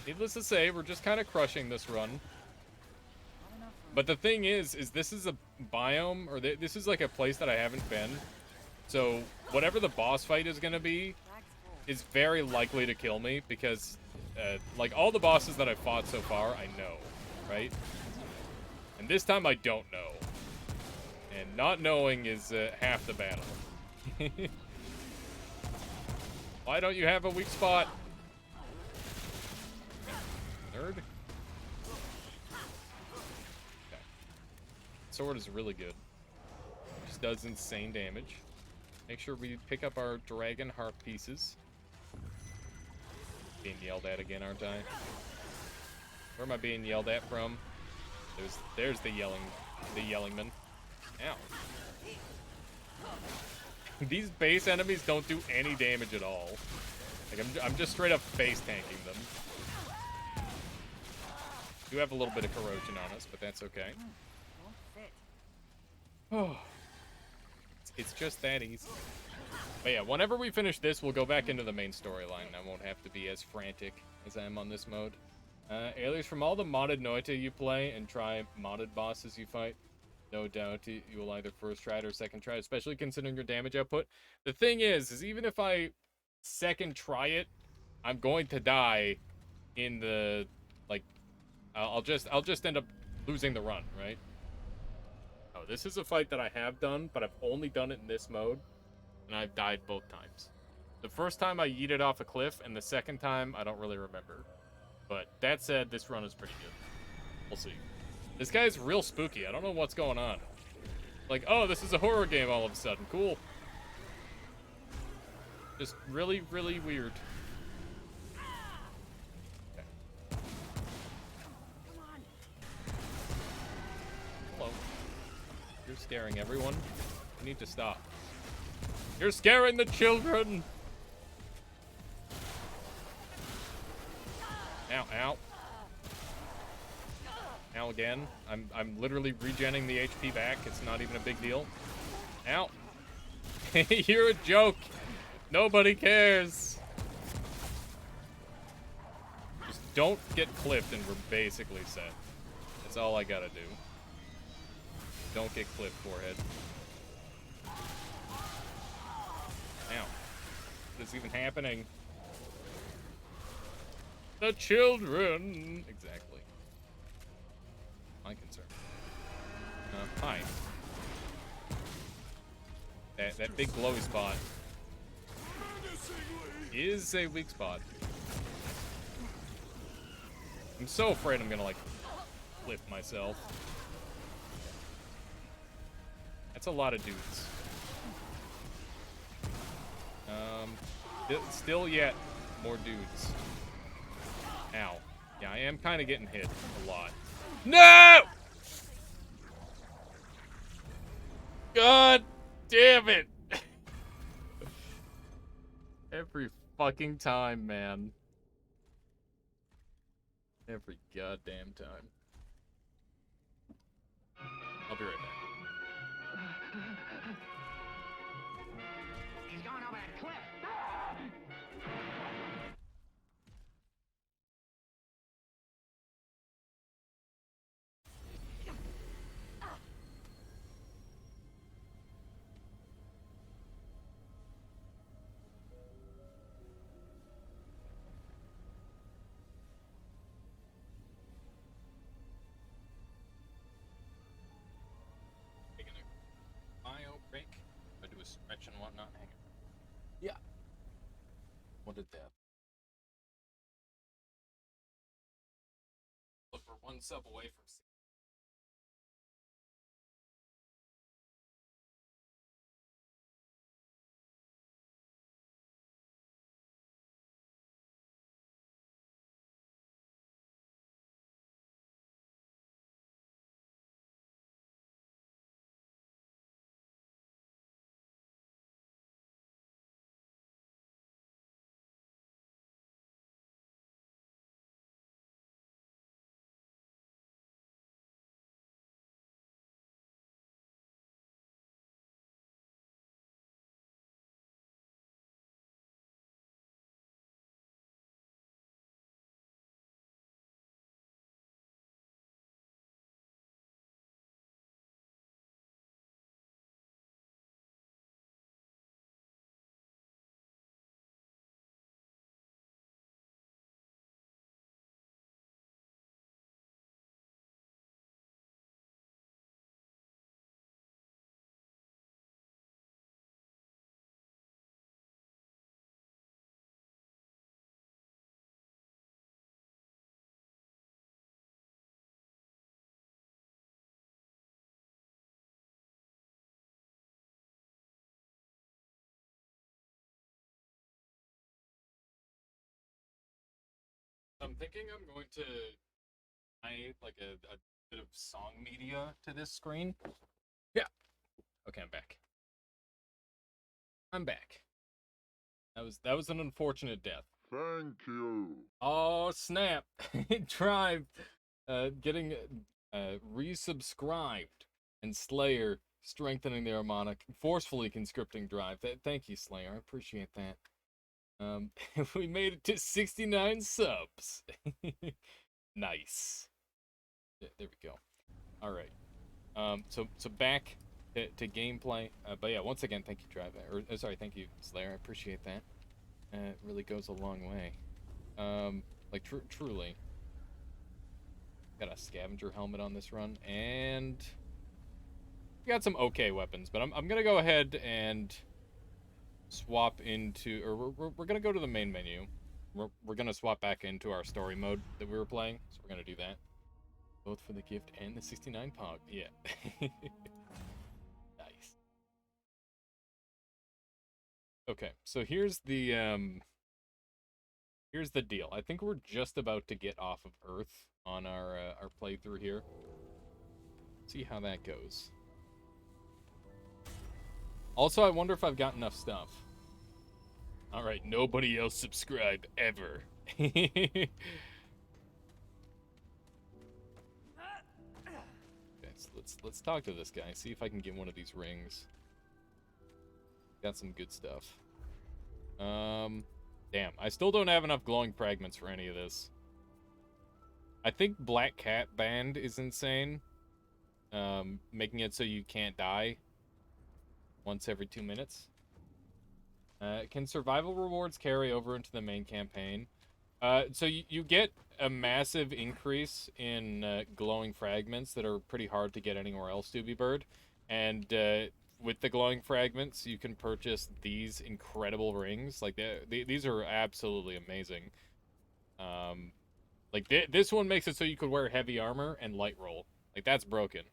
Needless to say, we're just kind of crushing this run. But the thing is this is a biome, or this is like a place that I haven't been. So whatever the boss fight is going to be is very likely to kill me because, like, all the bosses that I've fought so far, I know, right? And this time I don't know. And not knowing is half the battle. Why don't you have a weak spot? Nerd? Okay. Sword is really good. Just does insane damage. Make sure we pick up our dragon heart pieces. Being yelled at again, aren't I? Where am I being yelled at from? There's the yelling man. Ow. These base enemies don't do any damage at all. Like, I'm just straight up face tanking them. Do have a little bit of corrosion on us, but that's okay. Oh. It's just that easy. But yeah, whenever we finish this, we'll go back into the main storyline. I won't have to be as frantic as I am on this mode. Alias, from all the modded Noita you play and try modded bosses you fight, no doubt you will either first try it or second try, especially considering your damage output. The thing is even if I second try it, I'm going to die in the, like, I'll just end up losing the run, right? Oh, this is a fight that I have done, but I've only done it in this mode, and I've died both times. The first time I yeeted off a cliff, and the second time I don't really remember. But that said, this run is pretty good. We'll see. This guy's real spooky. I don't know what's going on. Like, oh, this is a horror game all of a sudden. Cool. Just really, really weird. Okay. Come on. Hello. You're scaring everyone. You need to stop. You're scaring the children! Ow, ow. Ow again. I'm literally regenning the HP back. It's not even a big deal. Ow. You're a joke. Nobody cares. Just don't get clipped and we're basically set. That's all I gotta do. Don't get clipped, forehead. Ow. What is even happening? The children! Exactly. My concern. Hi. That big glowy spot is a weak spot. I'm so afraid I'm gonna, like, flip myself. That's a lot of dudes. Still yet more dudes. Ow. Yeah, I am kind of getting hit a lot. No! God damn it! Every fucking time, man. Every goddamn time. I'll be right back. He's going over that cliff. Taking a bio break. I do a stretch and whatnot. Hang on. Yeah. What did that? Look, we're one sub away from. I'm thinking I'm going to add like a bit of song media to this screen. Yeah. Okay, I'm back. I'm back. That was an unfortunate death. Thank you. Oh snap! Drive, getting resubscribed, and Slayer strengthening their harmonic, forcefully conscripting Drive. Thank you, Slayer. I appreciate that. We made it to 69 subs. Nice. There we go. All right. So back to gameplay. But yeah, once again, thank you, Drive. Sorry, thank you, Slayer. I appreciate that. It really goes a long way. Like, truly. Got a scavenger helmet on this run, and we got some okay weapons, but I'm gonna go ahead and swap into, or we're gonna go to the main menu. We're gonna swap back into our story mode that we were playing, so we're gonna do that. Both for the gift and the 69 pog. Yeah. Nice. Okay, so here's the deal. I think we're just about to get off of Earth on our playthrough here. See how that goes. Also, I wonder if I've got enough stuff. All right, nobody else subscribe ever. Let's talk to this guy. See if I can get one of these rings. Got some good stuff. Damn, I still don't have enough glowing fragments for any of this. I think Black Cat Band is insane. Making it so you can't die once every 2 minutes. Can survival rewards carry over into the main campaign? So you get a massive increase in glowing fragments that are pretty hard to get anywhere else, Doobie Bird. And with the glowing fragments, you can purchase these incredible rings. Like, these are absolutely amazing. Like, this one makes it so you could wear heavy armor and light roll. Like, that's broken.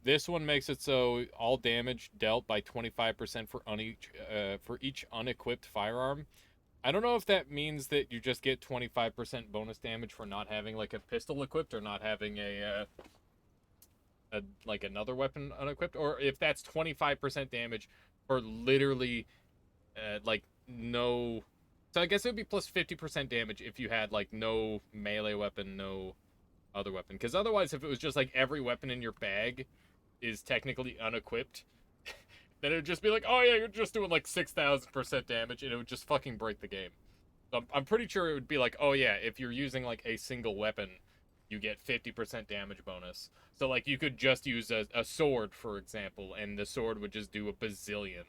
This one makes it so all damage dealt by 25% for each unequipped firearm. I don't know if that means that you just get 25% bonus damage for not having like a pistol equipped or not having a like another weapon unequipped, or if that's 25% damage for literally like no. So I guess it would be plus 50% damage if you had like no melee weapon, no other weapon. Because otherwise, if it was just like every weapon in your bag is technically unequipped, then it would just be like, oh yeah, you're just doing like 6,000% damage, and it would just fucking break the game. So I'm pretty sure it would be like, oh yeah, if you're using like a single weapon, you get 50% damage bonus. So like you could just use a sword, for example, and the sword would just do a bazillion.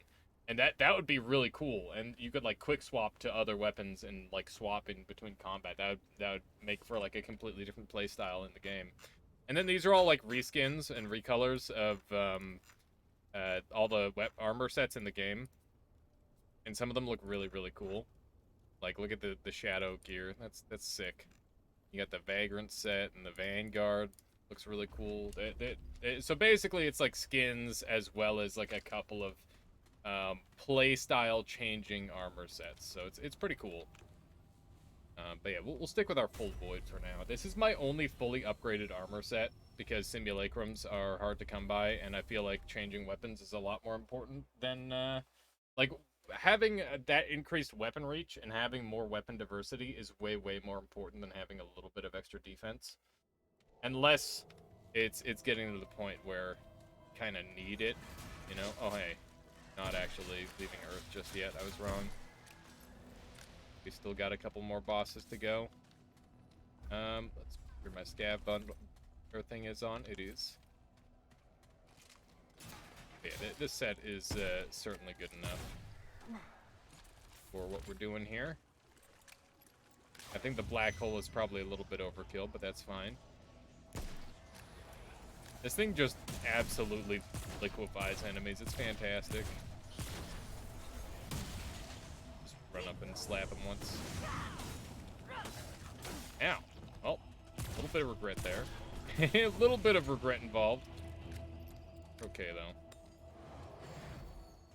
And that would be really cool. And you could like quick swap to other weapons and like swap in between combat. That would make for like a completely different play style in the game. And then these are all like reskins and recolors of all the armor sets in the game. And some of them look really, really cool. Like, look at the shadow gear. That's sick. You got the Vagrant set and the Vanguard. Looks really cool. So basically, it's like skins as well as like a couple of play style changing armor sets. So it's pretty cool. But yeah, we'll stick with our full void for now. This is my only fully upgraded armor set because simulacrums are hard to come by, and I feel like changing weapons is a lot more important than like having that increased weapon reach and having more weapon diversity is way more important than having a little bit of extra defense. Unless it's getting to the point where you kind of need it, you know? Oh hey, not actually leaving Earth just yet. I was wrong. We still got a couple more bosses to go. Let's where my scav bundle thing is on. It is. Yeah, this set is certainly good enough for what we're doing here. I think the black hole is probably a little bit overkill, but that's fine. This thing just absolutely liquefies enemies. It's fantastic. Just run up and slap him once. Ow. Well, a little bit of regret there. A little bit of regret involved. Okay, though.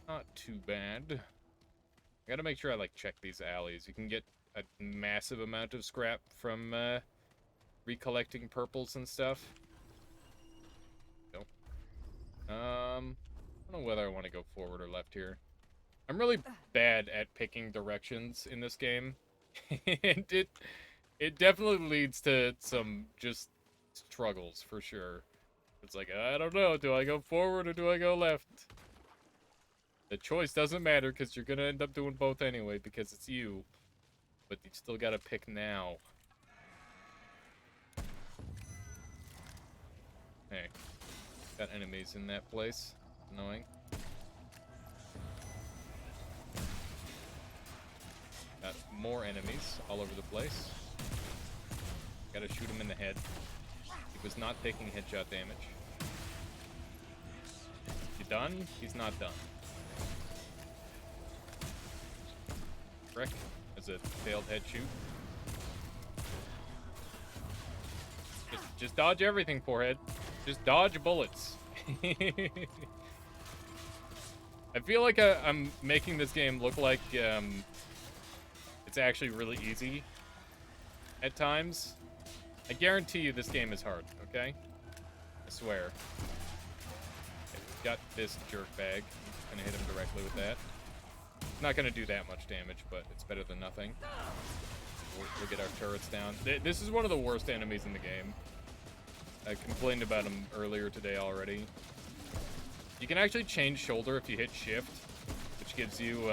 Not too bad. I gotta make sure I, like, check these alleys. You can get a massive amount of scrap from, recollecting purples and stuff. Nope. I don't know whether I want to go forward or left here. I'm really bad at picking directions in this game. And it definitely leads to some just struggles, for sure. It's like, I don't know, do I go forward or do I go left? The choice doesn't matter because you're gonna end up doing both anyway because it's you. But you still gotta pick now. Hey, got enemies in that place. Annoying. more enemies all over the place. Gotta shoot him in the head. He was not taking headshot damage. You done? He's not done. Frick. As a failed head shoot. Just dodge everything, forehead. Just dodge bullets. I feel like I'm making this game look like it's actually really easy at times. I guarantee you this game is hard, okay? I swear. Okay, we've got this jerkbag. I'm gonna hit him directly with that. It's not gonna do that much damage, but it's better than nothing. We'll get our turrets down. This is one of the worst enemies in the game. I complained about him earlier today already. You can actually change shoulder if you hit shift, which gives you,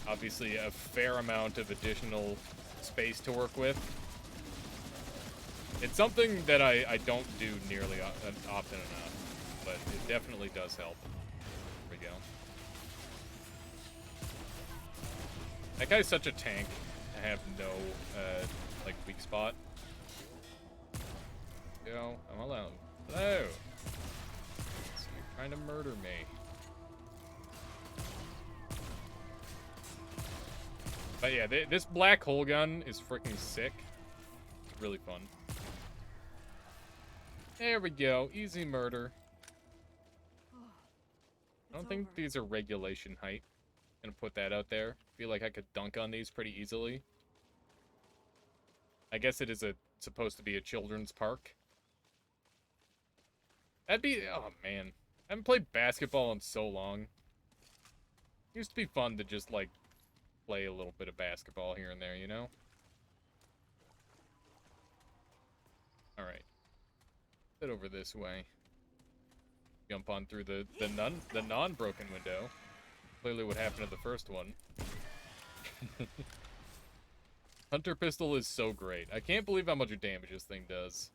obviously, a fair amount of additional space to work with. It's something that I don't do nearly often enough, but it definitely does help. There we go. That guy's such a tank. I have no, like, weak spot. Go. I'm alone. Hello. So you're trying to murder me. But yeah, this black hole gun is freaking sick. It's really fun. There we go. Easy murder. I don't think these are regulation height. Gonna put that out there. Feel like I could dunk on these pretty easily. I guess it is supposed to be a children's park. That'd be, oh man. I haven't played basketball in so long. It used to be fun to just, like, play a little bit of basketball here and there, you know? Alright. Head over this way. Jump on through the non-broken window. Clearly what happened to the first one. Hunter pistol is so great. I can't believe how much damage this thing does.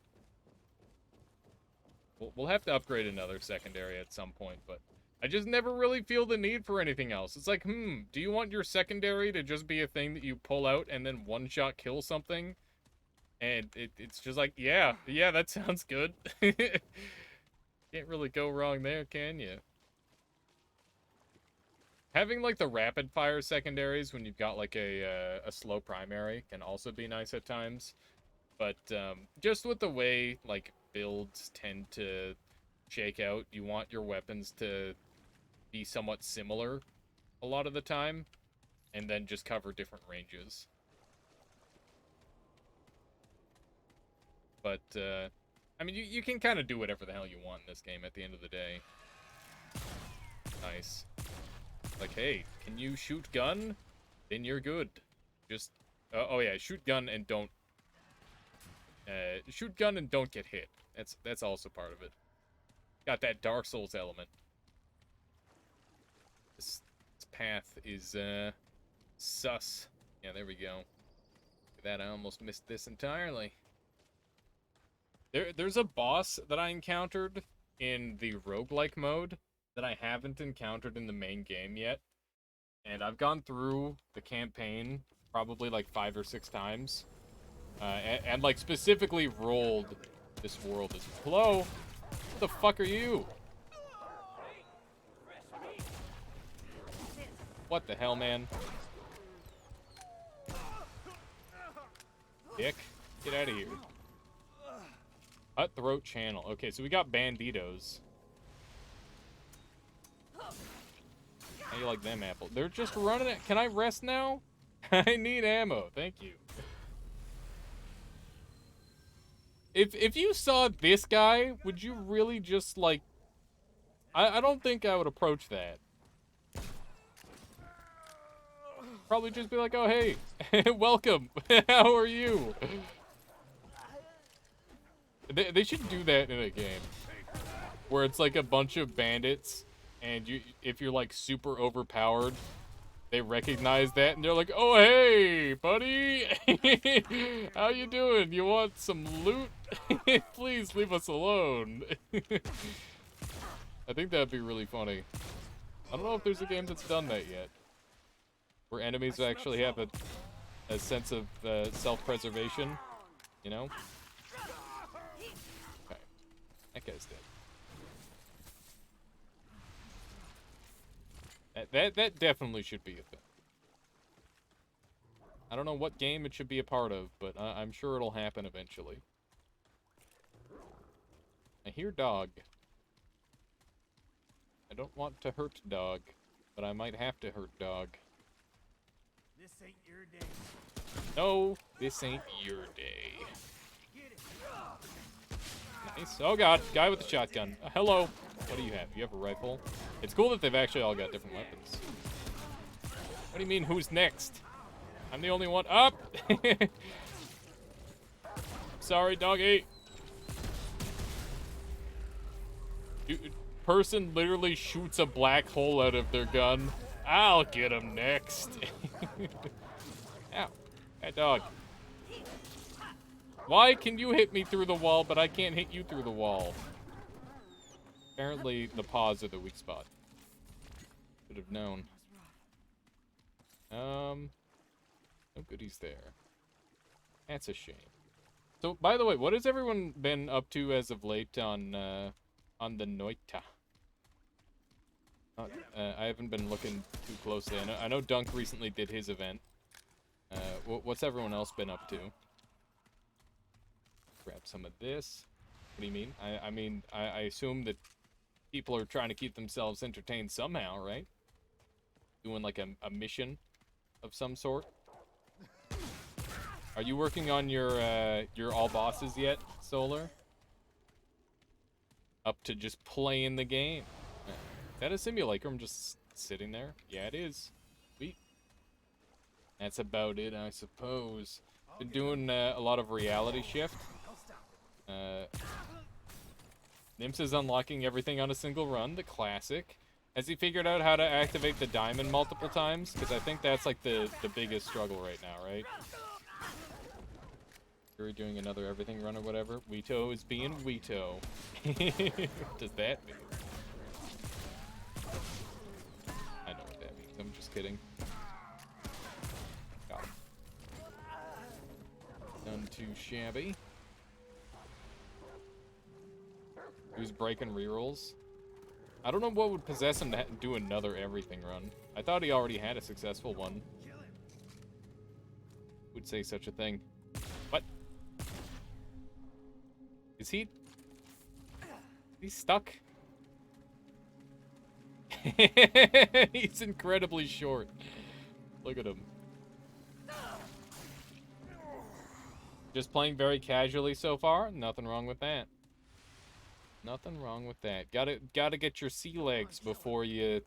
We'll have to upgrade another secondary at some point, but I just never really feel the need for anything else. It's like, do you want your secondary to just be a thing that you pull out and then one-shot kill something? And it's just like, yeah, that sounds good. Can't really go wrong there, can you? Having, like, the rapid-fire secondaries when you've got, like, a slow primary can also be nice at times. But, just with the way, like, builds tend to shake out, you want your weapons to be somewhat similar a lot of the time, and then just cover different ranges. But, I mean, you can kind of do whatever the hell you want in this game at the end of the day. Nice. Like, hey, can you shoot gun? Then you're good. Just, oh yeah, shoot gun and don't, shoot gun and don't get hit. That's also part of it. Got that Dark Souls element. This path is, sus. Yeah, there we go. Look at that, I almost missed this entirely. There's a boss that I encountered in the roguelike mode that I haven't encountered in the main game yet. And I've gone through the campaign probably like 5 or 6 times. And like specifically rolled this world as, hello? What the fuck are you? What the hell, man? Dick, get out of here. Cutthroat channel. Okay, so we got banditos. How you like them, Apple? They're just running it. Can I rest now? I need ammo. Thank you. If you saw this guy, would you really just, like... I don't think I would approach that. Probably just be like, oh, hey, welcome. How are you? They should do that in a game. Where it's like a bunch of bandits, and if you're like super overpowered, they recognize that and they're like, oh hey, buddy! How you doing? You want some loot? Please leave us alone. I think that'd be really funny. I don't know if there's a game that's done that yet. where enemies actually have a sense of self-preservation, you know? Okay, that guy's dead. That definitely should be a thing. I don't know what game it should be a part of, but I'm sure it'll happen eventually. I hear dog. I don't want to hurt dog, but I might have to hurt dog. This ain't your day. No, this ain't your day. Nice. Oh god, guy with the shotgun. Hello. What do you have? You have a rifle? It's cool that they've actually all got different weapons. What do you mean, who's next? I'm the only one up. Sorry, doggy. Dude, person literally shoots a black hole out of their gun. I'll get him next. Ow. That dog. Why can you hit me through the wall, but I can't hit you through the wall? Apparently, the paws are the weak spot. Should have known. No goodies there. That's a shame. So, by the way, what has everyone been up to as of late on the Noita? I haven't been looking too closely. I know Dunk recently did his event. What's everyone else been up to? Grab some of this. What do you mean? I mean, I assume that people are trying to keep themselves entertained somehow, right? Doing like a mission of some sort. Are you working on your all bosses yet, Solar? Up to just playing the game. Is that a simulacrum just sitting there? Yeah, it is. Sweet. That's about it, I suppose. Been doing a lot of reality shift. Nimps is unlocking everything on a single run, the classic. Has he figured out how to activate the diamond multiple times? Because I think that's like the biggest struggle right now, right? You're doing another everything run or whatever. Weeto is being Weeto. What does that mean? I know what that means. I'm just kidding. Got him. None too shabby. Who's breaking rerolls? I don't know what would possess him to do another everything run. I thought he already had a successful one. Would say such a thing. What? Is he... He's stuck? He's incredibly short. Look at him. Just playing very casually so far? Nothing wrong with that. Nothing wrong with that. Gotta get your sea legs before you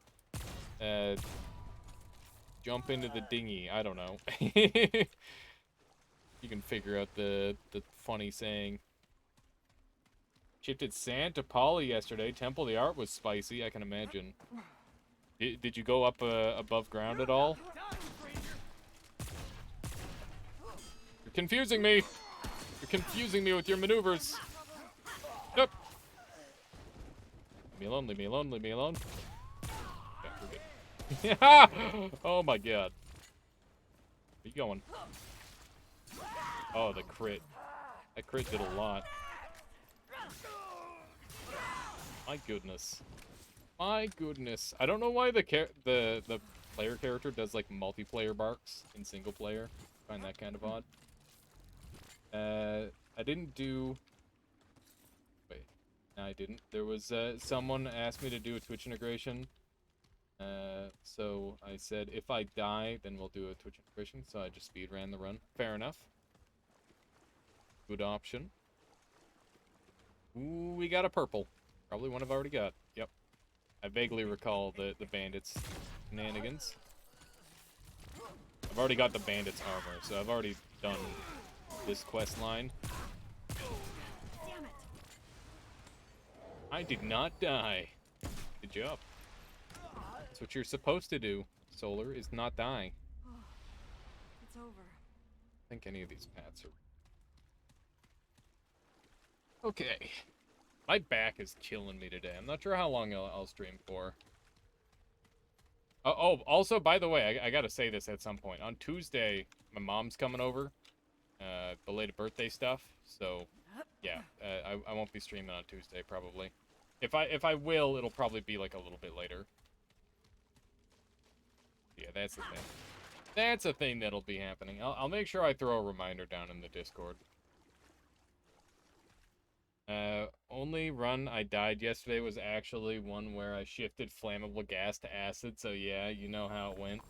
jump into the dinghy. I don't know. You can figure out the funny saying. Shifted sand to Poly yesterday. Temple the art was spicy, I can imagine. Did you go up above ground at all? You're confusing me. You're confusing me with your maneuvers. Yep. Leave me alone, leave me alone, leave me alone. Yeah, we're good. Oh my god. Where you going? Oh, the crit. That crit did a lot. My goodness. My goodness. I don't know why the player character does like multiplayer barks in single player. I find that kind of odd. I didn't do... Wait. No, I didn't. There was someone asked me to do a Twitch integration. So I said if I die, then we'll do a Twitch integration. So I just speed ran the run. Fair enough. Good option. Ooh, we got a purple. Probably one I've already got. Yep. I vaguely recall the bandits' shenanigans. I've already got the bandits' armor, so I've already done this quest line. Damn it. I did not die. Good job. That's what you're supposed to do, Solar, is not die. It's over. I think any of these paths are... Okay. My back is killing me today. I'm not sure how long I'll stream for. Oh, also, by the way, I gotta say this at some point. On Tuesday, my mom's coming over. Belated birthday stuff. So, yeah, I won't be streaming on Tuesday, probably. If I will, it'll probably be, like, a little bit later. Yeah, that's the thing. That's a thing that'll be happening. I'll make sure I throw a reminder down in the Discord. Only run I died yesterday was actually one where I shifted flammable gas to acid, so yeah, you know how it went.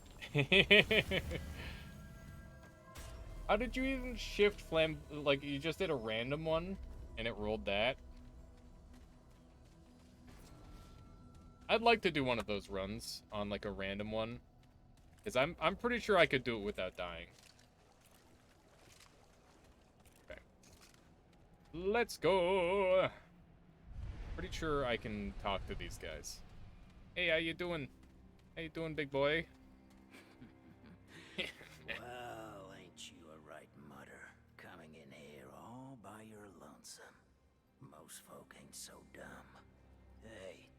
How did you even shift like, you just did a random one, and it rolled that? I'd like to do one of those runs on, like, a random one. Because I'm pretty sure I could do it without dying. Okay. Let's go! Pretty sure I can talk to these guys. Hey, how you doing? How you doing, big boy? Well, ain't you a right mutter, coming in here all by your lonesome. Most folk ain't so dumb. Hey,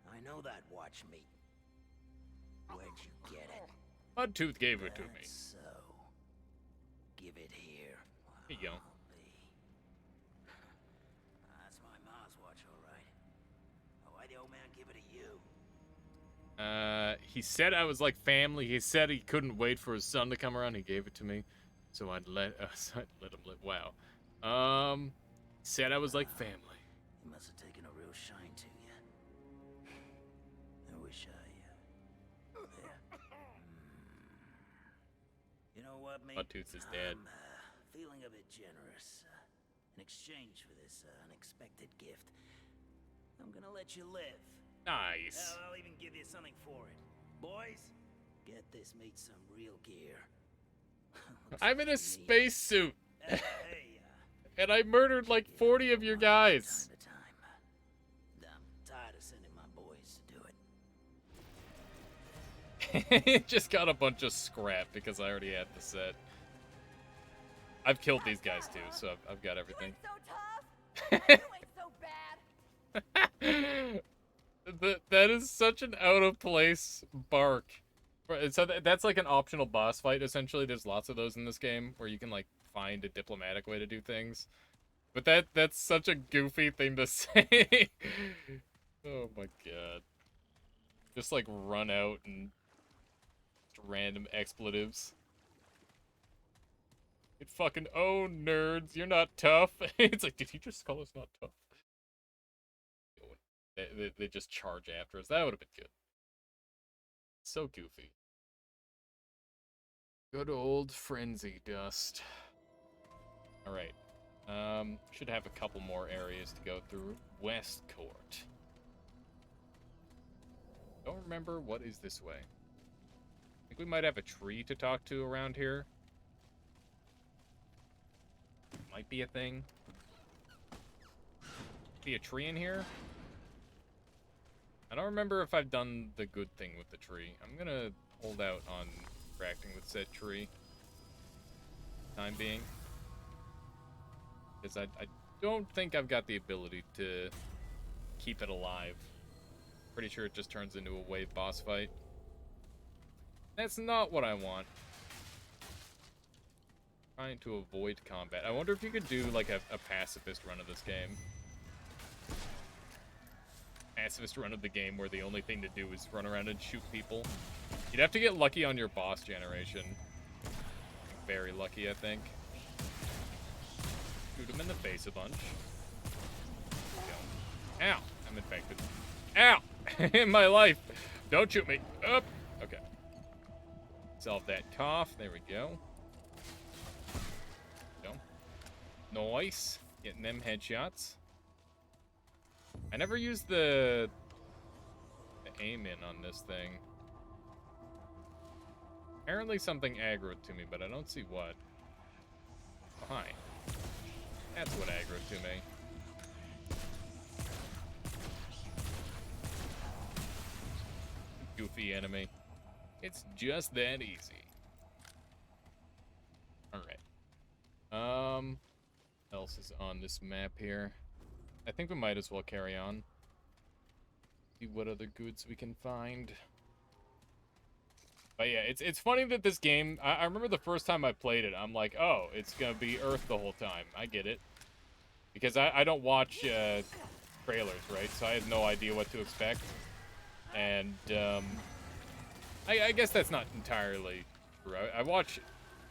I know that watch meat. Where'd you get it? Mudtooth gave it to me. So, give it here. Here you go. That's my mom's watch, all right. Why'd the old man give it to you? He said I was like family. He said he couldn't wait for his son to come around. He gave it to me, so I'd let him live. Wow. Said I was like family. He must have taken a real shine to you. I wish yeah. You know what, mate? Mudtooth is dead. I'm feeling a bit generous. In exchange for this unexpected gift, I'm gonna let you live. Nice. Hell, I'll even give you something for it. Boys, get this meat some real gear. I'm in a spacesuit, Hey, and I murdered like 40 of your guys. time to time. I'm tired of sending my boys to do it. Just got a bunch of scrap because I already had the set. I've killed these guys too, so I've got everything. You ain't so bad. That is such an out of place bark. So that's like an optional boss fight, essentially. There's lots of those in this game where you can, like, find a diplomatic way to do things. But that's such a goofy thing to say. Oh my god. Just, like, run out and just random expletives. It fucking, oh, nerds, you're not tough. It's like, did he just call us not tough? They just charge after us. That would have been good. So goofy. Good old frenzy dust. Alright. Should have a couple more areas to go through. West Court. Don't remember what is this way. I think we might have a tree to talk to around here. Might be a thing. Be a tree in here? I don't remember if I've done the good thing with the tree. I'm gonna hold out on interacting with said tree. Time being. Because I don't think I've got the ability to keep it alive. Pretty sure it just turns into a wave boss fight. That's not what I want. Trying to avoid combat. I wonder if you could do like a pacifist run of this game. Pacifist run of the game where the only thing to do is run around and shoot people. You'd have to get lucky on your boss generation. Very lucky, I think. Shoot him in the face a bunch. Go. Ow! I'm infected. Ow! In my life! Don't shoot me! Up! Okay. Solve that cough. There we go. Nice. Getting them headshots. I never used the aim in on this thing. Apparently something aggroed to me, but I don't see what. Oh, hi. That's what aggroed to me. Goofy enemy. It's just that easy. Alright. Else is on this map here. I think we might as well carry on. See what other goods we can find. But yeah, it's funny that this game, I remember the first time I played it, I'm like, oh, it's gonna be Earth the whole time. I get it. Because I don't watch trailers, right? So I had no idea what to expect. And I guess that's not entirely true. I watch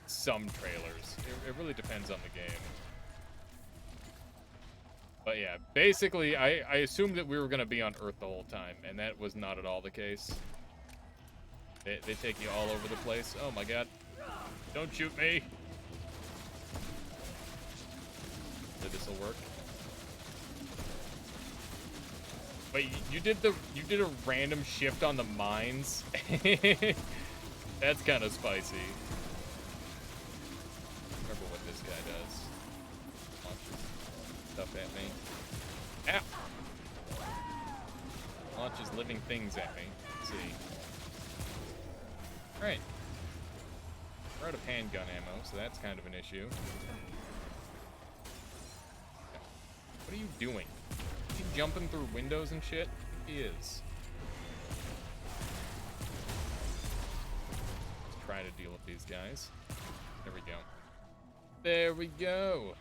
some trailers. It really depends on the game. But yeah, basically, I assumed that we were gonna be on Earth the whole time, and that was not at all the case. They take you all over the place. Oh my god. Don't shoot me. So this'll work. Wait, you did a random shift on the mines? That's kind of spicy. Remember what this guy does. Launches stuff at me. Ow! Launches living things at me. Let's see. Alright. We're out of handgun ammo, so that's kind of an issue. What are you doing? Is he jumping through windows and shit? He is. Let's try to deal with these guys. There we go. There we go.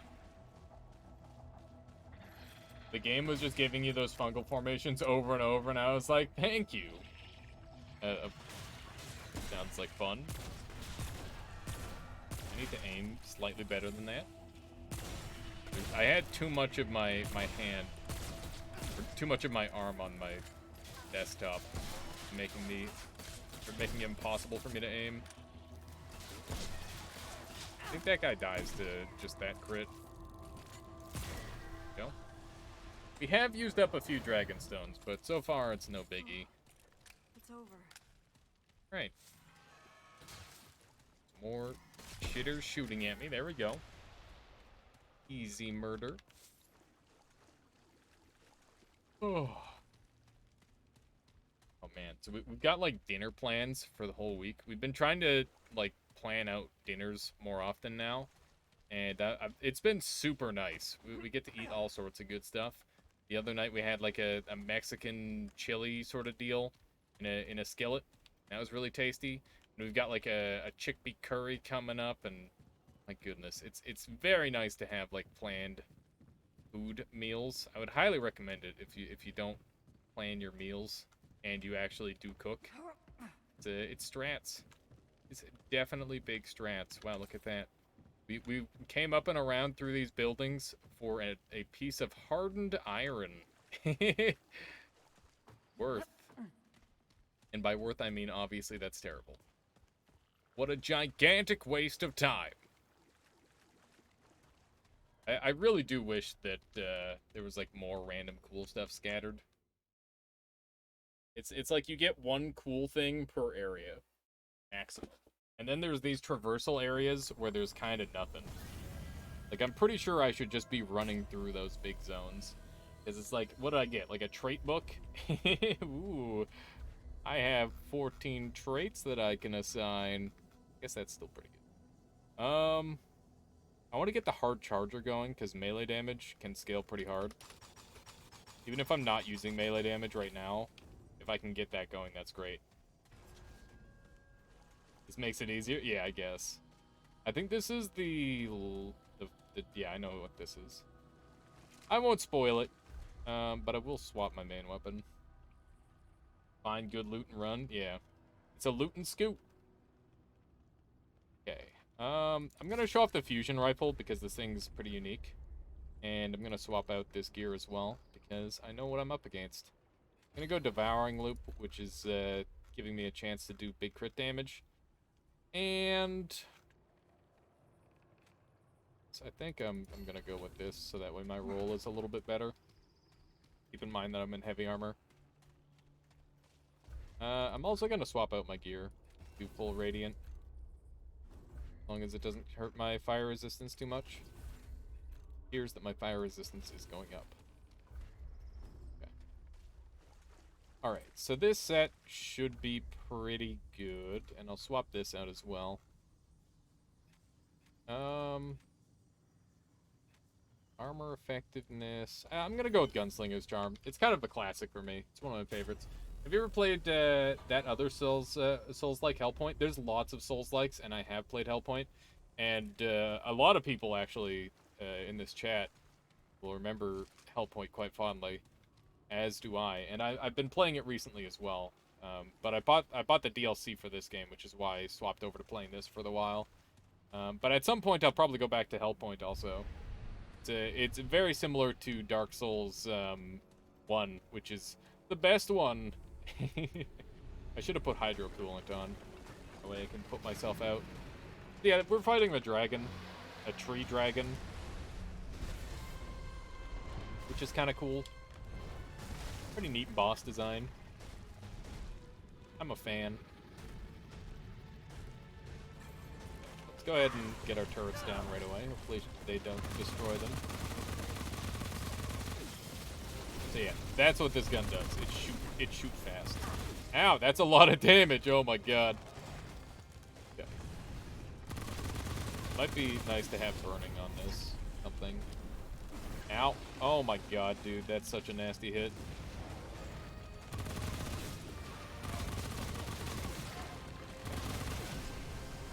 The game was just giving you those fungal formations over and over, and I was like, thank you. Sounds like fun. I need to aim slightly better than that. I had too much of my hand, or too much of my arm on my desktop, making it impossible for me to aim. I think that guy dies to just that crit. Go. We have used up a few dragon stones, but so far it's no biggie. It's over. Right. More shitters shooting at me. There we go. Easy murder. Oh. Oh man. So we've got like dinner plans for the whole week. We've been trying to like plan out dinners more often now. And it's been super nice. We get to eat all sorts of good stuff. The other night we had like a Mexican chili sort of deal in a skillet. That was really tasty. And we've got like a chickpea curry coming up, and my goodness, it's very nice to have like planned food meals. I would highly recommend it if you don't plan your meals and you actually do cook. It's strats. It's definitely big strats. Wow, look at that. We came up and around through these buildings for a piece of hardened iron. Worth. And by worth, I mean, obviously, that's terrible. What a gigantic waste of time. I really do wish that there was, like, more random cool stuff scattered. It's like you get one cool thing per area. Maximum. And then there's these traversal areas where there's kind of nothing. Like, I'm pretty sure I should just be running through those big zones. Because it's like, what did I get? Like a trait book? Ooh. I have 14 traits that I can assign. I guess that's still pretty good. I want to get the hard charger going, because melee damage can scale pretty hard. Even if I'm not using melee damage right now, if I can get that going, that's great. This makes it easier? Yeah, I guess. I think this is the yeah, I know what this is. I won't spoil it, but I will swap my main weapon. Find good loot and run? Yeah. It's a loot and scoot. Okay. I'm gonna show off the fusion rifle because this thing's pretty unique. And I'm gonna swap out this gear as well because I know what I'm up against. I'm gonna go Devouring Loop, which is giving me a chance to do big crit damage. And so I think I'm gonna go with this so that way my roll is a little bit better. Keep in mind that I'm in heavy armor. I'm also gonna swap out my gear, do full radiant, as long as it doesn't hurt my fire resistance too much. Here's that my fire resistance is going up. Okay. All right, so this set should be pretty good, and I'll swap this out as well. Armor effectiveness. I'm gonna go with Gunslinger's Charm. It's kind of a classic for me. It's one of my favorites. Have you ever played that other Souls-like Hellpoint? There's lots of Souls-likes, and I have played Hellpoint, and a lot of people actually in this chat will remember Hellpoint quite fondly, as do I. And I've been playing it recently as well. But I bought the DLC for this game, which is why I swapped over to playing this for the while. But at some point, I'll probably go back to Hellpoint also. It's very similar to Dark Souls 1, which is the best one. I should have put hydro coolant on. That way I can put myself out. Yeah, we're fighting the dragon. A tree dragon. Which is kind of cool. Pretty neat boss design. I'm a fan. Let's go ahead and get our turrets down right away. Hopefully they don't destroy them. So yeah, that's what this gun does. It shoot fast. Ow, that's a lot of damage. Oh my god. Okay. Might be nice to have burning on this. Something. Ow. Oh my god, dude. That's such a nasty hit.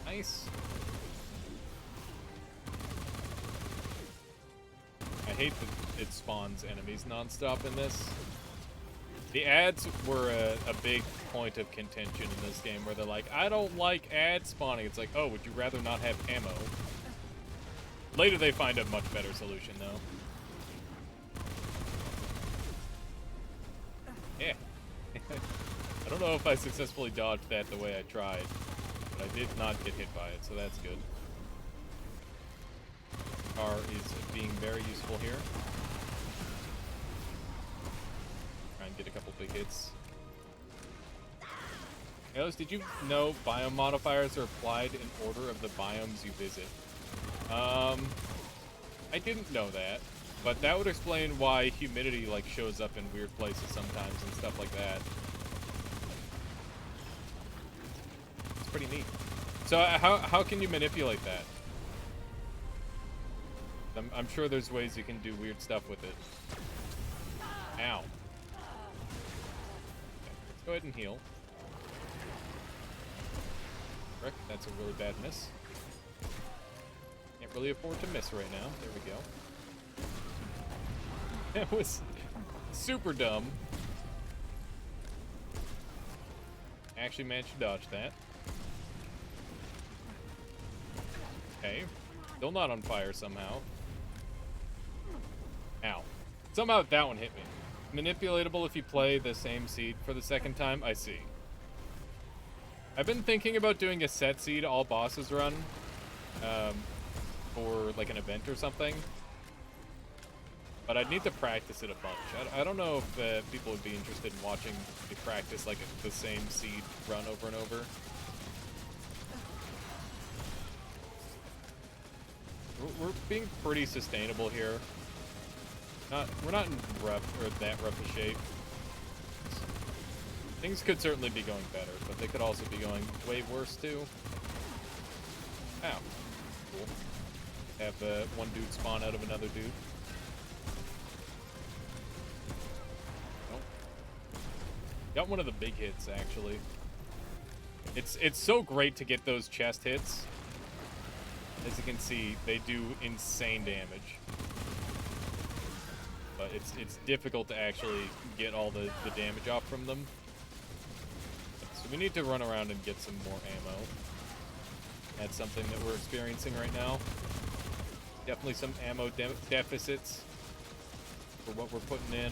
Nice. I hate that it spawns enemies nonstop in this. The ads were a big point of contention in this game, where they're like, I don't like ad spawning. It's like, oh, would you rather not have ammo? Later they find a much better solution, though. Yeah. I don't know if I successfully dodged that the way I tried, but I did not get hit by it, so that's good. Car is being very useful here. Try and get a couple big hits. Alice, did you know biome modifiers are applied in order of the biomes you visit? I didn't know that, but that would explain why humidity like shows up in weird places sometimes and stuff like that. It's pretty neat. So how can you manipulate that? I'm sure there's ways you can do weird stuff with it. Ow. Okay, let's go ahead and heal. Frick, that's a really bad miss. Can't really afford to miss right now. There we go. That was super dumb. Actually managed to dodge that. Okay. Still not on fire somehow. Ow. Somehow that one hit me. Manipulatable if you play the same seed for the second time? I see. I've been thinking about doing a set seed all bosses run. For like an event or something. But I'd need to practice it a bunch. I don't know if people would be interested in watching me practice like the same seed run over and over. We're being pretty sustainable here. We're not in rough or that rough a shape. Things could certainly be going better, but they could also be going way worse too. Ow. Cool. Have one dude spawn out of another dude. Nope. Got one of the big hits actually. It's so great to get those chest hits. As you can see, they do insane damage. But it's difficult to actually get all the damage off from them. So we need to run around and get some more ammo. That's something that we're experiencing right now. Definitely some ammo deficits for what we're putting in.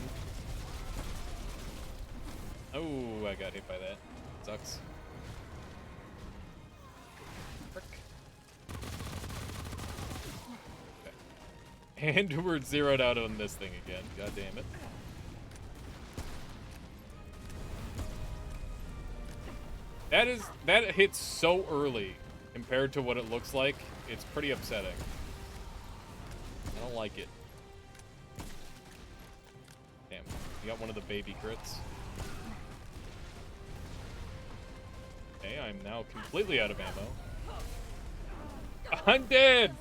Oh, I got hit by that. Sucks. Frick. Okay. And we're zeroed out on this thing again. God damn it. That hits so early compared to what it looks like. It's pretty upsetting. I don't like it. Damn, we got one of the baby crits. Okay, I'm now completely out of ammo. I'm dead!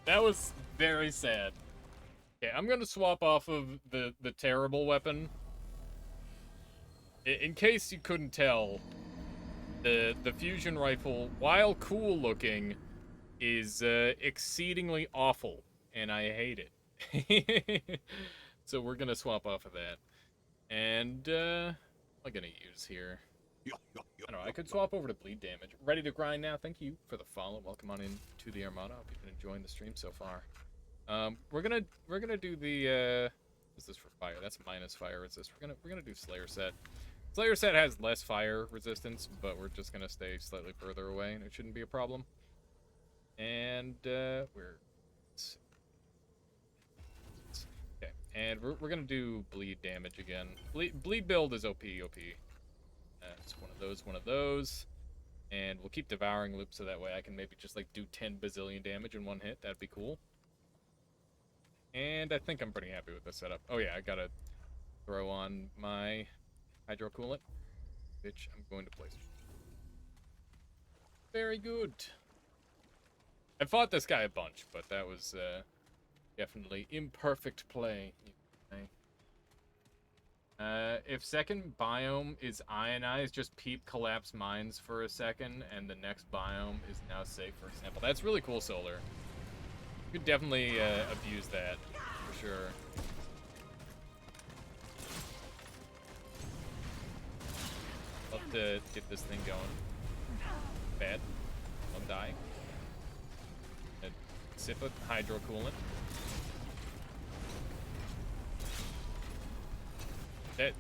That was very sad. Okay, I'm gonna swap off of the terrible weapon In case you couldn't tell, the fusion rifle, while cool looking, is exceedingly awful, and I hate it. So we're gonna swap off of that. And what am I gonna use here? I don't know. I could swap over to bleed damage. Ready to grind now. Thank you for the follow. Welcome on in to the Armada. Hope you've been enjoying the stream so far. We're gonna do the what's this for fire? That's minus fire resist. We're gonna do Slayer set. Slayer set has less fire resistance, but we're just gonna stay slightly further away, and it shouldn't be a problem. And we're okay. And we're gonna do bleed damage again. Bleed build is OP. It's one of those. And we'll keep devouring loop so that way I can maybe just like do 10 bazillion damage in one hit. That'd be cool. And I think I'm pretty happy with this setup. Oh yeah, I gotta throw on my hydro coolant, which I'm going to place. Very good. I fought this guy a bunch, but that was definitely imperfect play. If second biome is ionized, just peep collapse mines for a second, and the next biome is now safe, for example. That's really cool, Solar. You could definitely abuse that, for sure. Love to get this thing going. Bad. Don't die. A sip of hydro coolant.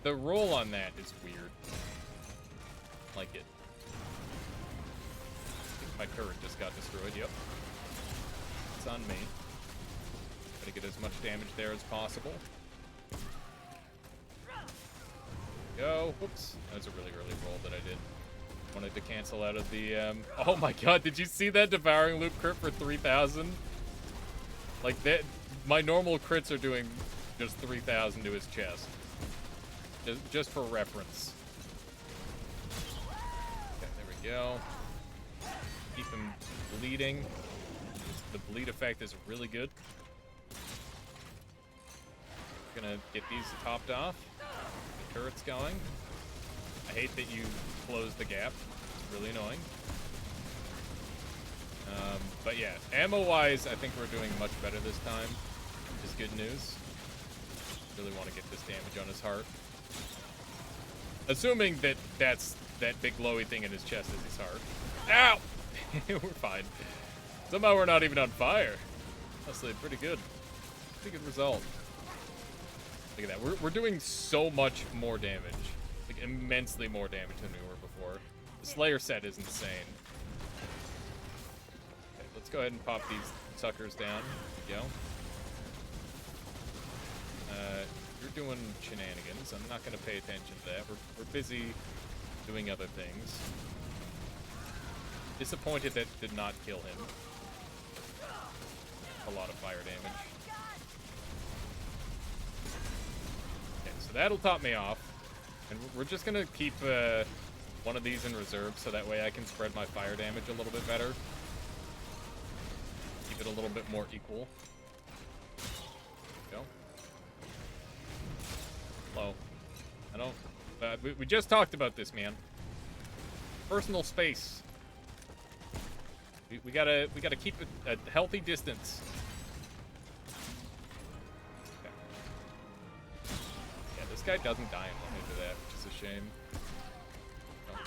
The roll on that is weird. Like it. I think my turret just got destroyed. Yep. It's on me. Gotta get as much damage there as possible. Go. Whoops. That was a really early roll that I did. Wanted to cancel out of the, Oh my god, did you see that devouring loop crit for 3,000? Like, that. My normal crits are doing just 3,000 to his chest. Just for reference. Okay, there we go. Keep him bleeding. The bleed effect is really good. Gonna get these topped off. The turret's going. I hate that you closed the gap. It's really annoying. But yeah, ammo-wise, I think we're doing much better this time, which is good news. Really want to get this damage on his heart. Assuming that that's that big glowy thing in his chest is his heart. Ow! We're fine. Somehow we're not even on fire. Honestly, pretty good. Pretty good result. Look at that. We're doing so much more damage. Like, immensely more damage than we were before. The Slayer set is insane. Okay, let's go ahead and pop these suckers down. There we go. You're doing shenanigans. I'm not going to pay attention to that. We're busy doing other things. Disappointed that did not kill him. A lot of fire damage. Okay, so that'll top me off. And we're just going to keep one of these in reserve so that way I can spread my fire damage a little bit better. Keep it a little bit more equal. There we go. Hello. I don't... we just talked about this, man. Personal space. We gotta keep a healthy distance. Okay. Yeah, this guy doesn't die into that, which is a shame. Oh,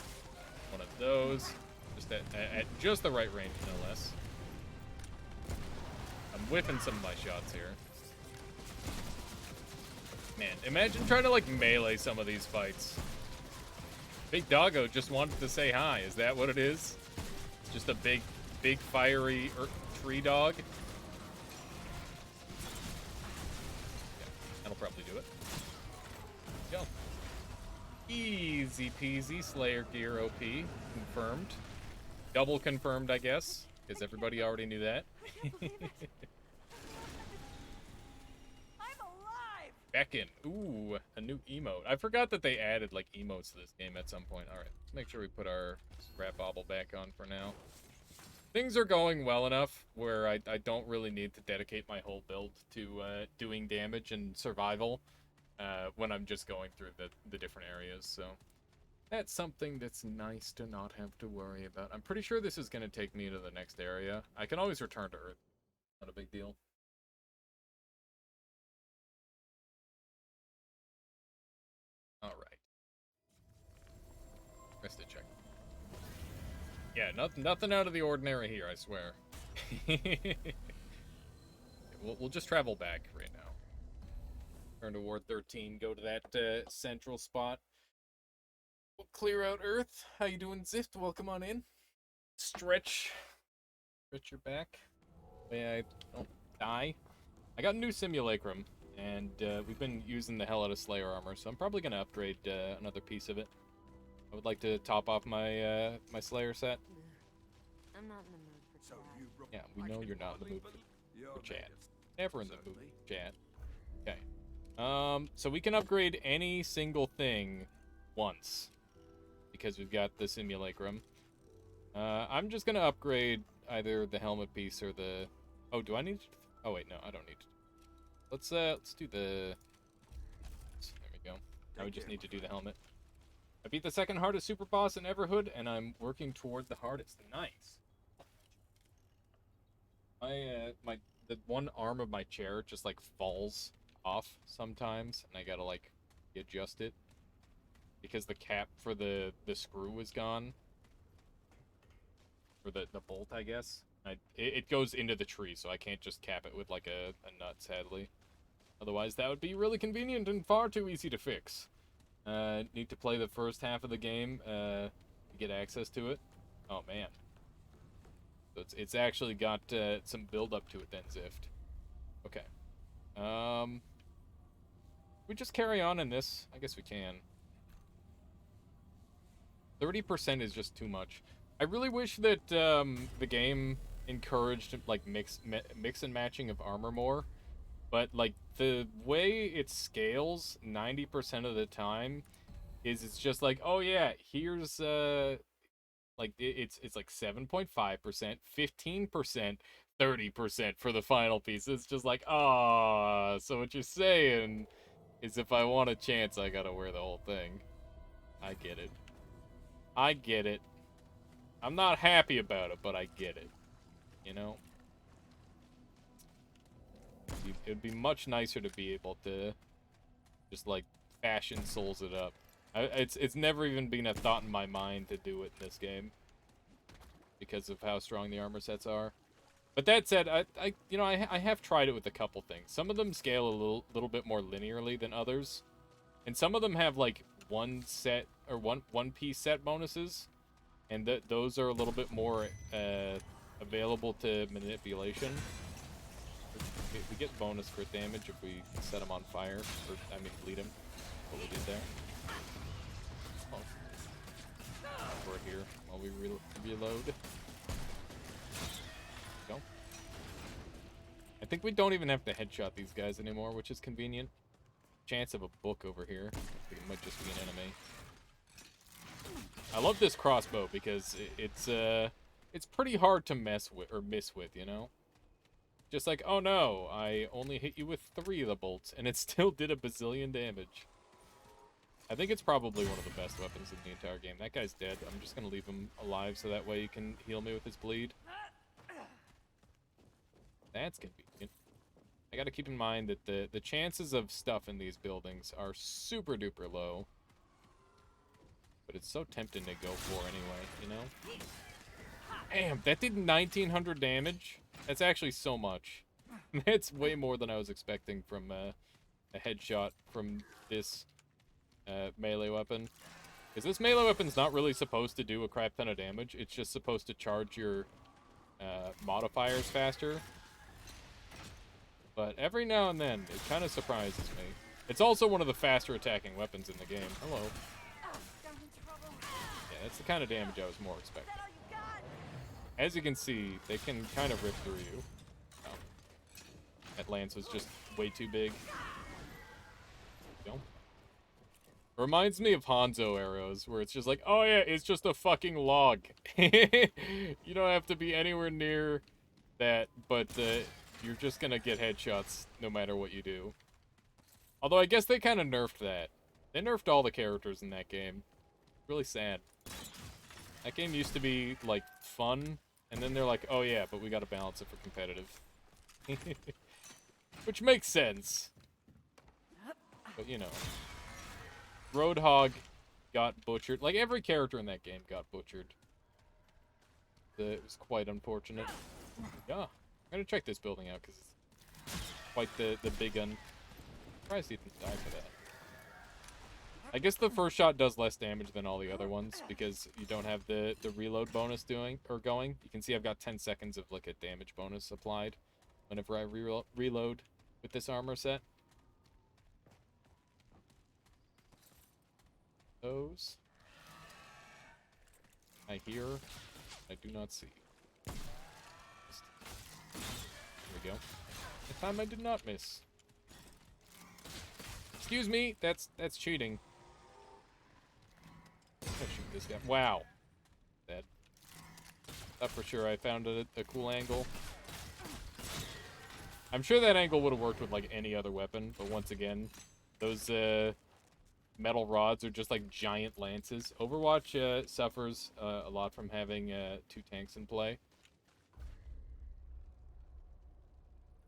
one of those. Just at just the right range, no less. I'm whiffing some of my shots here. Man, imagine trying to, like, melee some of these fights. Big Doggo just wanted to say hi. Is that what it is? Just a big fiery tree dog? Yeah, that'll probably do it. Go. Easy peasy. Slayer gear OP. Confirmed. Double confirmed, I guess. Because everybody already knew that. Beckon. Ooh, a new emote. I forgot that they added, like, emotes to this game at some point. Alright, let's make sure we put our scrap bobble back on for now. Things are going well enough where I don't really need to dedicate my whole build to doing damage and survival. when I'm just going through the different areas. So that's something that's nice to not have to worry about. I'm pretty sure this is going to take me to the next area. I can always return to Earth. Not a big deal. All right. Rest it check. Yeah, nothing out of the ordinary here, I swear. we'll just travel back right now. Turn to Ward 13, go to that central spot. We'll clear out Earth. How you doing, Zift? Welcome on in. Stretch your back. Way I don't die. I got a new simulacrum, and we've been using the hell out of Slayer armor, so I'm probably gonna upgrade another piece of it. I would like to top off my my Slayer set. I'm not in the mood for So chat. you broke Yeah, we know you're not in the mood for chat. Never in the mood for chat. Okay. So we can upgrade any single thing once because we've got the simulacrum. I'm just gonna upgrade either the helmet piece or the. Oh, do I need? Oh wait, no, I don't need to. Let's do the. There we go. Now we just need to do the helmet. I beat the second hardest super boss in Everhood, and I'm working toward the hardest. Nice. The one arm of my chair just like falls off sometimes, and I gotta like adjust it because the cap for the screw is gone, or the bolt, I guess. It goes into the tree, so I can't just cap it with like a nut, sadly. Otherwise, that would be really convenient and far too easy to fix. Need to play the first half of the game to get access to it. Oh man. So it's actually got some build up to it then, Zift. Okay. We just carry on in this? I guess we can. 30% is just too much. I really wish that the game encouraged like mix and matching of armor more, but like the way it scales 90% of the time is it's just like, oh yeah, here's like it's like 7.5%, 15%, 30% for the final piece. It's just like, ah, so what you're saying is if I want a chance, I gotta wear the whole thing. I get it. I get it. I'm not happy about it, but I get it. You know? It'd be much nicer to be able to just, like, fashion souls it up. It's never even been a thought in my mind to do it in this game. Because of how strong the armor sets are. But that said, I have tried it with a couple things. Some of them scale a little bit more linearly than others. And some of them have, like, one piece set bonuses. And those are a little bit more available to manipulation. We get bonus crit damage if we set them on fire, or I mean bleed them. What we did there. Oh. We're here while we reload. Go. I think we don't even have to headshot these guys anymore, which is convenient. Chance of a book over here. I think it might just be an enemy. I love this crossbow because it's pretty hard to mess with or miss with, you know? Just like, oh no, I only hit you with 3 of the bolts, and it still did a bazillion damage. I think it's probably one of the best weapons in the entire game. That guy's dead. I'm just gonna leave him alive so that way he can heal me with his bleed. That's convenient. I gotta keep in mind that the chances of stuff in these buildings are super duper low. But it's so tempting to go for anyway, you know? Damn, that did 1900 damage? That's actually so much. That's way more than I was expecting from a headshot from this melee weapon. Because this melee weapon's not really supposed to do a crap ton of damage. It's just supposed to charge your modifiers faster. But every now and then, it kind of surprises me. It's also one of the faster attacking weapons in the game. Hello. Yeah, that's the kind of damage I was more expecting. As you can see, they can kind of rip through you. Oh. That lance was just way too big. Go. Reminds me of Hanzo arrows, where it's just like, oh yeah, it's just a fucking log. You don't have to be anywhere near that, but you're just gonna get headshots no matter what you do. Although I guess they kind of nerfed that. They nerfed all the characters in that game. Really sad. That game used to be, like, fun, and then they're like, oh yeah, but we gotta balance it for competitive. Which makes sense. But, you know. Roadhog got butchered. Like, every character in that game got butchered. It was quite unfortunate. Yeah. I'm gonna check this building out, because it's quite the big gun. Surprised he didn't die for that. I guess the first shot does less damage than all the other ones, because you don't have the reload bonus going. You can see I've got 10 seconds of, like, a damage bonus applied whenever I reload with this armor set. Those. I hear. I do not see. There we go. This time I did not miss. Excuse me, that's cheating. I'm gonna shoot this guy. Wow. Dead. Thought for sure I found a cool angle. I'm sure that angle would have worked with, like, any other weapon, but once again, those metal rods are just like giant lances. Overwatch suffers a lot from having 2 tanks in play.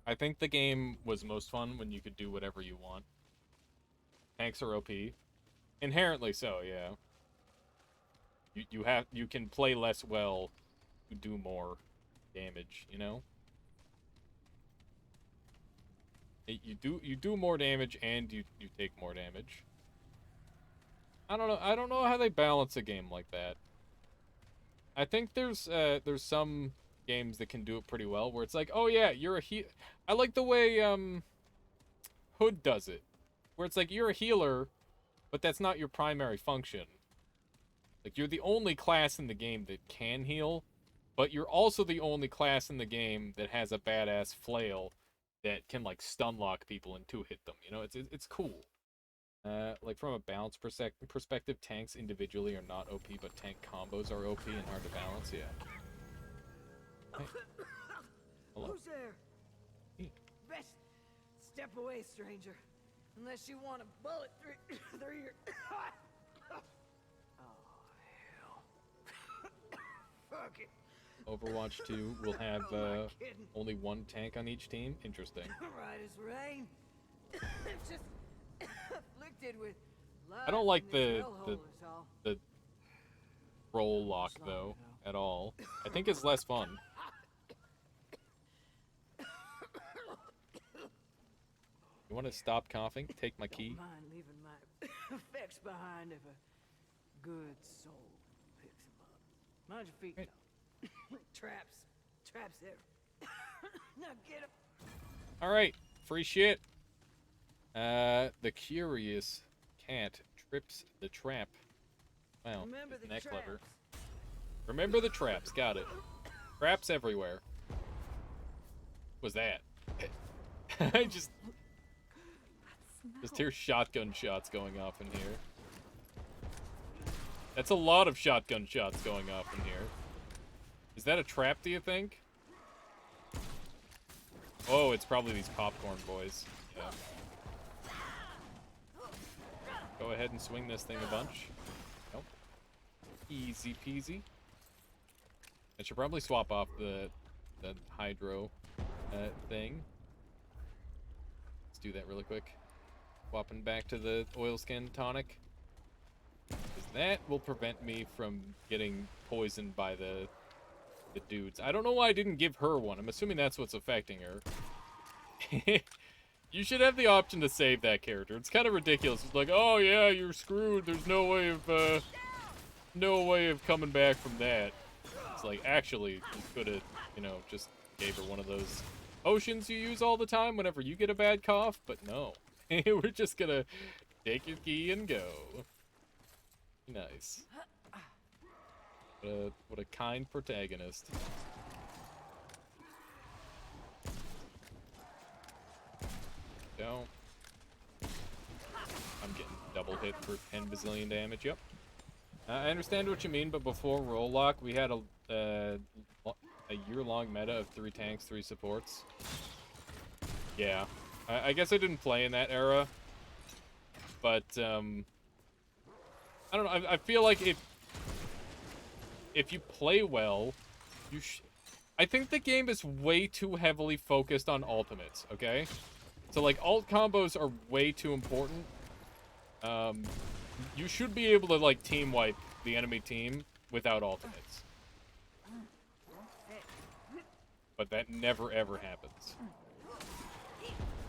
I think the game was most fun when you could do whatever you want. Tanks are OP. Inherently so, yeah. You can play less well to do more damage, you know? You do more damage and you take more damage. I don't know how they balance a game like that. I think there's some games that can do it pretty well, where it's like, oh yeah, you're a I like the way Hood does it, where it's like you're a healer, but that's not your primary function. Like, you're the only class in the game that can heal, but you're also the only class in the game that has a badass flail that can, like, stun lock people and 2-hit them. You know, it's cool. Like, from a balance perspective, tanks individually are not OP, but tank combos are OP and hard to balance, yeah. Hey. Hello. Who's there? Hey. Best step away, stranger. Unless you want a bullet through your... Oh, hell. Fuck it. Overwatch 2 will have only 1 tank on each team. Interesting. Right as rain. Just afflicted with I don't like love in this the hellhole is all. the roll lock though at all. I think it's less fun. You want to stop coughing? Take my key. Don't mind leaving my effects behind if a good soul picks them up. Mind your feet, Right. though. Traps there. Now get him. All right, free shit. The curious cat trips the trap. Wow, Remember isn't the that clever? traps. Remember the traps. Got it. Traps everywhere. What's that? I just hear shotgun shots going off in here. That's a lot of shotgun shots going off in here. Is that a trap, do you think? Oh, it's probably these popcorn boys. Yeah. Go ahead and swing this thing a bunch. Nope. Easy peasy. I should probably swap off the hydro thing. Let's do that really quick. Swapping back to the oilskin tonic. Because that will prevent me from getting poisoned by the dudes. I don't know why I didn't give her one. I'm assuming that's what's affecting her. You should have the option to save that character. It's kind of ridiculous. It's like, oh yeah, you're screwed. There's no way of coming back from that. It's like, actually, you could have, you know, just gave her one of those potions you use all the time whenever you get a bad cough. But no, we're just gonna take your key and go. Nice. What a kind protagonist. Don't. I'm getting double hit for 10 bazillion damage. Yep. I understand what you mean, but before roll lock, we had a year-long meta of 3 tanks, 3 supports. Yeah. I guess I didn't play in that era, but I don't know. I feel like if you play well, I think the game is way too heavily focused on ultimates. Okay, so like alt combos are way too important. You should be able to like team wipe the enemy team without ultimates, but that never ever happens.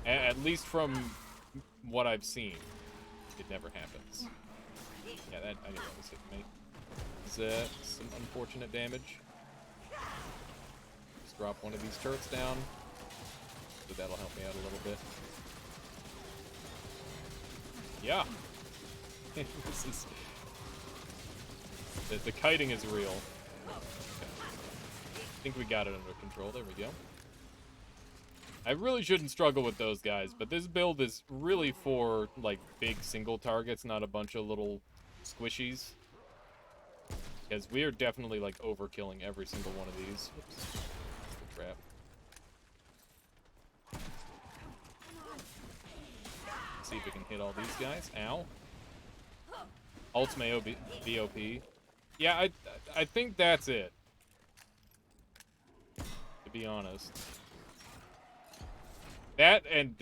At least from what I've seen, it never happens. Yeah, that I knew that was hitting me. It's some unfortunate damage. Just drop one of these turrets down, so that'll help me out a little bit. Yeah. This is... The kiting is real. Okay. I think we got it under control. There we go. I really shouldn't struggle with those guys, but this build is really for, like, big single targets, not a bunch of little squishies. Because we are definitely, like, overkilling every single one of these. Oops. Good trap. See if we can hit all these guys. Ow. Ultimate BOP. Yeah, I think that's it. To be honest. That and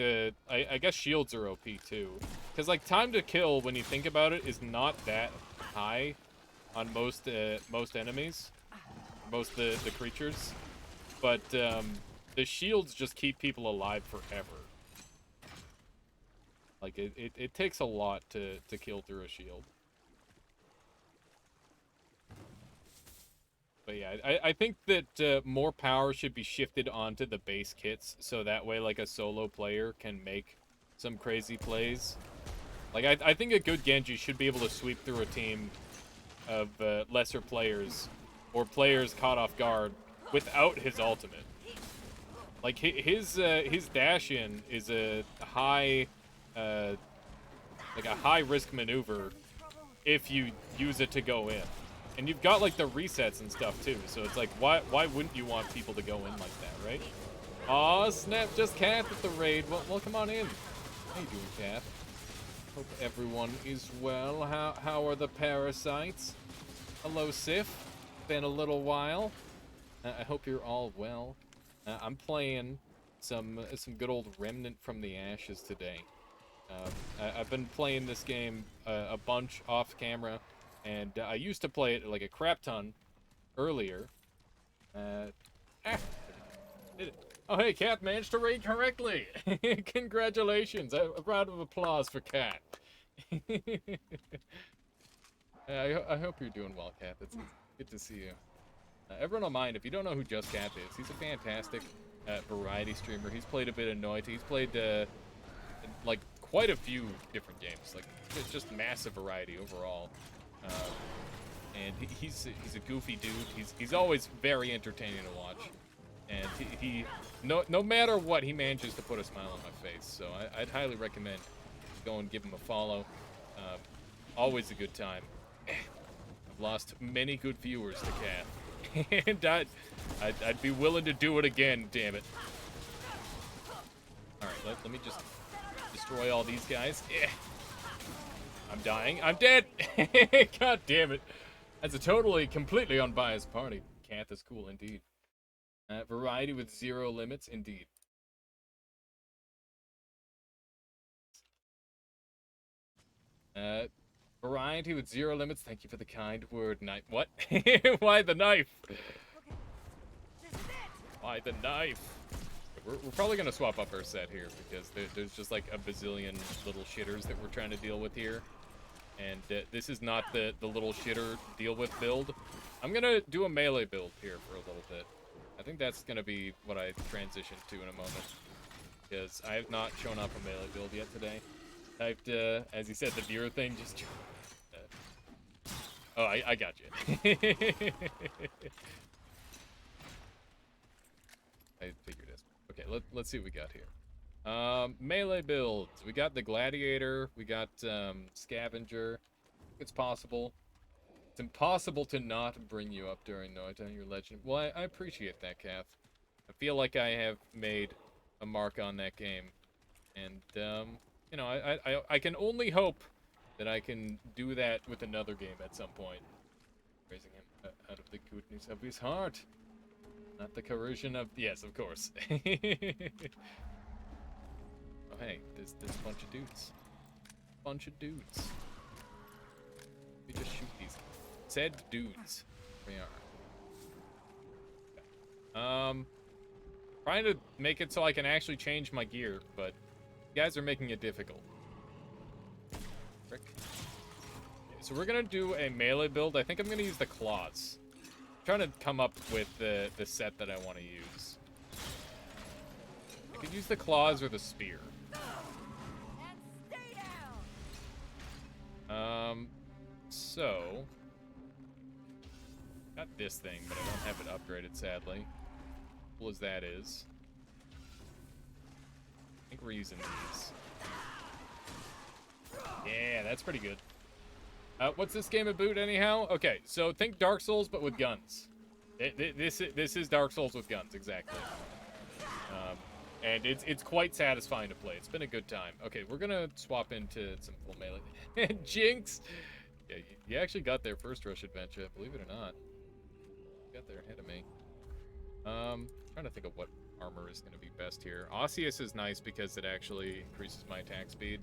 I guess shields are OP too. Because like time to kill, when you think about it, is not that high on most enemies. Most the creatures. But the shields just keep people alive forever. Like it takes a lot to kill through a shield. But yeah, I think that more power should be shifted onto the base kits, so that way, like, a solo player can make some crazy plays. Like, I think a good Genji should be able to sweep through a team of lesser players, or players caught off guard, without his ultimate. Like, his dash-in is a high, like a high-risk maneuver if you use it to go in. And you've got, like, the resets and stuff, too. So it's like, why wouldn't you want people to go in like that, right? Aw, Snap just Kath at the raid. Well, come on in. How you doing, Kath? Hope everyone is well. How are the parasites? Hello, Sif. Been a little while. I hope you're all well. I'm playing some good old Remnant from the Ashes today. I've been playing this game a bunch off camera. And I used to play it like a crap ton earlier. Did it. Oh, hey, Cat managed to raid correctly. Congratulations. A round of applause for Cat. I hope you're doing well, Cat. It's good to see you. Everyone will mind, if you don't know who Just Cat is, he's a fantastic variety streamer. He's played a bit of Noita. He's played, like, quite a few different games. Like, just massive variety overall. And he's a goofy dude. He's always very entertaining to watch, and he no matter what, he manages to put a smile on my face. So I'd highly recommend go and give him a follow. Always a good time. I've lost many good viewers to Cat, and I'd be willing to do it again. Damn it! All right, let me just destroy all these guys. Yeah. I'm dying. I'm dead! God damn it. That's a completely unbiased party. Kath is cool, indeed. Variety with 0 limits, indeed. Variety with 0 limits, thank you for the kind word. Knife. What? Why the knife? Why the knife? We're probably going to swap up our set here, because there's just like a bazillion little shitters that we're trying to deal with here. And this is not the little shitter deal with build. I'm going to do a melee build here for a little bit. I think that's going to be what I transition to in a moment. Because I have not shown off a melee build yet today. Typed, as you said, the viewer thing, just... oh, I got you. I figured it. Okay, let's see what we got here. Melee builds. We got the Gladiator. We got Scavenger. It's possible. It's impossible to not bring you up during Noita, your legend. Well, I appreciate that, Kath. I feel like I have made a mark on that game. And, you know, I can only hope that I can do that with another game at some point. Raising him out of the goodness of his heart. Not the corrosion of... Yes, of course. Oh, hey, there's a bunch of dudes. Bunch of dudes. We just shoot these said dudes. We are. Trying to make it so I can actually change my gear, but you guys are making it difficult. Frick. Okay, so we're gonna do a melee build. I think I'm gonna use the claws. I'm trying to come up with the set that I want to use. I could use the claws or the spear. So got this thing, but I don't have it upgraded, sadly. Cool as that is. I think we're using these. Yeah, that's pretty good. What's this game about anyhow? Okay, so think Dark Souls, but with guns. This is Dark Souls with guns, exactly. And it's quite satisfying to play. It's been a good time. Okay, we're gonna swap into some full melee. Jinx! Yeah, you actually got there first rush adventure, believe it or not. You got there ahead of me. Trying to think of what armor is gonna be best here. Osseous is nice because it actually increases my attack speed.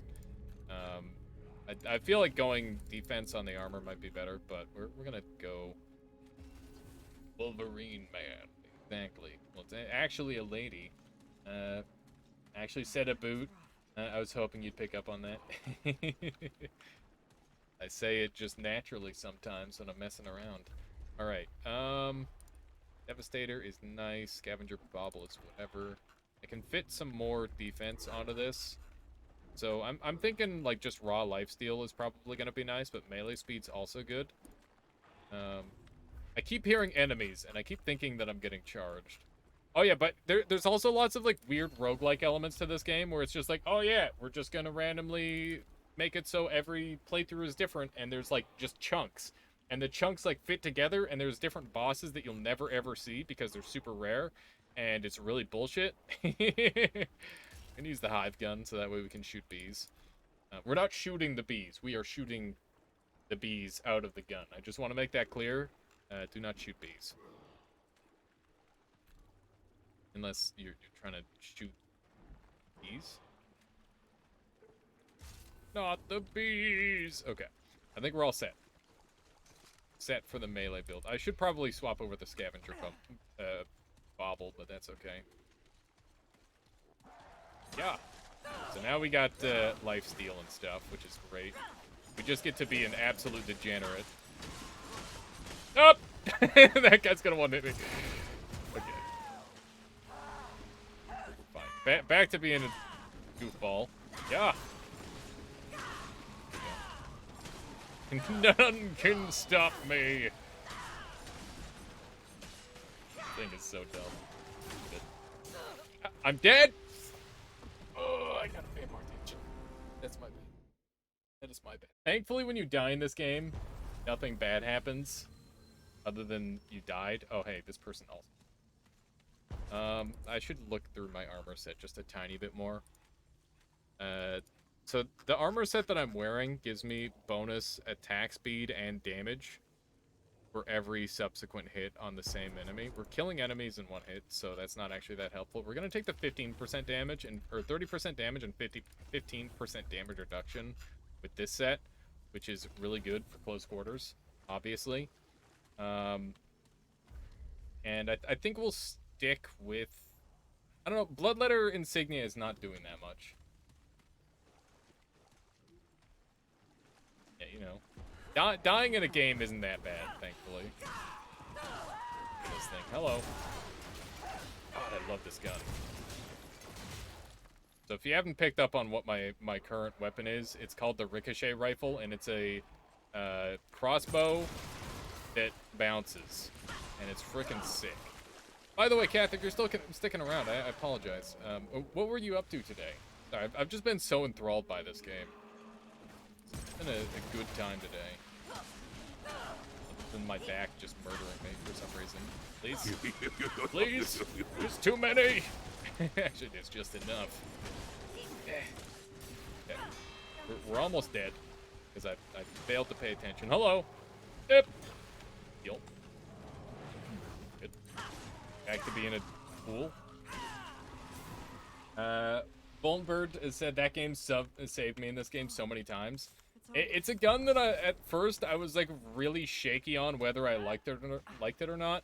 I feel like going defense on the armor might be better, but we're gonna go Wolverine Man. Exactly. Well, it's actually a lady. Actually said a boot. I was hoping you'd pick up on that. I say it just naturally sometimes when I'm messing around. Alright, Devastator is nice. Scavenger Bauble is whatever. I can fit some more defense onto this. So I'm thinking like just raw lifesteal is probably gonna be nice, but melee speed's also good. I keep hearing enemies, and I keep thinking that I'm getting charged. Oh yeah, but there's also lots of like weird roguelike elements to this game where it's just like, oh yeah, we're just gonna randomly make it so every playthrough is different, and there's like just chunks. And the chunks like fit together, and there's different bosses that you'll never ever see because they're super rare, and it's really bullshit. I'm gonna use the hive gun so that way we can shoot bees. We're not shooting the bees, we are shooting the bees out of the gun. I just want to make that clear. Do not shoot bees. Unless you're trying to shoot bees. Not the bees! Okay. I think we're all set. Set for the melee build. I should probably swap over the scavenger bauble, but that's okay. Yeah. So now we got lifesteal and stuff, which is great. We just get to be an absolute degenerate. Oh! That guy's gonna want to hit me. Okay. We're fine. Back to being a goofball. Yeah. None can stop me. This thing is so dumb. I'm dead. Oh, I gotta pay more attention. That's my bad. That is my bad. Thankfully, when you die in this game, nothing bad happens, other than you died. Oh, hey, this person also. I should look through my armor set just a tiny bit more. So the armor set that I'm wearing gives me bonus attack speed and damage for every subsequent hit on the same enemy. We're killing enemies in one hit, so that's not actually that helpful. We're gonna take the 15% damage or 30% damage and 15% damage reduction with this set, which is really good for close quarters, obviously. And I think we'll stick with, I don't know, Bloodletter Insignia is not doing that much. Yeah, you know, dying in a game isn't that bad, thankfully. This thing, hello. God, I love this gun. So if you haven't picked up on what my current weapon is, it's called the Ricochet Rifle, and it's a crossbow that bounces, and it's freaking sick. By the way, Kath, if you're still sticking around, I apologize. What were you up to today? Sorry, I've just been so enthralled by this game. It's been a good time today. Other than my back just murdering me for some reason. Please? Please? There's too many! Actually, there's just enough. Okay. We're almost dead. Because I failed to pay attention. Hello! Yep! Heal. Good. Back to being a fool. Bulnbird has said that game saved me in this game so many times. It's a gun that at first I was like really shaky on whether I liked it or not.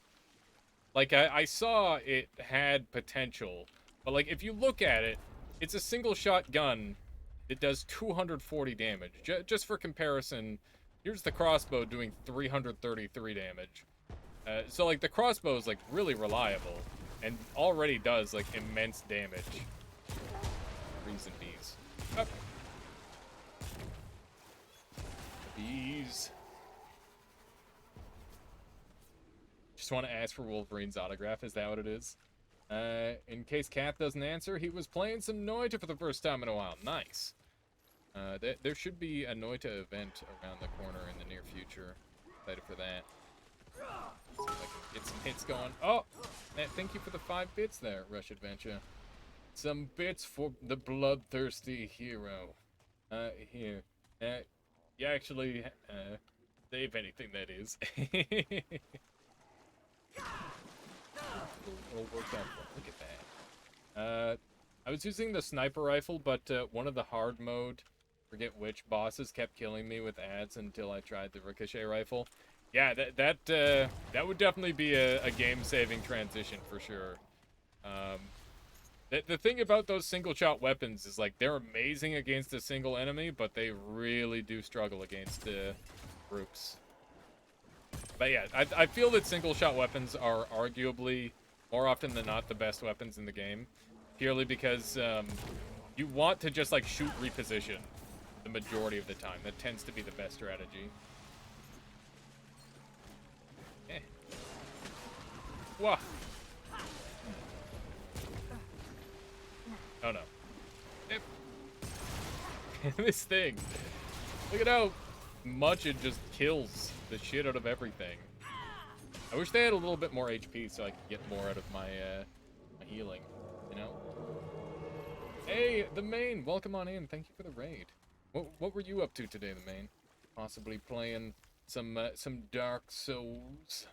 Like I saw it had potential, but like if you look at it, it's a single shot gun. It does 240 damage. Just for comparison, here's the crossbow doing 333 damage. So like the crossbow is like really reliable and already does like immense damage. Trees and bees. Up. Bees. Just want to ask for Wolverine's autograph. Is that what it is? In case Kath doesn't answer, he was playing some Noita for the first time in a while. Nice. There should be a Noita event around the corner in the near future. Excited for that. See if I can get some hits going. Oh! Man, thank you for the 5 bits there, Rush Adventure. Some bits for the bloodthirsty hero. Here. You actually, save anything that is. It'll work out. Look at that. I was using the sniper rifle, but one of the hard mode, forget which bosses, kept killing me with ads until I tried the ricochet rifle. Yeah, that would definitely be a game-saving transition for sure. The thing about those single-shot weapons is, like, they're amazing against a single enemy, but they really do struggle against groups. But yeah, I feel that single-shot weapons are arguably, more often than not, the best weapons in the game. Purely because you want to just, like, shoot reposition the majority of the time. That tends to be the best strategy. Eh. Wah. Oh no. Yep. This thing. Look at how much it just kills the shit out of everything. I wish they had a little bit more HP so I could get more out of my, my healing, you know? Hey, the main, welcome on in. Thank you for the raid. What were you up to today, the main? Possibly playing some Dark Souls.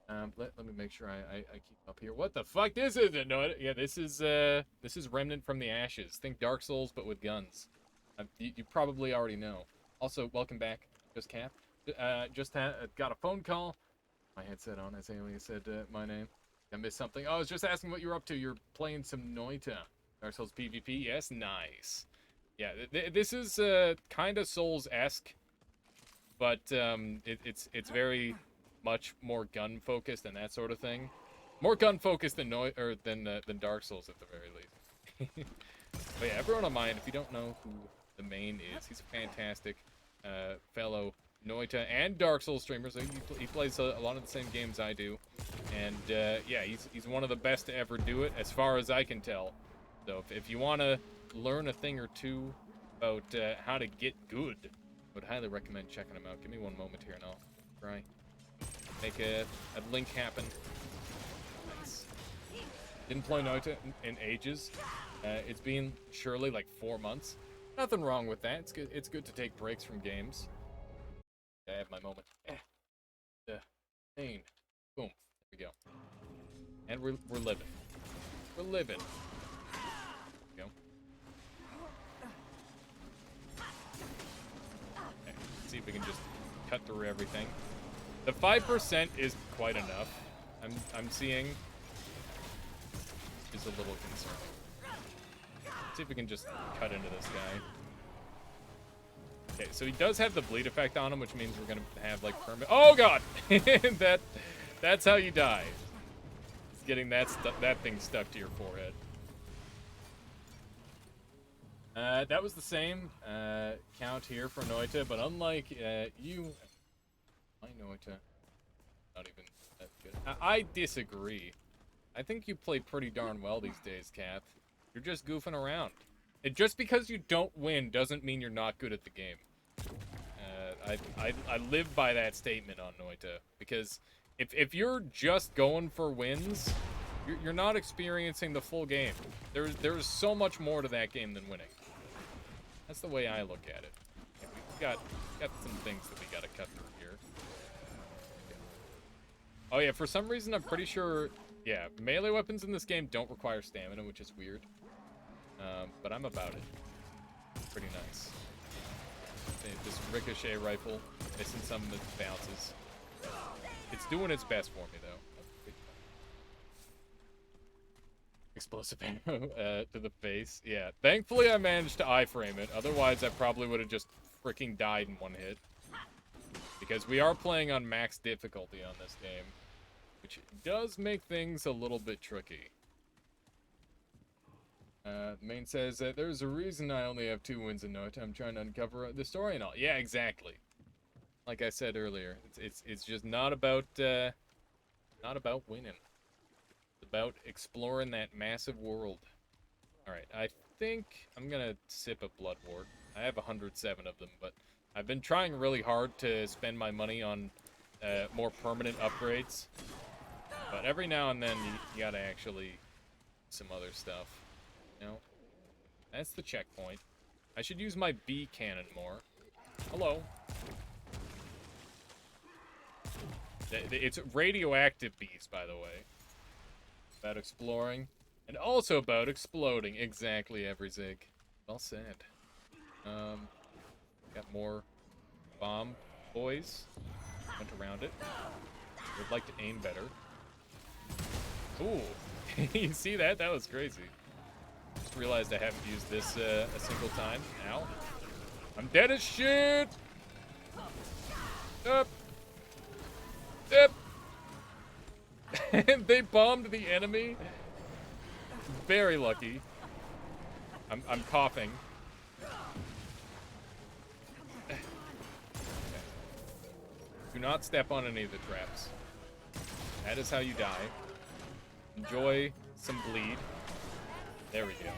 Let me make sure I keep up here. What the fuck? This isn't. No, yeah, this is Remnant from the Ashes. Think Dark Souls, but with guns. You probably already know. Also, welcome back, Just Cap. Just got a phone call. My headset on, as Alias said my name. I missed something. Oh, I was just asking what you're up to. You're playing some Noita. Dark Souls PvP? Yes, nice. Yeah, this is kind of Souls-esque, but it's very much more gun focused and that sort of thing. More gun focused than than Dark Souls at the very least. But yeah, everyone on mine, if you don't know who the main is, he's a fantastic fellow Noita and Dark Souls streamer. So he plays a lot of the same games I do, and yeah, he's one of the best to ever do it, as far as I can tell. So if you want to learn a thing or two about how to get good, I would highly recommend checking him out. Give me one moment here and I'll try. Make a link happen. Nice. Didn't play Noita in ages. It's been surely like 4 months. Nothing wrong with that. It's good. It's good to take breaks from games. I have my moment. Pain. Boom. There we go. And we're living. We're living. There we go. Okay. Let's see if we can just cut through everything. The 5% is quite enough. I'm seeing is a little concerning. Let's see if we can just cut into this guy. Okay, so he does have the bleed effect on him, which means we're gonna have like permanent. Oh god, that's how you die. It's getting that thing stuck to your forehead. That was the same count here for Noita, but unlike you. I know it. Not even that good. I disagree. I think you play pretty darn well these days, Kath. You're just goofing around. And just because you don't win doesn't mean you're not good at the game. I live by that statement on Noita, because if you're just going for wins, you're not experiencing the full game. There's so much more to that game than winning. That's the way I look at it. Yeah, we've got some things that we gotta cut through here. Oh yeah, for some reason I'm pretty sure, yeah, melee weapons in this game don't require stamina, which is weird. But I'm about it. Pretty nice. This ricochet rifle, missing some of its bounces. It's doing its best for me though. Explosive arrow to the face. Yeah, thankfully I managed to iframe it. Otherwise I probably would have just freaking died in one hit. Because we are playing on max difficulty on this game, which does make things a little bit tricky. Main says that there's a reason I only have 2 wins a note. I'm trying to uncover the story and all. Yeah, exactly. Like I said earlier, it's just not about winning. It's about exploring that massive world. All right, I think I'm gonna sip a bloodwort. I have 107 of them, but I've been trying really hard to spend my money on more permanent upgrades. But every now and then you gotta actually some other stuff. You know? That's the checkpoint. I should use my bee cannon more. Hello. It's radioactive bees, by the way. About exploring. And also about exploding. Exactly, every zig. Well said. Got more bomb boys. Went around it. Would like to aim better. Ooh. You see that? That was crazy. Just realized I haven't used this a single time. Ow. I'm dead as shit! Up! Up! They bombed the enemy. Very lucky. I'm coughing. Do not step on any of the traps. That is how you die. Enjoy some bleed. There we go.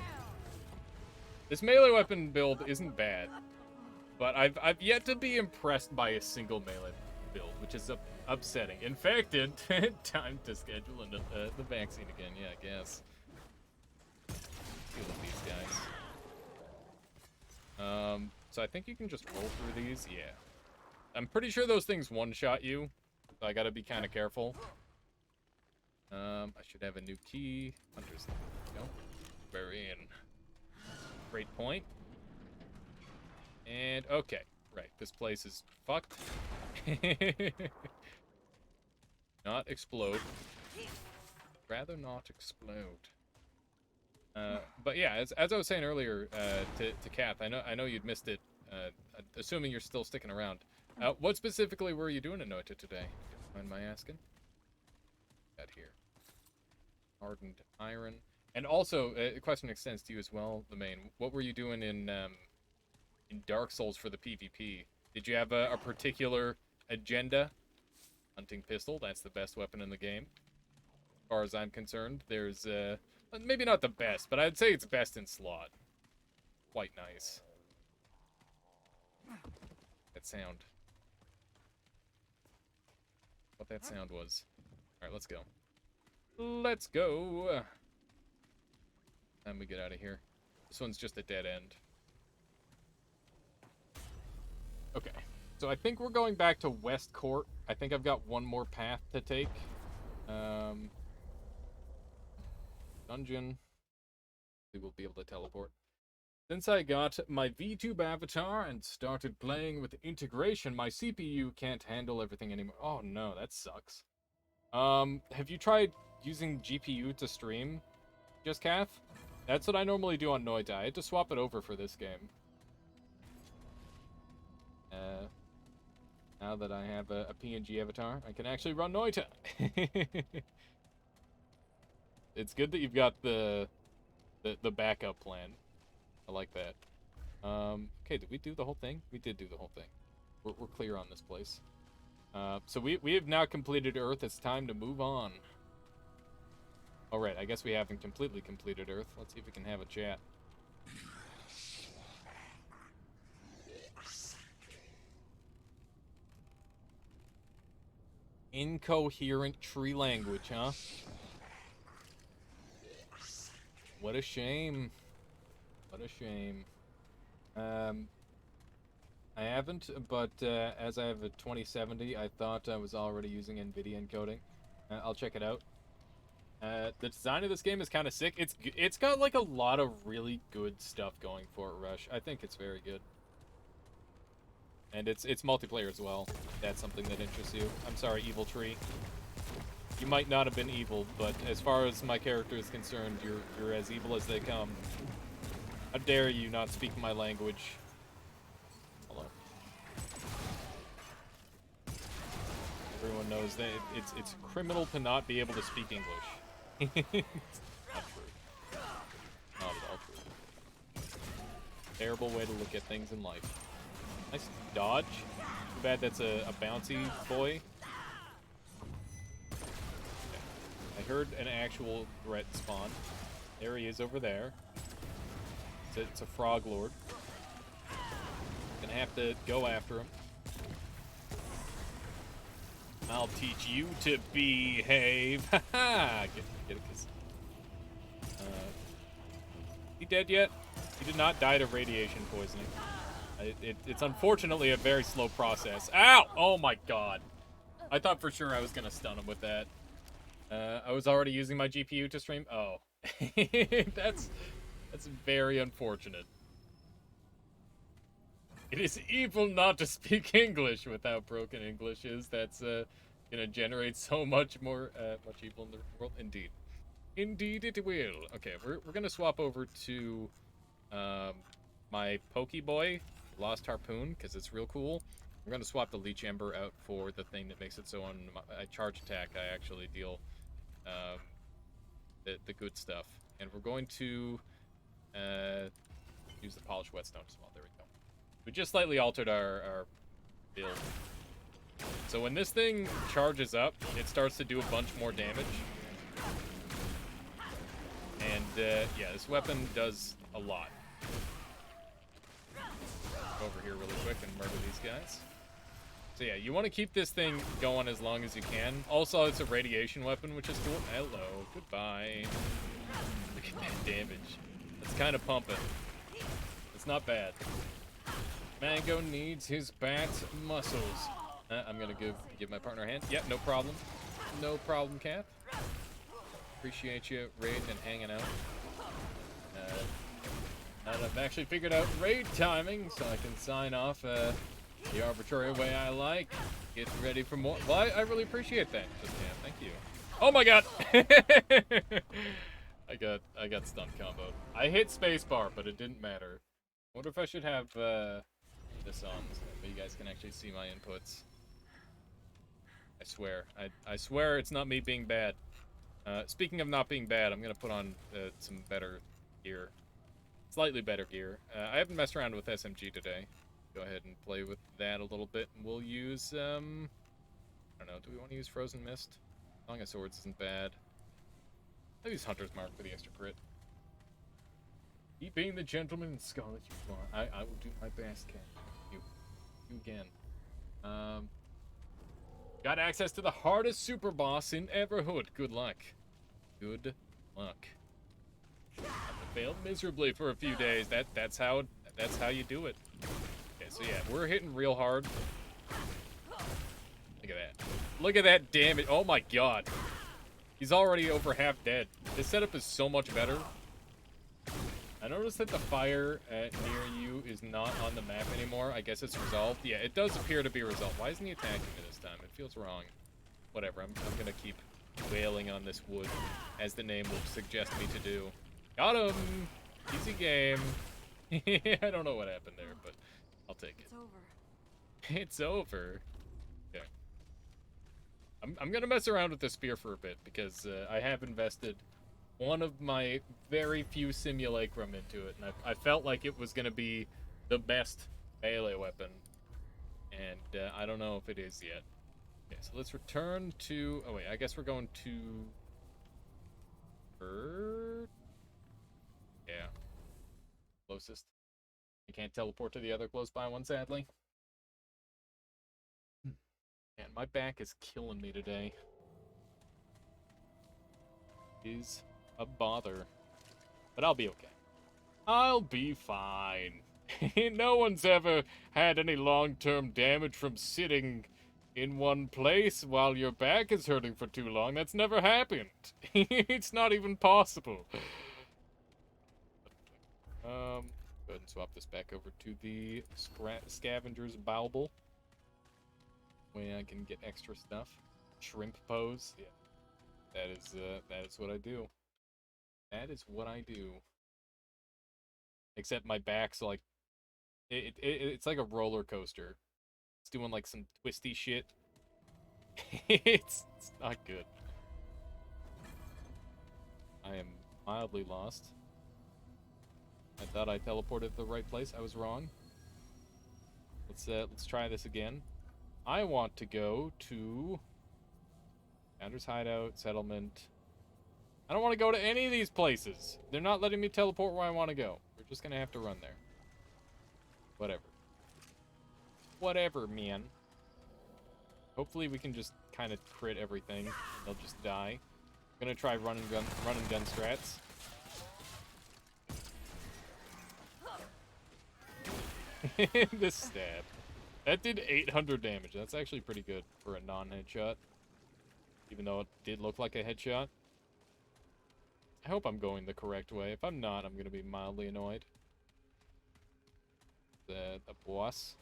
This melee weapon build isn't bad, but I've yet to be impressed by a single melee build, which is upsetting. Infected. Time to schedule the vaccine again. Yeah, I guess. Deal with these guys. So I think you can just roll through these. Yeah. I'm pretty sure those things one-shot you, so I gotta be kind of careful. I should have a new key. Hunter's. There we go. Very in. Great point. And okay, right. This place is fucked. Not explode. Rather not explode. But yeah, as I was saying earlier to Kath, I know you'd missed it. Assuming you're still sticking around. What specifically were you doing in Noita today? Mind my asking? Got here. Hardened iron. And also, a question extends to you as well, the main. What were you doing in Dark Souls for the PvP? Did you have a particular agenda? Hunting pistol, that's the best weapon in the game. As far as I'm concerned, there's, maybe not the best, but I'd say it's best in slot. Quite nice. That sound. What that sound was. Alright, let's go. Let's go! Time we get out of here. This one's just a dead end. Okay, so I think we're going back to West Court. I think I've got one more path to take. Dungeon. We will be able to teleport. Since I got my VTube avatar and started playing with integration, my CPU can't handle everything anymore. Oh no, that sucks. Have you tried using GPU to stream, Just Kath? That's what I normally do on Noita. I had to swap it over for this game. Now that I have a PNG avatar, I can actually run Noita. It's good that you've got the backup plan. I like that. Okay, did we do the whole thing? We did do the whole thing. We're clear on this place. So we have now completed Earth. It's time to move on. Alright, I guess we haven't completely completed Earth. Let's see if we can have a chat. Incoherent tree language, huh? What a shame. What a shame. I haven't, but as I have a 2070, I thought I was already using NVIDIA encoding. I'll check it out. The design of this game is kind of sick. It's got like a lot of really good stuff going for it, Rush. I think it's very good. And it's multiplayer as well. That's something that interests you. I'm sorry, Evil Tree. You might not have been evil, but as far as my character is concerned, you're as evil as they come. How dare you not speak my language? Hello. Everyone knows that it's criminal to not be able to speak English. It's not true. Not at all true. Terrible way to look at things in life. Nice dodge. Too bad that's a bouncy boy. Okay. I heard an actual threat spawn. There he is over there. It's a frog lord. Gonna have to go after him. I'll teach you to behave. Haha! Get a kiss. He dead yet? He did not die to radiation poisoning. It's unfortunately a very slow process. Ow! Oh my god. I thought for sure I was gonna stun him with that. I was already using my GPU to stream. Oh. That's very unfortunate. It is evil not to speak English without broken Englishes. That's gonna generate so much more much evil in the world. Indeed. Indeed it will. Okay, we're gonna swap over to my Pokeboy, Lost Harpoon, because it's real cool. We're gonna swap the Leech Ember out for the thing that makes it so on a charge attack I actually deal the good stuff. And we're going to use the Polished Whetstone as well. There we go. We just slightly altered our build. So when this thing charges up, it starts to do a bunch more damage. And yeah, this weapon does a lot. Go over here really quick and murder these guys. So yeah, you want to keep this thing going as long as you can. Also, it's a radiation weapon, which is cool. Hello, goodbye. Look at that damage. It's kind of pumping. It's not bad. Mango needs his bat muscles. I'm gonna give my partner a hand. Yeah, no problem. No problem, Cap. Appreciate you raiding and hanging out. Now that I've actually figured out raid timing, so I can sign off the arbitrary way I like. Get ready for more. Well, I really appreciate that. Just yeah, thank you. Oh my god! I got stun comboed. I hit spacebar, but it didn't matter. I wonder if I should have this on so that you guys can actually see my inputs. I swear it's not me being bad. Speaking of not being bad, I'm gonna put on some better gear. Slightly better gear. I haven't messed around with SMG today. Go ahead and play with that a little bit, and we'll use, I don't know, do we want to use Frozen Mist? Song of Swords isn't bad. I'll use Hunter's Mark for the extra crit. Keep being the gentleman and Scarlet you are. I will do my best, Ken. You again. Got access to the hardest super boss in Everhood. Good luck. Good luck. I failed miserably for a few days. That's how you do it. Okay, so yeah, we're hitting real hard. Look at that. Look at that damage. Oh my god. He's already over half dead. This setup is so much better. I noticed that the fire near you is not on the map anymore. I guess it's resolved. Yeah, it does appear to be resolved. Why isn't he attacking me this time? It feels wrong. Whatever, I'm gonna keep wailing on this wood, as the name will suggest me to do. Got him! Easy game. I don't know what happened there, but I'll take it. It's over. It's over. Okay. I'm gonna mess around with the spear for a bit, because I have invested one of my very few simulacrum into it, and I felt like it was gonna be the best melee weapon, and I don't know if it is yet. Okay, so let's return to... Oh wait, I guess we're going to... Bird? Yeah. Closest. I can't teleport to the other close by one, sadly. Man, my back is killing me today. Is a bother. But I'll be okay. I'll be fine. No one's ever had any long-term damage from sitting in one place while your back is hurting for too long. That's never happened. It's not even possible. Go ahead and swap this back over to the scavenger's bauble. Where I can get extra stuff. Shrimp pose. Yeah. That is what I do. That is what I do. Except my back's like it's like a roller coaster. It's doing like some twisty shit. It's not good. I am mildly lost. I thought I teleported to the right place. I was wrong. Let's try this again. I want to go to Founder's Hideout, Settlement. I don't want to go to any of these places. They're not letting me teleport where I want to go. We're just gonna have to run there. Whatever. Whatever, man. Hopefully we can just kind of crit everything. They'll just die. I'm gonna try run and gun strats. This stab. That did 800 damage. That's actually pretty good for a non-headshot. Even though it did look like a headshot. I hope I'm going the correct way. If I'm not, I'm gonna be mildly annoyed. The boss.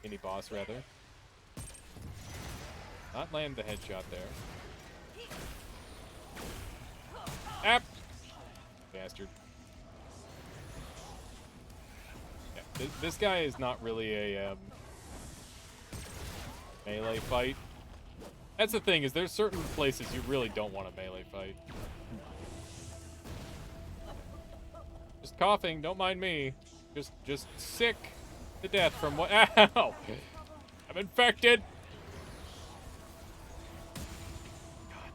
Mini boss, rather. Not land the headshot there. App! Bastard. Yeah, this guy is not really a melee fight. That's the thing, is there's certain places you really don't want a melee fight. Just coughing, don't mind me. Just sick to death from what— Ow! I'm infected! God.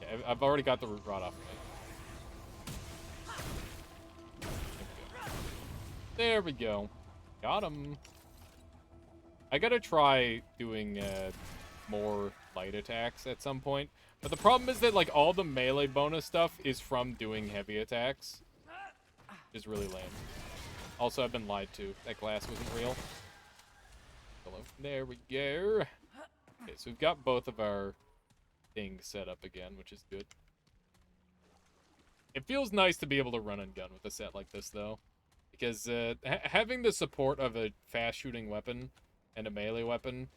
Yeah, I've already got the root rot off of me. There we go. Got him. I gotta try doing, more light attacks at some point. But the problem is that, like, all the melee bonus stuff is from doing heavy attacks. Is really lame. Also, I've been lied to. That glass wasn't real. Hello. There we go. Okay, so we've got both of our things set up again, which is good. It feels nice to be able to run and gun with a set like this, though. Because having the support of a fast-shooting weapon and a melee weapon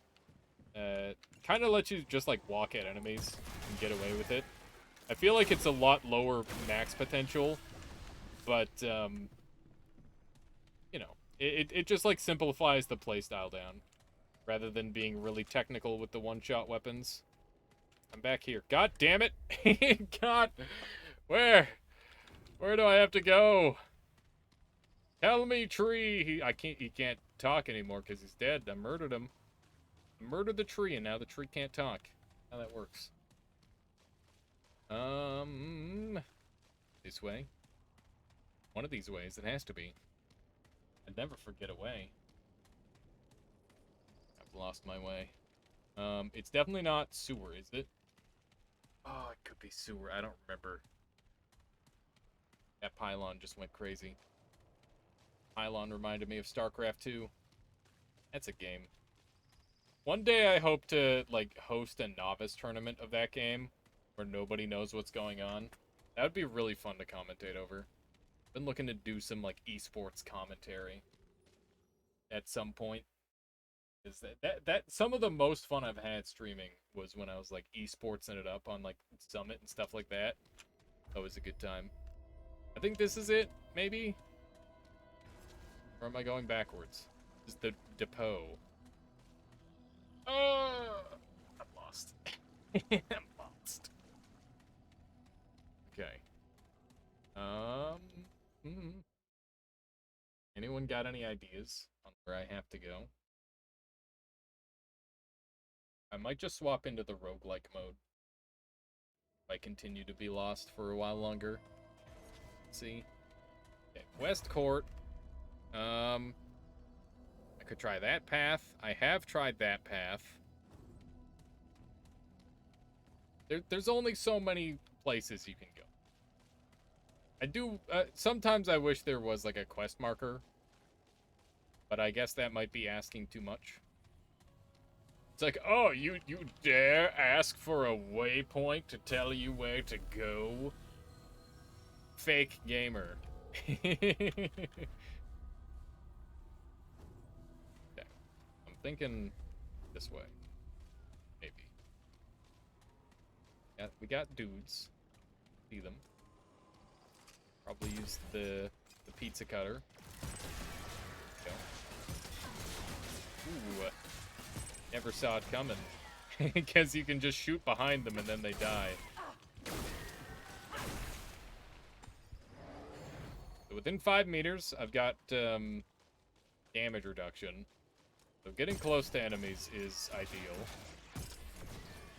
kind of lets you just, like, walk at enemies and get away with it. I feel like it's a lot lower max potential, but, you know, it just, like, simplifies the playstyle down, rather than being really technical with the one-shot weapons. I'm back here. God damn it! God! Where do I have to go? Tell me, tree! He can't talk anymore because he's dead. I murdered him. I murdered the tree, and now the tree can't talk. How that works. This way. One of these ways, it has to be. I'd never forget a way. I've lost my way. It's definitely not sewer, is it? Oh, it could be sewer. I don't remember. That pylon just went crazy. Pylon reminded me of StarCraft 2. That's a game. One day I hope to, like, host a novice tournament of that game where nobody knows what's going on. That would be really fun to commentate over. Been looking to do some, like, esports commentary at some point. Is that some of the most fun I've had streaming was when I was, like, esportsing it up on, like, Summit and stuff like that. That was a good time. I think this is it, maybe? Or am I going backwards? This is the depot. Oh, I'm lost. I'm lost. Okay. Anyone got any ideas on where I have to go? I might just swap into the roguelike mode. If I continue to be lost for a while longer. Let's see. Okay, West Court. I could try that path. I have tried that path. There's only so many places you can go. I do, sometimes I wish there was, like, a quest marker. But I guess that might be asking too much. It's like, oh, you dare ask for a waypoint to tell you where to go? Fake gamer. Okay. I'm thinking this way. Maybe. Yeah, we got dudes. See them. Probably use the pizza cutter. Go. Ooh. Never saw it coming. Because you can just shoot behind them and then they die. So within 5 meters, I've got damage reduction. So getting close to enemies is ideal.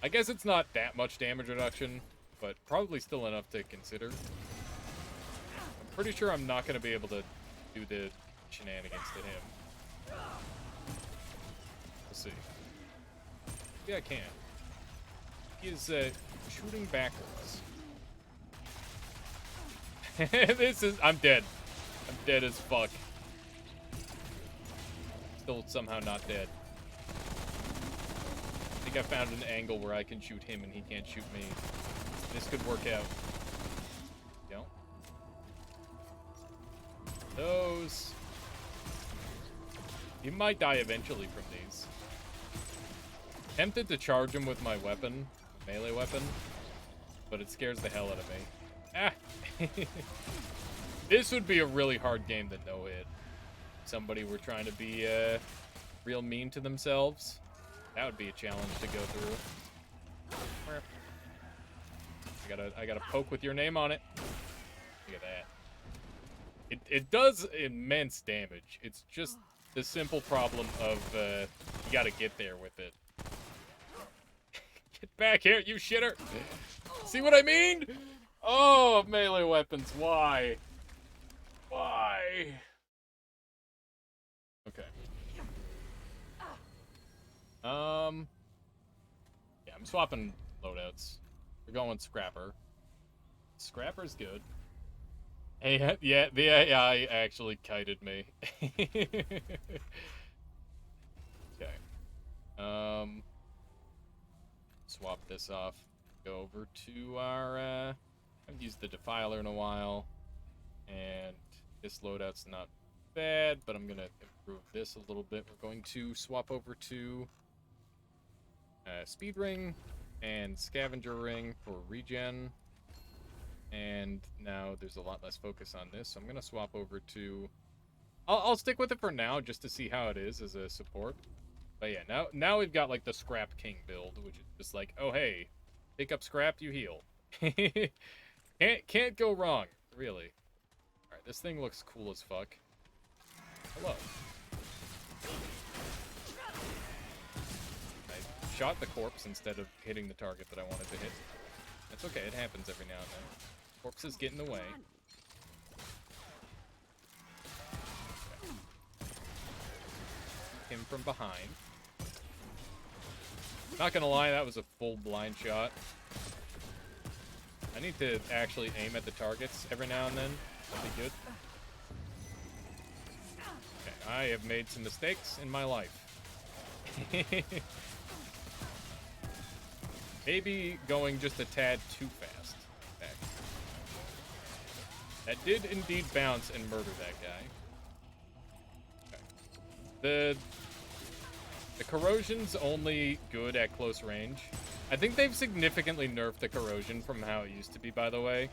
I guess it's not that much damage reduction, but probably still enough to consider. I'm pretty sure I'm not going to be able to do the shenanigans to him. We'll see. Yeah, I can. He is shooting backwards. This is... I'm dead. I'm dead as fuck. Still somehow not dead. I think I found an angle where I can shoot him and he can't shoot me. This could work out. No. Those... You might die eventually from these. Tempted to charge him with my weapon, melee weapon, but it scares the hell out of me. Ah! This would be a really hard game to no-hit. Somebody were trying to be real mean to themselves. That would be a challenge to go through. I gotta poke with your name on it. Look at that. It does immense damage. It's just the simple problem of you gotta get there with it. Get back here, you shitter! See what I mean? Oh, melee weapons, why? Why? Okay. Yeah, I'm swapping loadouts. We're going Scrapper. Scrapper's good. Hey, yeah, the AI actually kited me. Okay. Swap this off. Go over to our, I haven't used the Defiler in a while. And this loadout's not bad, but I'm going to improve this a little bit. We're going to swap over to Speed Ring and Scavenger Ring for regen. And now there's a lot less focus on this, so I'm going to swap over to... I'll stick with it for now, just to see how it is as a support. But yeah, now we've got, like, the Scrap King build, which is just like, oh, hey, pick up scrap, you heal. Can't go wrong, really. Alright, this thing looks cool as fuck. Hello. I shot the corpse instead of hitting the target that I wanted to hit. That's okay, it happens every now and then. Corpses get in the way. Okay. Him from behind. Not gonna lie, that was a full blind shot. I need to actually aim at the targets every now and then. That'd be good. Okay, I have made some mistakes in my life. Maybe going just a tad too fast. Okay. That did indeed bounce and murder that guy. Okay. The corrosion's only good at close range. I think they've significantly nerfed the corrosion from how it used to be, by the way.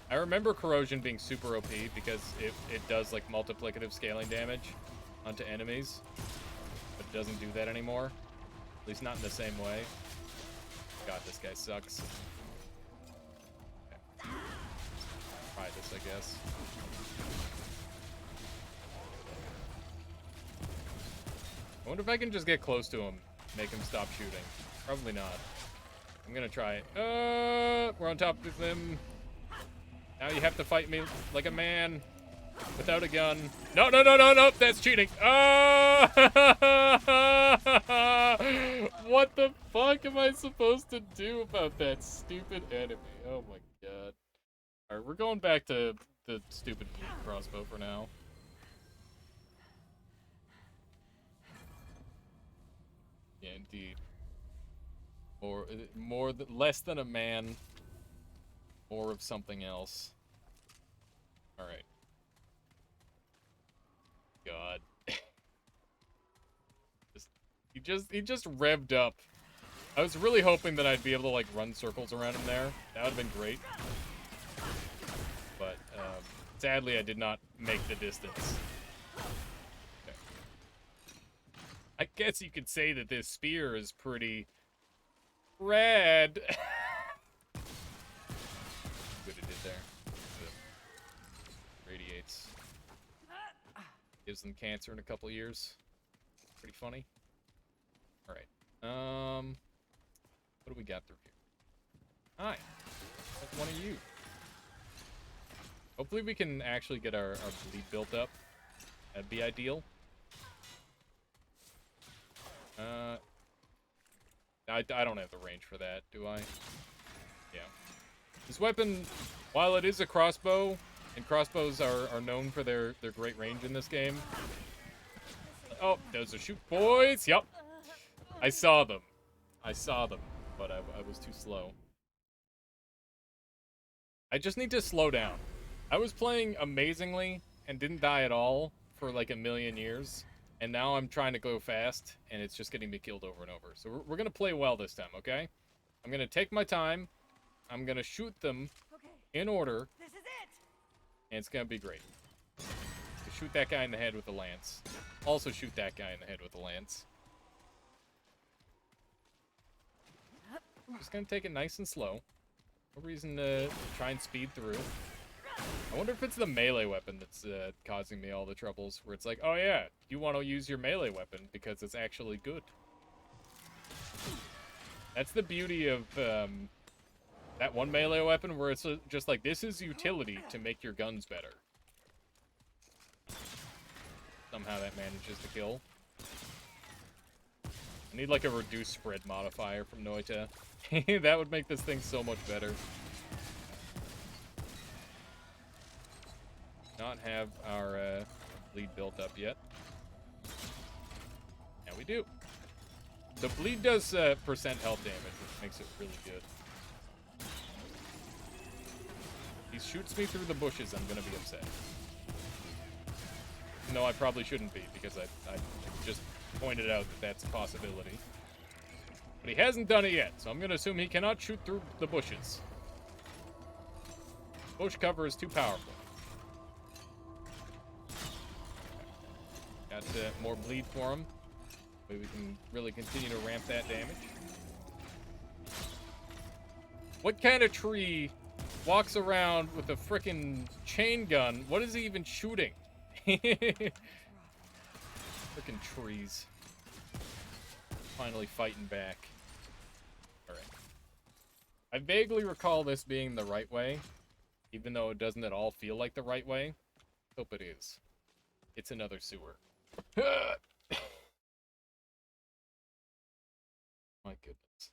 I remember corrosion being super OP because it does, like, multiplicative scaling damage onto enemies. But it doesn't do that anymore. At least not in the same way. God, this guy sucks. Okay. Try this, I guess. I wonder if I can just get close to him, make him stop shooting. Probably not. I'm gonna try it. We're on top of him. Now you have to fight me like a man without a gun. No, no, no, no, no, that's cheating. What the fuck am I supposed to do about that stupid enemy? Oh my god. Alright, we're going back to the stupid crossbow for now. Yeah, indeed. Less than a man. More of something else. Alright. God. He just revved up. I was really hoping that I'd be able to, like, run circles around him there. That would have been great. But, sadly, I did not make the distance. Okay. I guess you could say that this spear is pretty rad. Good it did there. Radiates. Gives them cancer in a couple years. Pretty funny. Alright. What do we got through here? Hi. That's one of you. Hopefully we can actually get our bleed built up. That'd be ideal. I don't have the range for that, do I? Yeah. This weapon, while it is a crossbow, and crossbows are known for their great range in this game. Oh, those are shoot boys. Yep. I saw them. But I was too slow. I just need to slow down. I was playing amazingly and didn't die at all for like a million years. And now I'm trying to go fast, and it's just getting me killed over and over. So we're going to play well this time, okay? I'm going to take my time. I'm going to shoot them in order. This is it. And it's going to be great. So shoot that guy in the head with the lance. Also shoot that guy in the head with the lance. Just going to take it nice and slow. No reason to try and speed through. I wonder if it's the melee weapon that's causing me all the troubles, where it's like, oh yeah, you want to use your melee weapon because it's actually good. That's the beauty of that one melee weapon, where it's just like, this is utility to make your guns better. Somehow that manages to kill. I need like a reduced spread modifier from Noita. That would make this thing so much better. Not have our bleed built up yet. Yeah, we do. The bleed does percent health damage, which makes it really good. If he shoots me through the bushes, I'm gonna be upset. No, I probably shouldn't be, because I just pointed out that that's a possibility. But he hasn't done it yet, so I'm gonna assume he cannot shoot through the bushes. Bush cover is too powerful. Got more bleed for him. Maybe we can really continue to ramp that damage. What kind of tree walks around with a frickin' chain gun? What is he even shooting? Frickin' trees. Finally fighting back. Alright. I vaguely recall this being the right way, even though it doesn't at all feel like the right way. Hope it is. It's another sewer. My goodness.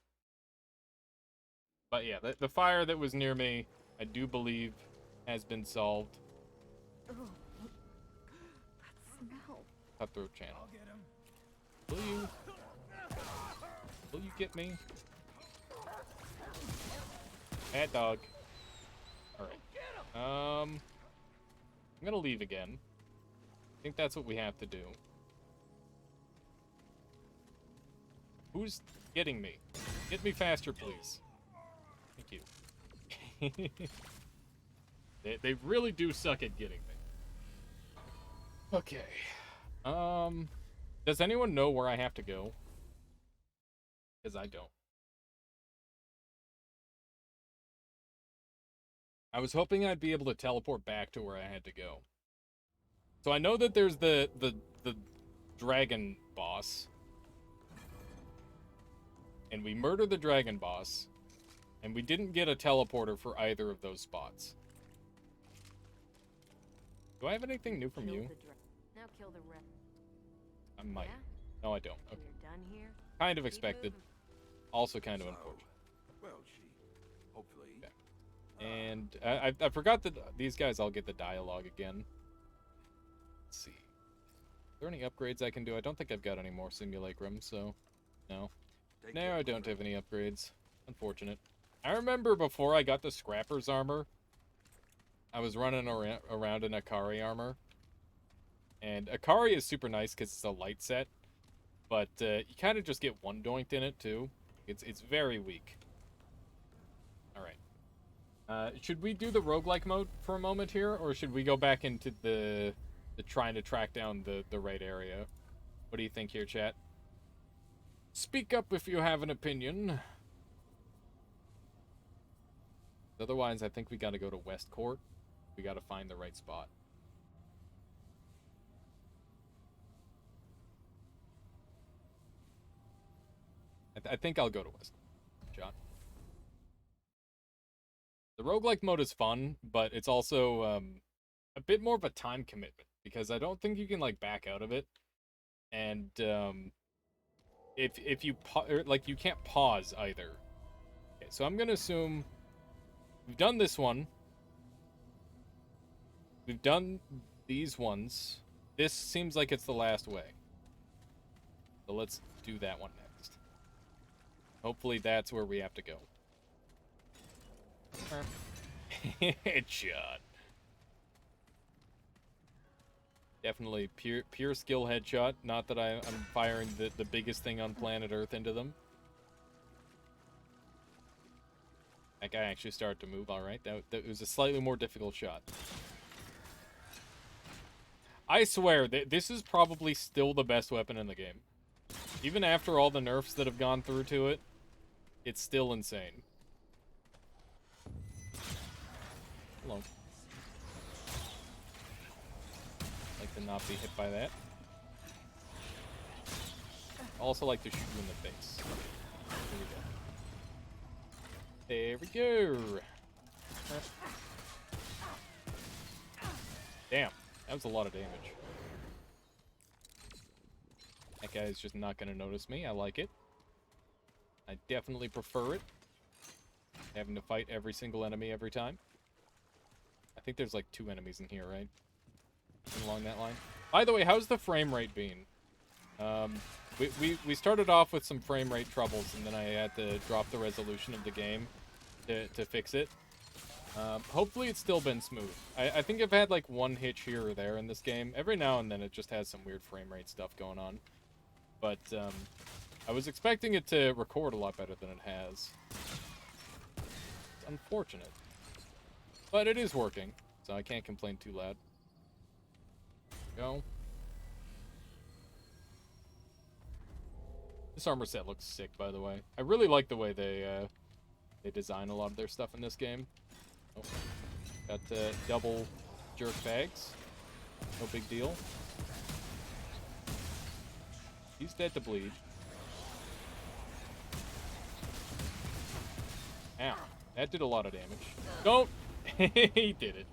But yeah, the fire that was near me, I do believe, has been solved. Oh, that smell. Cutthroat channel. Will you get me? Bad dog. Alright. I'm gonna leave again. I think that's what we have to do. Who's getting me? Get me faster, please. Thank you. They really do suck at getting me. Okay. Does anyone know where I have to go? Because I don't. I was hoping I'd be able to teleport back to where I had to go. So I know that there's the dragon boss. And we murdered the dragon boss. And we didn't get a teleporter for either of those spots. Do I have anything new from you? Now kill the rest. I might. Yeah? No, I don't. So Okay. you're done here? Kind of Keep expected. moving. Also kind of unfortunate. Well, she hopefully. Okay. And I forgot that these guys all get the dialogue again. Let's see. Are there any upgrades I can do? I don't think I've got any more simulacrum, so no. No, I don't have any upgrades. Unfortunate. I remember before I got the Scrapper's armor, I was running around in Akari armor. And Akari is super nice because it's a light set, but you kind of just get one doinked in it too. It's very weak. Alright. Should we do the roguelike mode for a moment here, or should we go back into the trying to track down the right area? What do you think here, chat? Speak up if you have an opinion. Otherwise, I think we gotta go to West Court. We gotta find the right spot. I think I'll go to West Court, John. The roguelike mode is fun, but it's also a bit more of a time commitment, because I don't think you can, like, back out of it. And if you like, you can't pause either. Okay, so I'm gonna assume we've done this one. We've done these ones. This seems like it's the last way. So let's do that one next. Hopefully that's where we have to go. Headshot. Definitely pure skill headshot. Not that I'm firing the biggest thing on planet Earth into them. That guy actually started to move. Alright, that was a slightly more difficult shot. I swear, this is probably still the best weapon in the game. Even after all the nerfs that have gone through to it, it's still insane. Hello. Like to not be hit by that. Also like to shoot you in the face. There we go. There we go. Damn, that was a lot of damage. That guy is just not going to notice me. I like it. I definitely prefer it. Having to fight every single enemy every time. I think there's like 2 enemies in here, right? Along that line. By the way, how's the frame rate been? We started off with some frame rate troubles, and then I had to drop the resolution of the game to fix it. Hopefully it's still been smooth. I think I've had like one hitch here or there in this game. Every now and then it just has some weird frame rate stuff going on. But I was expecting it to record a lot better than it has. It's unfortunate. But it is working, so I can't complain too loud. Go. This armor set looks sick, by the way. I really like the way they design a lot of their stuff in this game. Oh. Got double jerk bags. No big deal. He's dead to bleed. Ow. That did a lot of damage. Don't! He did it.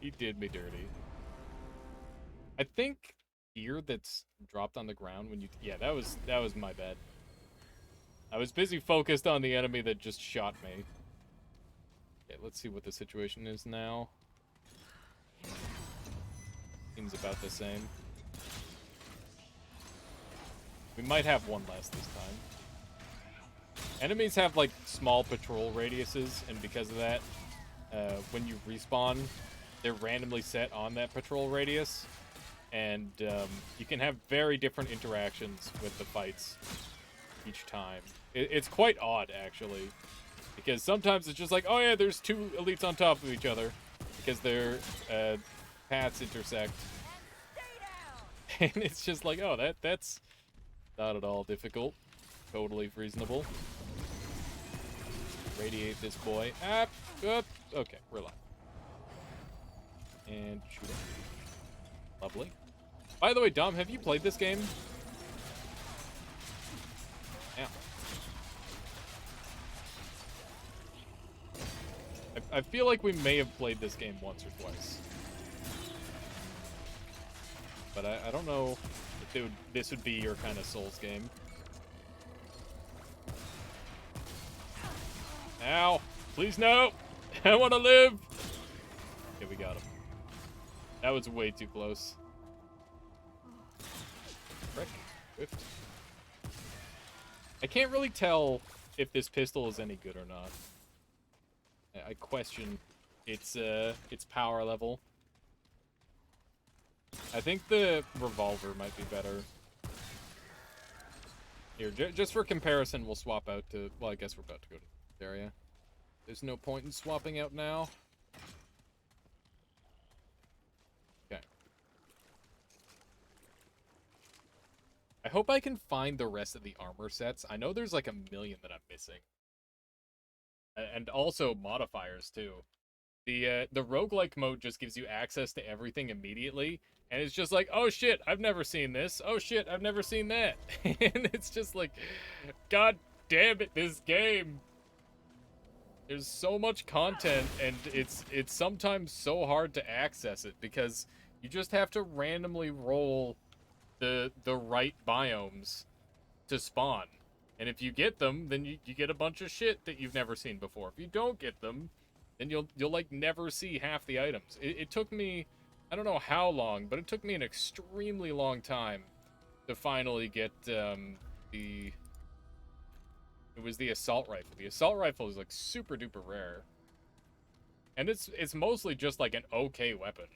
He did me dirty. I think gear that's dropped on the ground when you... Yeah, that was my bad. I was busy focused on the enemy that just shot me. Okay, let's see what the situation is now. Seems about the same. We might have one less this time. Enemies have, like, small patrol radiuses, and because of that, when you respawn, they're randomly set on that patrol radius. And you can have very different interactions with the fights each time. It's quite odd, actually. Because sometimes it's just like, oh yeah, there's 2 elites on top of each other. Because their paths intersect. And it's just like, oh, that's not at all difficult. Totally reasonable. Radiate this boy. Okay, we're alive. And shoot him. Lovely. By the way, Dom, have you played this game? Yeah. I feel like we may have played this game once or twice. But I don't know if this would be your kind of Souls game. Ow! Please no! I want to live. Okay, we got him. That was way too close. Frick. Whiffed. I can't really tell if this pistol is any good or not. I question its power level. I think the revolver might be better. Here, just for comparison, we'll swap out to... Well, I guess we're about to go to this area. There's no point in swapping out now. Okay. I hope I can find the rest of the armor sets. I know there's like 1 million that I'm missing. And also modifiers, too. The roguelike mode just gives you access to everything immediately. And it's just like, oh shit, I've never seen this. Oh shit, I've never seen that. And it's just like, god damn it, this game. There's so much content, and it's sometimes so hard to access it because you just have to randomly roll the right biomes to spawn. And if you get them, then you get a bunch of shit that you've never seen before. If you don't get them, then you'll like never see half the items. It took me, I don't know how long, but it took me an extremely long time to finally get it was the assault rifle. The assault rifle is like super duper rare. And it's mostly just like an okay weapon.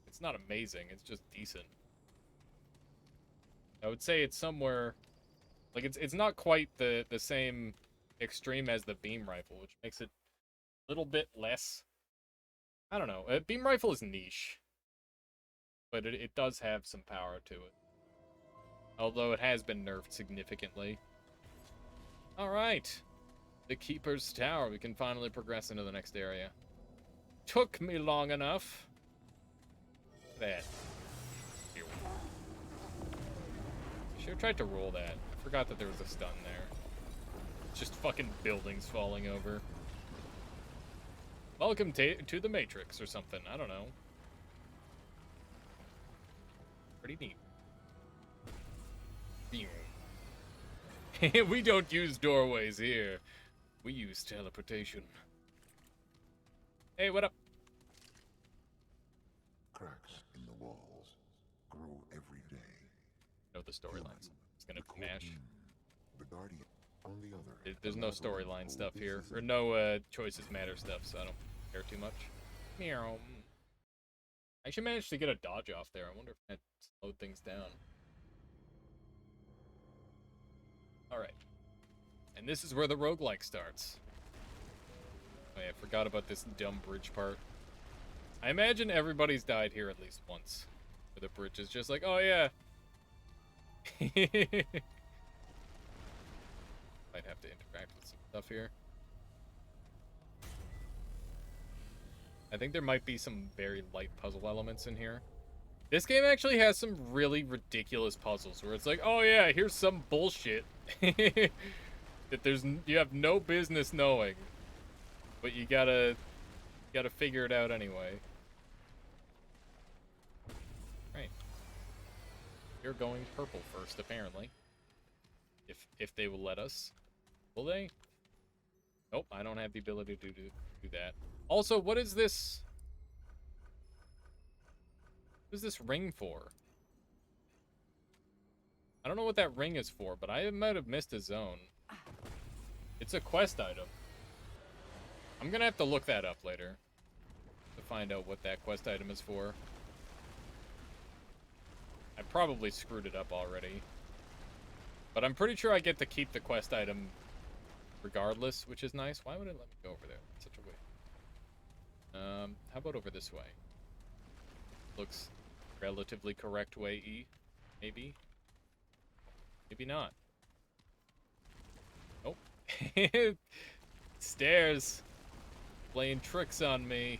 It's not amazing, it's just decent. I would say it's somewhere like it's not quite the same extreme as the beam rifle, which makes it a little bit less. I don't know. Beam rifle is niche, but it does have some power to it. Although it has been nerfed significantly. Alright. The Keeper's Tower. We can finally progress into the next area. Took me long enough. That. Should have tried to roll that. I forgot that there was a stun there. It's just fucking buildings falling over. Welcome to the Matrix or something. I don't know. Pretty neat. We don't use doorways here. We use teleportation. Hey, what up? Cracks in the walls grow every day. Know the storylines. It's gonna mash. The Guardian, on the other. There's no storyline stuff here, or no choices matter stuff, so I don't care too much. Meow. I actually managed to get a dodge off there. I wonder if that slowed things down. Alright. And this is where the roguelike starts. Oh yeah, I forgot about this dumb bridge part. I imagine everybody's died here at least once. Where the bridge is just like, oh yeah. Might have to interact with some stuff here. I think there might be some very light puzzle elements in here. This game actually has some really ridiculous puzzles where it's like, oh yeah, here's some bullshit that you have no business knowing, but you gotta figure it out anyway. Right. You're going purple first, apparently. If they will let us. Will they? Nope, I don't have the ability to do that. Also, what is this? What is this ring for? I don't know what that ring is for, but I might have missed a zone. It's a quest item. I'm gonna have to look that up later to find out what that quest item is for. I probably screwed it up already. But I'm pretty sure I get to keep the quest item regardless, which is nice. Why would it let me go over there? That's such a way. How about over this way? Looks relatively correct way E. Maybe. Maybe not. Nope. Stairs. Playing tricks on me.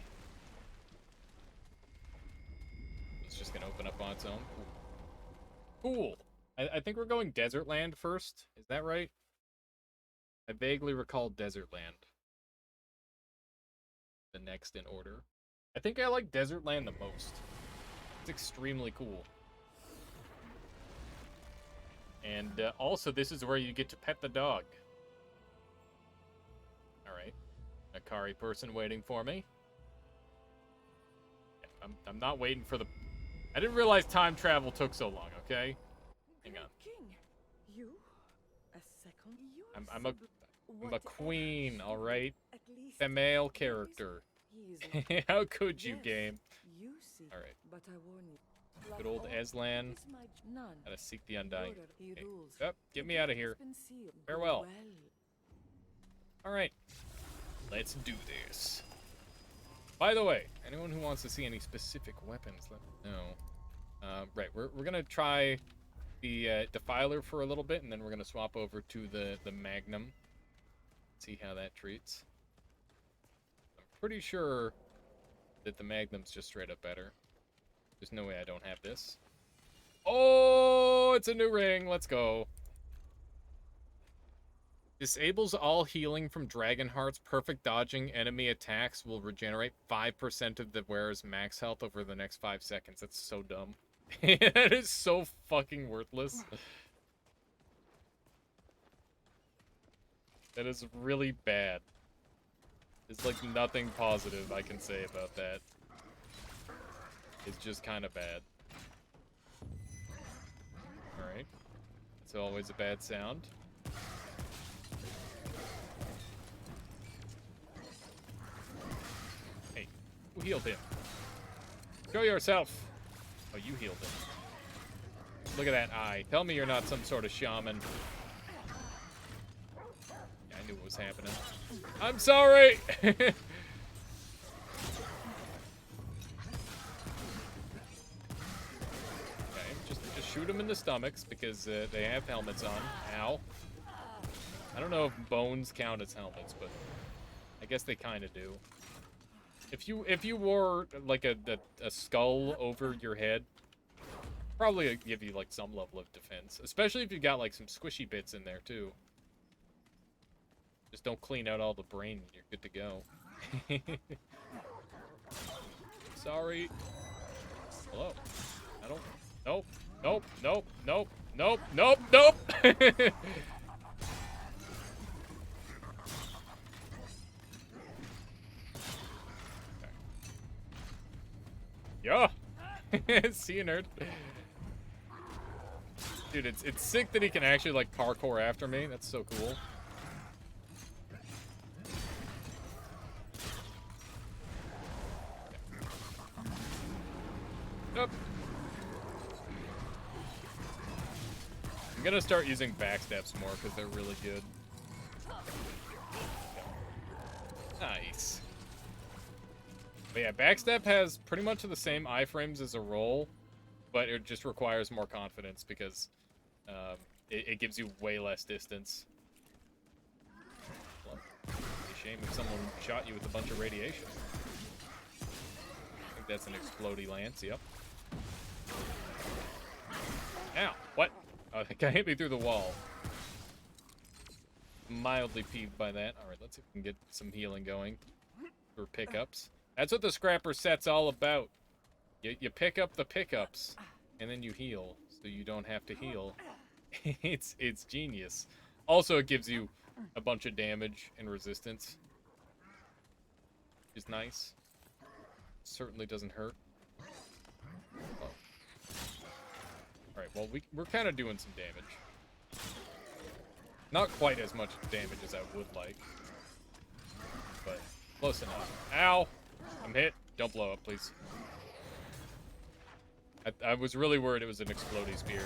It's just gonna open up on its own. Cool. I think we're going Desert Land first. Is that right? I vaguely recall Desert Land. The next in order. I think I like Desert Land the most. It's extremely cool. And also, this is where you get to pet the dog. Alright. Akari person waiting for me. Yeah, I'm not waiting for the... I didn't realize time travel took so long, okay? Hang on. King, you? A second? I'm a queen, alright? At least Female character. he is not. How could you, Yes, game? You see, Alright. but I warn you. Good old Aslan. None. Gotta seek the Undying. He Okay. rules. Yep, get The me out of gate here. has been sealed. Go Farewell. well. Alright. Let's do this. By the way, anyone who wants to see any specific weapons, let me know. Right, we're gonna try the Defiler for a little bit, and then we're gonna swap over to the Magnum. See how that treats. I'm pretty sure that the Magnum's just straight up better. There's no way I don't have this. Oh, it's a new ring. Let's go. Disables all healing from Dragon Hearts. Perfect dodging enemy attacks will regenerate 5% of the wearer's max health over the next 5 seconds. That's so dumb. That is so fucking worthless. That is really bad. There's like nothing positive I can say about that. It's just kind of bad. Alright. It's always a bad sound. Hey, who healed him? Show yourself! Oh, you healed him. Look at that eye. Tell me you're not some sort of shaman. Yeah, I knew what was happening. I'm sorry! Just shoot them in the stomachs because they have helmets on. Ow. I don't know if bones count as helmets, but I guess they kind of do. If you wore like a skull over your head, probably give you like some level of defense, especially if you got like some squishy bits in there too. Just don't clean out all the brain and you're good to go. Sorry. Hello. I don't... Nope. Nope. Nope. Nope. Nope. Nope. Nope. Okay. Yeah. See you, nerd. Dude, it's sick that he can actually like parkour after me. That's so cool. Nope. I'm gonna start using backsteps more because they're really good. Nice. But yeah, backstep has pretty much the same iframes as a roll, but it just requires more confidence because it gives you way less distance. Well, it'd be a shame if someone shot you with a bunch of radiation. I think that's an explodey lance, yep. Ow, what? Oh, that guy hit me through the wall. Mildly peeved by that. Alright, let's see if we can get some healing going for pickups. That's what the scrapper set's all about. You pick up the pickups, and then you heal, so you don't have to heal. It's genius. Also, it gives you a bunch of damage and resistance, which is nice. Certainly doesn't hurt. Oh. Alright, well, we're kind of doing some damage. Not quite as much damage as I would like, but close enough. Ow! I'm hit. Don't blow up, please. I was really worried it was an explodey spear.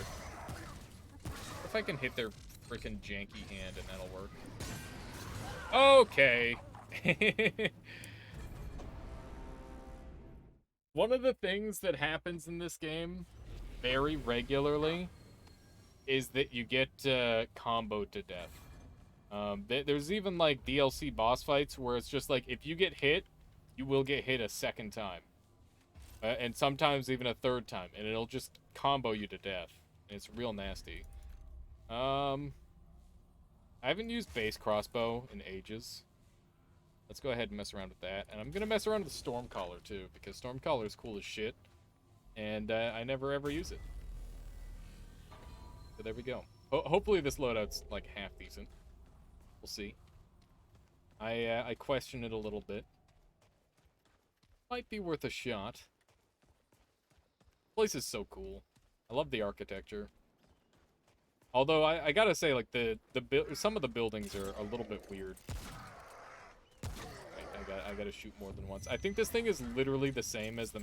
If I can hit their freaking janky hand and that'll work. Okay. One of the things that happens in this game very regularly is that you get comboed to death. There's even like DLC boss fights where it's just like if you get hit, you will get hit a second time. And sometimes even a third time, and it'll just combo you to death. And it's real nasty. I haven't used base crossbow in ages. Let's go ahead and mess around with that. And I'm gonna mess around with Stormcaller too, because Stormcaller is cool as shit. And I never ever use it. So there we go. Hopefully this loadout's like half decent. We'll see. I question it a little bit. Might be worth a shot. Place is so cool. I love the architecture. Although I gotta say, like some of the buildings are a little bit weird. I gotta shoot more than once. I think this thing is literally the same as the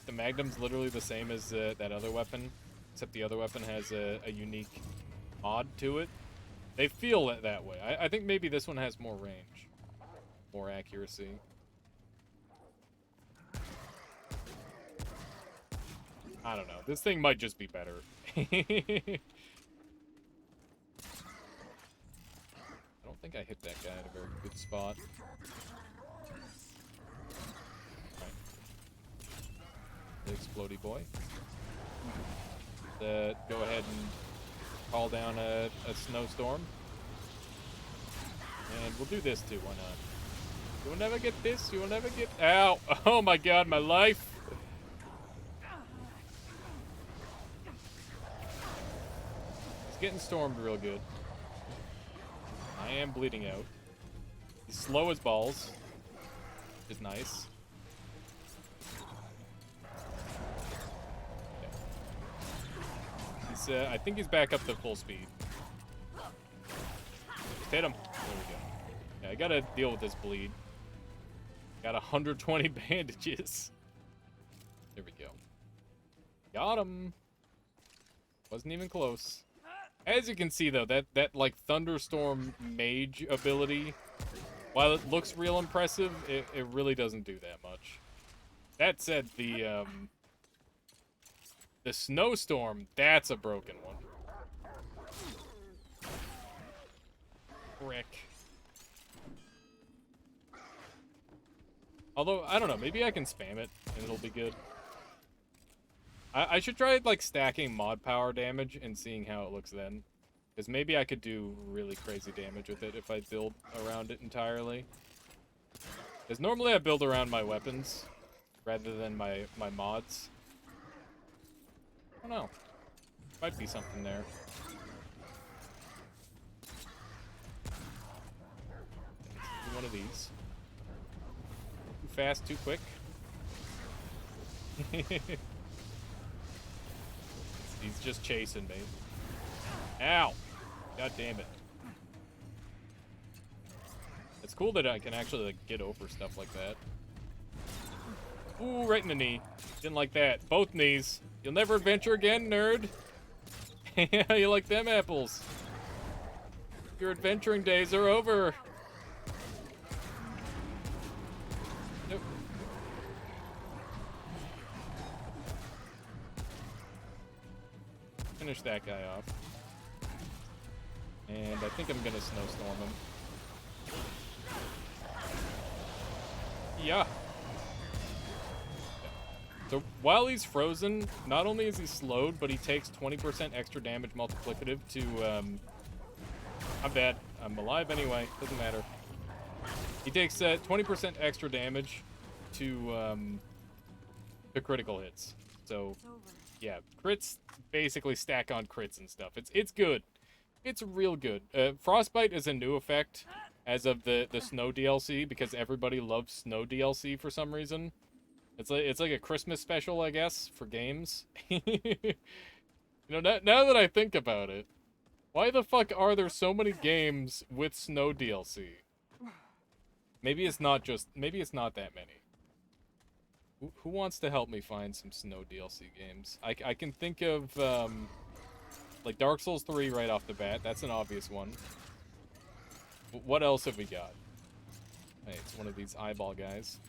the Magnum's literally the same as that other weapon, except the other weapon has a unique mod to it. They feel it that way. I think maybe this one has more range, more accuracy. I don't know. This thing might just be better. I don't think I hit that guy at a very good spot. Right. The explodey boy. Go ahead and call down a snowstorm. And we'll do this too, why not? You will never get this, you will never get... Ow! Oh my god, my life! He's getting stormed real good. I am bleeding out. He's slow as balls, which is nice. He's, I think he's back up to full speed. Just hit him. There we go. Yeah, I gotta deal with this bleed. Got 120 bandages. There we go. Got him. Wasn't even close. As you can see, though, that like thunderstorm mage ability, while it looks real impressive, it really doesn't do that much. That said, the snowstorm, that's a broken one. Frick. Although, I don't know, maybe I can spam it and it'll be good. I should try, like, stacking mod power damage and seeing how it looks then. Because maybe I could do really crazy damage with it if I build around it entirely. Because normally I build around my weapons rather than my mods. I don't know. Might be something there. Do one of these. Too fast, too quick. He's just chasing me. Ow! God damn it. It's cool that I can actually, like, get over stuff like that. Ooh, right in the knee. Didn't like that. Both knees. You'll never adventure again, nerd. You like them apples. Your adventuring days are over. Nope. Finish that guy off. And I think I'm gonna snowstorm him. Yeah. So while he's frozen, not only is he slowed, but he takes 20% extra damage multiplicative to, I'm dead. I'm alive anyway, doesn't matter. He takes 20% extra damage to critical hits. So, yeah, crits basically stack on crits and stuff. It's good. It's real good. Frostbite is a new effect as of the Snow DLC because everybody loves Snow DLC for some reason. It's like a Christmas special, I guess, for games. You know, now that I think about it, why the fuck are there so many games with Snow DLC? Maybe it's not that many. Who wants to help me find some Snow DLC games? I can think of, like Dark Souls 3 right off the bat. That's an obvious one. What else have we got? Hey, it's one of these eyeball guys.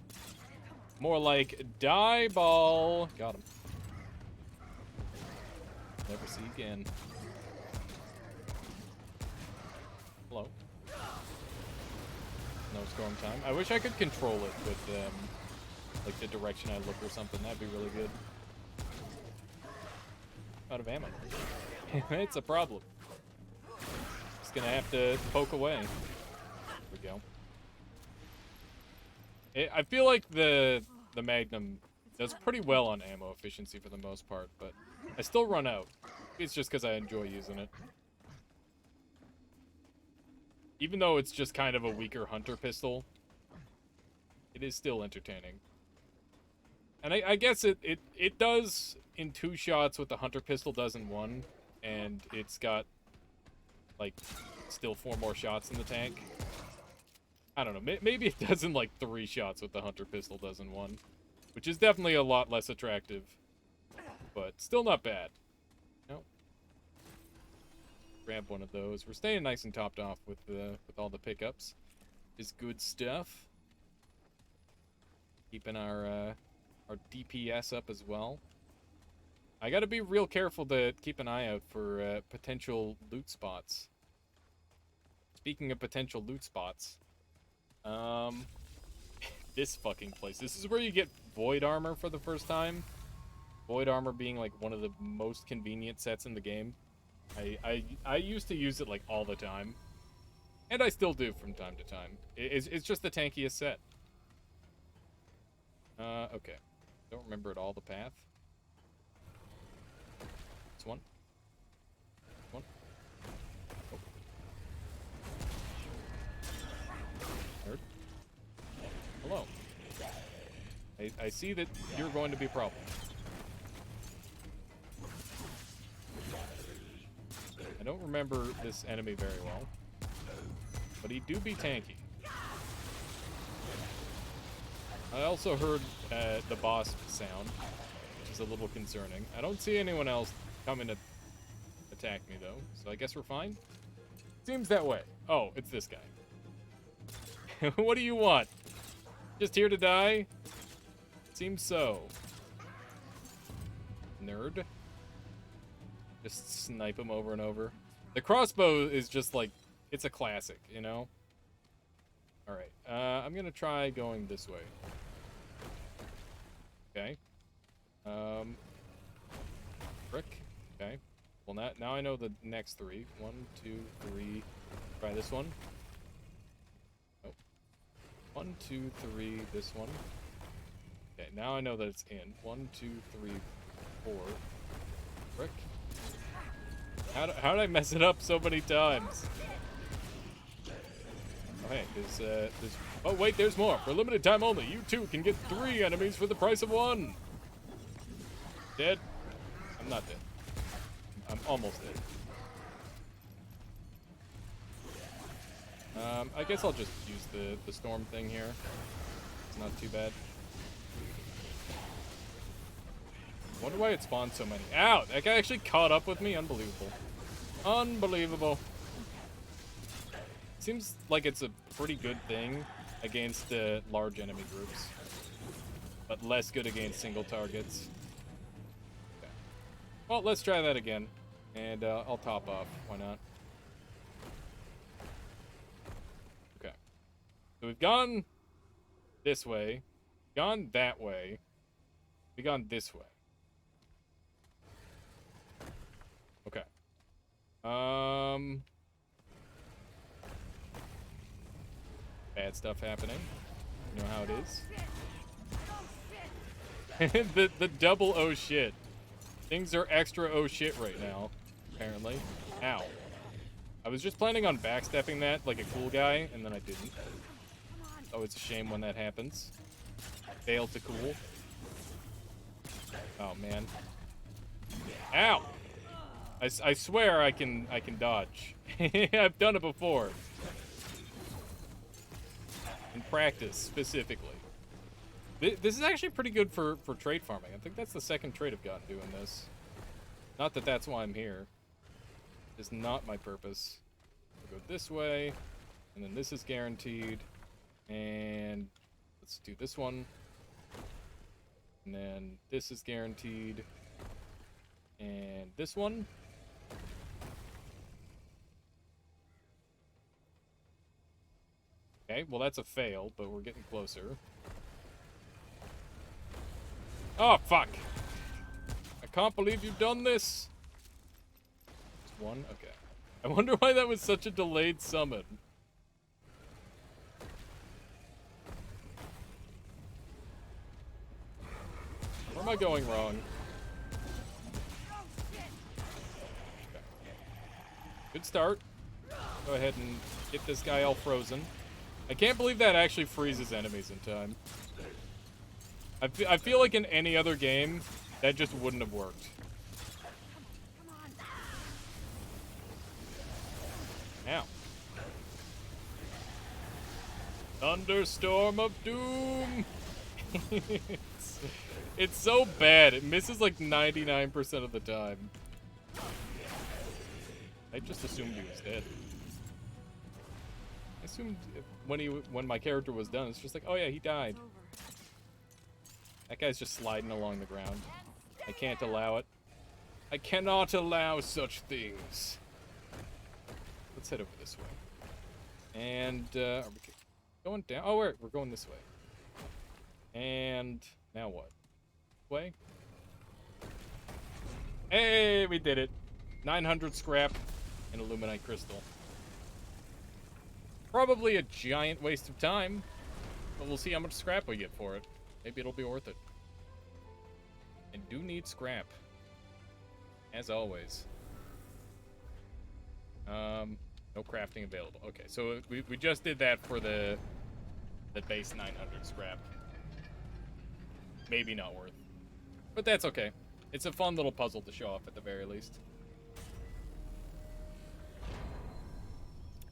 More like die ball. Got him. Never see again. Hello. No storm time. I wish I could control it with like the direction I look or something. That'd be really good. Out of ammo. It's a problem. Just gonna have to poke away. There we go. I feel like the Magnum does pretty well on ammo efficiency for the most part, but I still run out. It's just because I enjoy using it. Even though it's just kind of a weaker hunter pistol, it is still entertaining. And I guess it does in 2 shots what the hunter pistol does in 1, and it's got, like, still 4 more shots in the tank. I don't know, maybe it does in, like, 3 shots what the hunter pistol does in 1, which is definitely a lot less attractive, but still not bad. No. Grab one of those. We're staying nice and topped off with all the pickups. Is good stuff. Keeping our DPS up as well. I gotta be real careful to keep an eye out for potential loot spots. Speaking of potential loot spots, this fucking place. This is where you get void armor for the first time. Void armor being like one of the most convenient sets in the game. I used to use it like all the time, and I still do from time to time. It's just the tankiest set. Okay. Don't remember at all the path. This one. This one. Oh. Nerd. Hello. I see that you're going to be a problem. I don't remember this enemy very well, but he do be tanky. I also heard the boss sound, which is a little concerning. I don't see anyone else coming to attack me, though, so I guess we're fine? Seems that way. Oh, it's this guy. What do you want? Just here to die? Seems so. Nerd. Just snipe him over and over. The crossbow is just like, it's a classic, you know? Alright, I'm gonna try going this way. Okay. Brick. Okay. Well, now I know the next 3. 1, 2, 3. Try this one. Oh. 1, 2, 3, this one. Okay, now I know that it's in. 1, 2, 3, 4. Brick. How did I mess it up so many times? Oh, hey, there's... Oh, wait, there's more. For a limited time only, you too can get 3 enemies for the price of 1. Dead? I'm not dead. I'm almost dead. I guess I'll just use the storm thing here. It's not too bad. Wonder why it spawned so many. Ow! That guy actually caught up with me? Unbelievable. Unbelievable. Seems like it's a pretty good thing against large enemy groups, but less good against single targets. Okay. Well, let's try that again, and I'll top off. Why not? Okay. So we've gone this way, gone that way, we've gone this way. Okay. Bad stuff happening. You know how it is. the double oh shit. Things are extra oh shit right now, apparently. Ow. I was just planning on backstepping that like a cool guy, and then I didn't. Oh, it's a shame when that happens. Failed to cool. Oh man. Ow! I swear I can dodge. I've done it before. In practice, specifically. This is actually pretty good for trade farming. I think that's the second trade I've gotten doing this. Not that that's why I'm here. It's not my purpose. We'll go this way, and then this is guaranteed. And let's do this one. And then this is guaranteed. And this one. Okay, well that's a fail, but we're getting closer. Oh, fuck! I can't believe you've done this! Just one? Okay. I wonder why that was such a delayed summon. Where am I going wrong? Okay. Good start. Go ahead and get this guy all frozen. I can't believe that actually freezes enemies in time. I feel like in any other game, that just wouldn't have worked. Ow. Thunderstorm of Doom! it's so bad. It misses like 99% of the time. I just assumed he was dead. I assumed when my character was done, it's just like, oh yeah, he died. That guy's just sliding along the ground. I can't allow it. I cannot allow such things. Let's head over this way. And, are we going down? Oh, we're going this way. And now what? Way? Hey, we did it. 900 scrap and illuminite crystal. Probably a giant waste of time, but we'll see how much scrap we get for it. Maybe it'll be worth it. And do need scrap. As always. No crafting available. Okay, so we just did that for the base 900 scrap. Maybe not worth. But that's okay. It's a fun little puzzle to show off at the very least.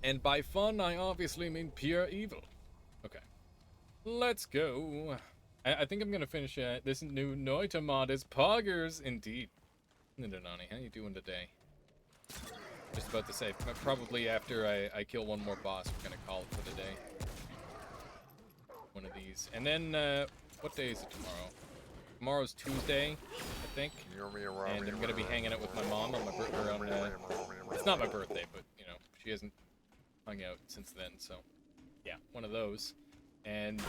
And by fun, I obviously mean pure evil. Okay. Let's go. I think I'm gonna finish this new Noita mod as Poggers, indeed. Nani, how you doing today? Just about to say, probably after I kill one more boss, we're gonna call it for the day. One of these. And then, what day is it tomorrow? Tomorrow's Tuesday, I think. And I'm gonna be hanging out with my mom on my birthday. It's not my birthday, but, you know, she hasn't hung out since then, so yeah, one of those. And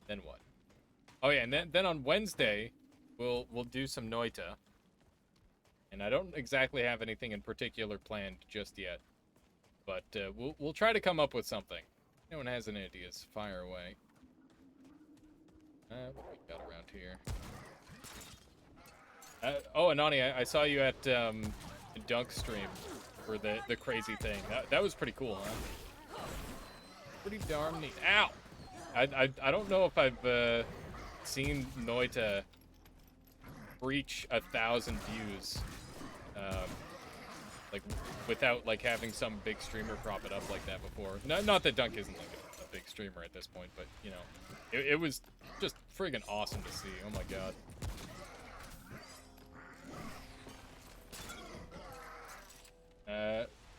then what? Oh yeah, and then on Wednesday we'll do some Noita. And I don't exactly have anything in particular planned just yet, but we'll try to come up with something. If anyone has any ideas, fire away. What we got around here? Oh, Anani, I saw you at Dunk stream for the crazy thing. That was pretty cool, huh? Pretty darn neat. Ow! I don't know if I've seen Noita reach 1,000 views, like without like having some big streamer prop it up like that before. Not that Dunk isn't like a big streamer at this point, but you know, it was just friggin' awesome to see. Oh my god.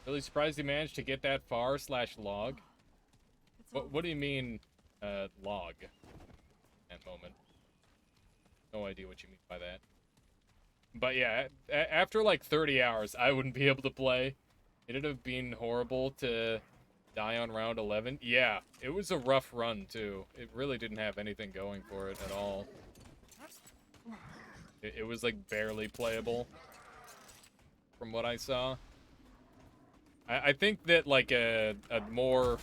Really surprised he managed to get that far /log. What do you mean, log? At moment. No idea what you mean by that. But yeah, after like 30 hours, I wouldn't be able to play. It'd have been horrible to die on round 11. Yeah, it was a rough run too. It really didn't have anything going for it at all. It was like barely playable from what I saw. I think that like a more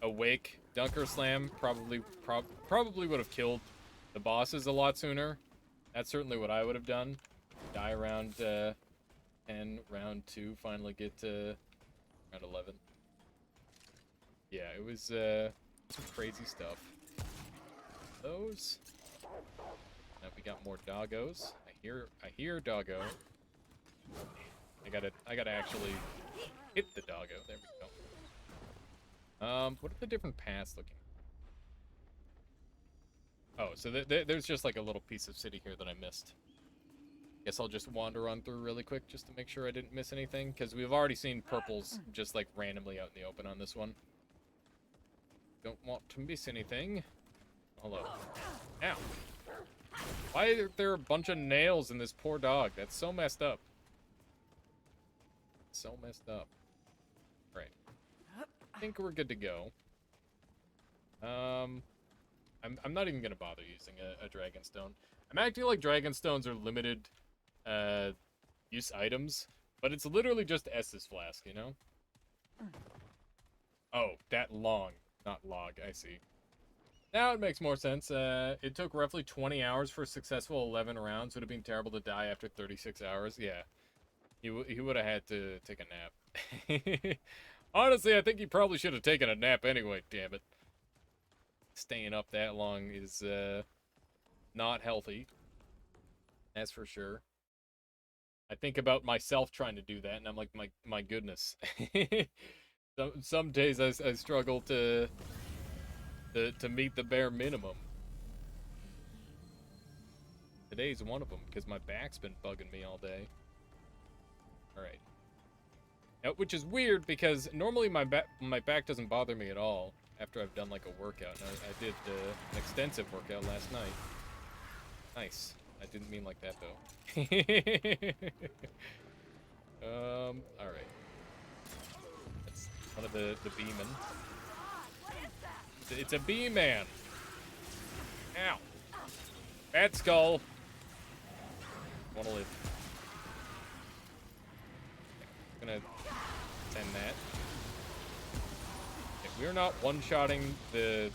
awake Dunker Slam probably would have killed the bosses a lot sooner. That's certainly what I would have done. Die around 10, round 2, finally get to round 11. Yeah, it was some crazy stuff. Those. Now we got more doggos. I hear doggo. I gotta actually hit the doggo. There we go. What are the different paths looking? Oh, so there's just like a little piece of city here that I missed. Guess I'll just wander on through really quick just to make sure I didn't miss anything, because we've already seen purples just like randomly out in the open on this one. Don't want to miss anything. Hello. Ow. Why are there a bunch of nails in this poor dog? That's so messed up. So messed up. Right. I think we're good to go. I'm not even gonna bother using a Dragonstone. I'm acting like Dragonstones are limited use items, but it's literally just Estus Flask, you know? Oh, that long, not log, I see. Now it makes more sense. It took roughly 20 hours for a successful 11 rounds. Would have been terrible to die after 36 hours. Yeah. He would have had to take a nap. Honestly, I think he probably should have taken a nap anyway, damn it. Staying up that long is not healthy. That's for sure. I think about myself trying to do that, and I'm like, my goodness. Some days I struggle to meet the bare minimum. Today's one of them, because my back's been bugging me all day. Alright. Which is weird, because normally my back doesn't bother me at all after I've done, like, a workout. And I did an extensive workout last night. Nice. I didn't mean like that, though. Alright. That's one of the B-men. It's a B-man. Ow. Bad skull. Wanna live. I'm gonna send that. Okay, we're not one-shotting the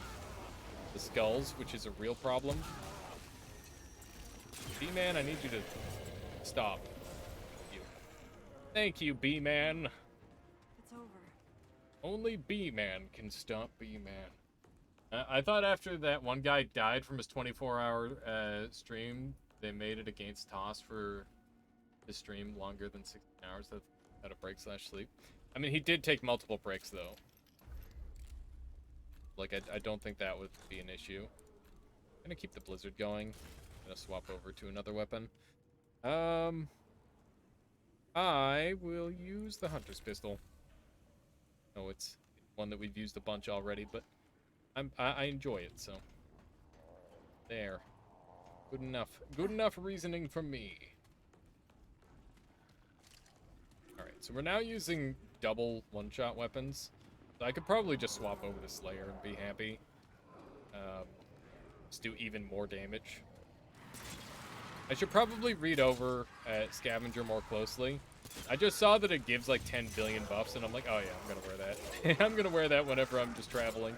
skulls, which is a real problem. B-man, I need you to stop. Thank you, B-man. It's over. Only B-man can stop B-man. I thought after that one guy died from his 24-hour stream, they made it against Toss for his stream longer than 16 hours at a break/sleep. I mean, he did take multiple breaks, though. Like, I don't think that would be an issue. I'm gonna keep the blizzard going. I'm gonna swap over to another weapon. I will use the hunter's pistol. No, it's one that we've used a bunch already, but I enjoy it, so there. Good enough. Good enough reasoning from me. All right, so we're now using double one-shot weapons. So I could probably just swap over to Slayer and be happy. Just do even more damage. I should probably read over Scavenger more closely. I just saw that it gives like 10 billion buffs, and I'm like, oh yeah, I'm gonna wear that. I'm gonna wear that whenever I'm just traveling.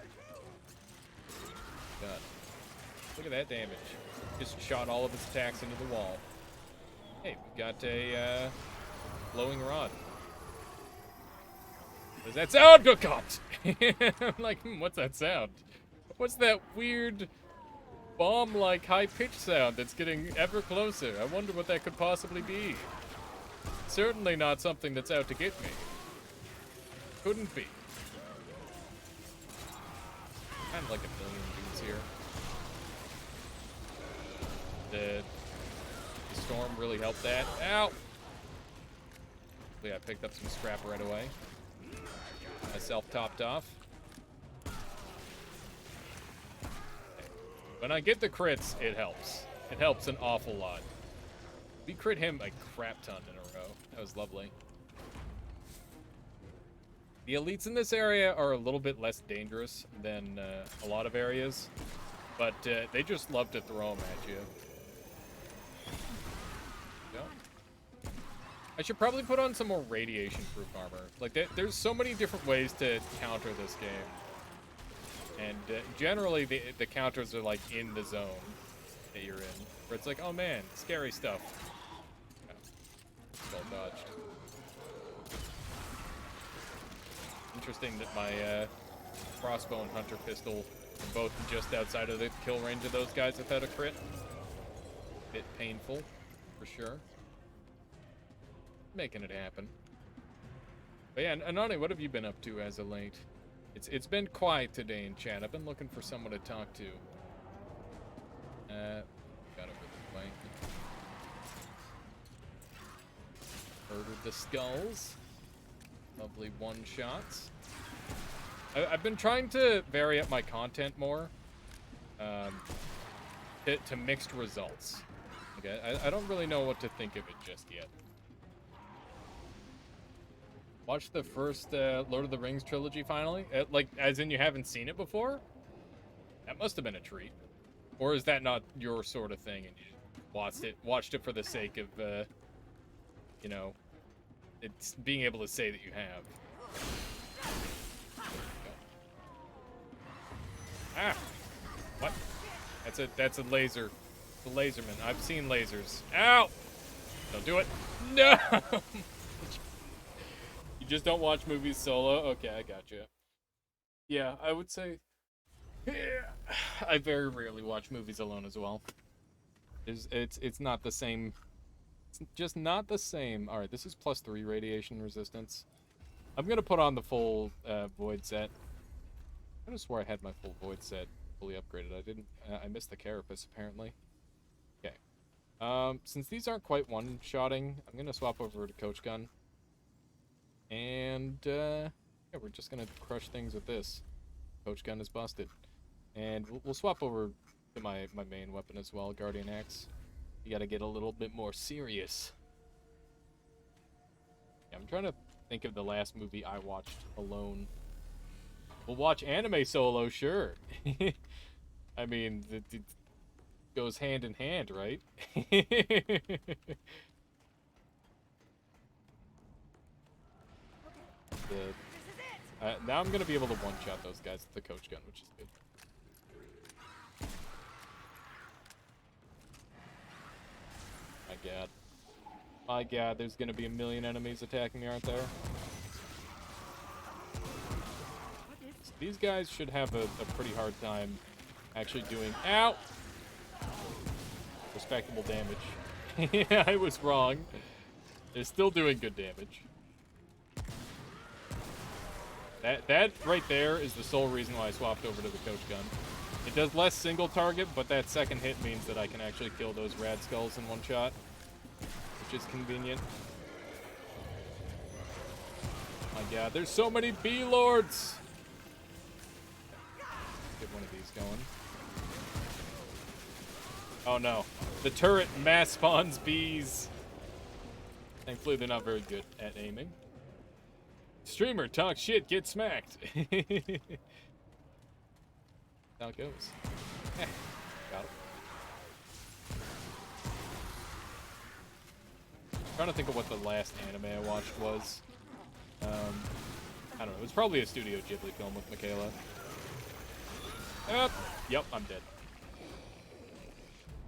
God. Look at that damage. Just shot all of his attacks into the wall. Hey, we got a glowing rod. What does that sound? Oh, God! I'm like, what's that sound? What's that weird bomb-like high-pitched sound that's getting ever closer? I wonder what that could possibly be. Certainly not something that's out to get me. Couldn't be. Kind of like a million dudes here. The storm really helped that. Ow! I picked up some scrap right away. Myself topped off. When I get the crits, it helps. It helps an awful lot. We crit him a crap ton in a row. That was lovely. The elites in this area are a little bit less dangerous than a lot of areas, but they just love to throw them at you. I should probably put on some more radiation-proof armor. Like, there's so many different ways to counter this game. And generally, the counters are, like, in the zone that you're in. Where it's like, oh man, scary stuff. Well dodged. Interesting that my crossbow and hunter pistol are both just outside of the kill range of those guys without a crit. Bit painful, for sure. Making it happen. But yeah, Anani, what have you been up to as of late? It's been quiet today in chat. I've been looking for someone to talk to. Got over this way. Murdered the skulls. Lovely one-shots. I've been trying to vary up my content more. To mixed results. Okay, I don't really know what to think of it just yet. Watch the first Lord of the Rings trilogy finally? Like, as in you haven't seen it before? That must have been a treat. Or is that not your sort of thing and you watched it for the sake of, you know, it's being able to say that you have. Ah! What? That's a laser. The laserman. I've seen lasers. Ow! Don't do it. No! You just don't watch movies solo? Okay, I gotcha. Yeah, I would say... I very rarely watch movies alone as well. It's not the same. It's just not the same. Alright, this is +3 radiation resistance. I'm gonna put on the full void set. I just swore I had my full void set fully upgraded. I didn't. I missed the carapace apparently. Okay. Since these aren't quite one-shotting, I'm gonna swap over to coach gun. And yeah, we're just gonna crush things with this. Coach gun is busted. And we'll swap over to my main weapon as well, Guardian Axe. You gotta get a little bit more serious. Yeah, I'm trying to think of the last movie I watched alone. We'll watch anime solo, sure. I mean, it goes hand in hand, right? Now I'm gonna be able to one-shot those guys with the coach gun, which is good. My god. My god, there's gonna be a million enemies attacking me, aren't there? So these guys should have a pretty hard time actually doing... Ow! Respectable damage. Yeah, I was wrong. They're still doing good damage. That right there is the sole reason why I swapped over to the coach gun. It does less single target, but that second hit means that I can actually kill those rad skulls in one shot, which is convenient. My god, there's so many bee lords! Let's get one of these going. Oh no, the turret mass spawns bees. Thankfully, they're not very good at aiming. Streamer, talk shit, get smacked. That's how it goes. Got it. I'm trying to think of what the last anime I watched was. I don't know. It was probably a Studio Ghibli film with Michaela. Yep, I'm dead.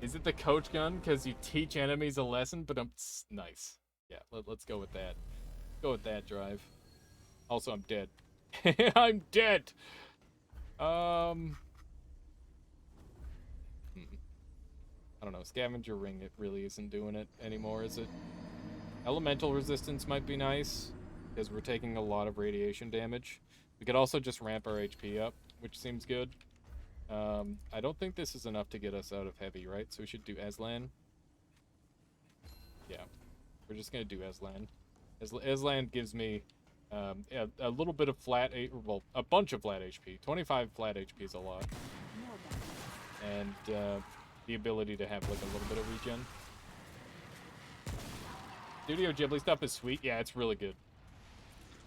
Is it the coach gun? Because you teach enemies a lesson? But nice. Yeah, let's go with that. Go with that drive. Also, I'm dead. I'm dead! I don't know. Scavenger ring, it really isn't doing it anymore, is it? Elemental resistance might be nice, because we're taking a lot of radiation damage. We could also just ramp our HP up, which seems good. I don't think this is enough to get us out of heavy, right? So we should do Aslan. Yeah. We're just gonna do Aslan. Aslan gives me a little bit of flat, well, a bunch of flat HP. 25 flat HP is a lot. And the ability to have like a little bit of regen. Studio Ghibli stuff is sweet. Yeah, it's really good.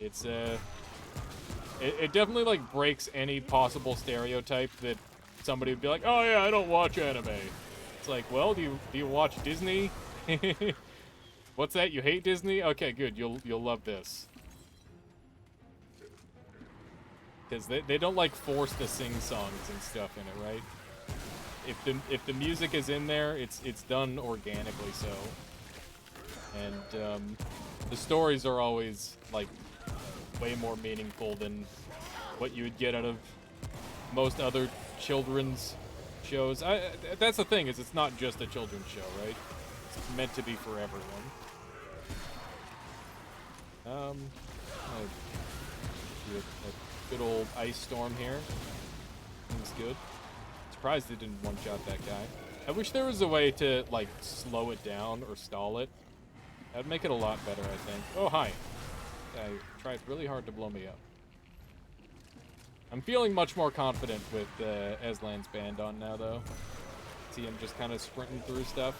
It's it definitely like breaks any possible stereotype that somebody would be like, oh yeah, I don't watch anime. It's like, well, do you watch Disney? What's that? You hate Disney? Okay, good. You'll love this. Because they don't like force to sing songs and stuff in it, right? If the music is in there, it's done organically so. And the stories are always like way more meaningful than what you would get out of most other children's shows. That's the thing, is it's not just a children's show, right? It's meant to be for everyone. Do a good old ice storm here. Seems good. Surprised they didn't one-shot that guy. I wish there was a way to, like, slow it down or stall it. That'd make it a lot better, I think. Oh, hi. I tried really hard to blow me up. I'm feeling much more confident with Aslan's band on now, though. See him just kind of sprinting through stuff.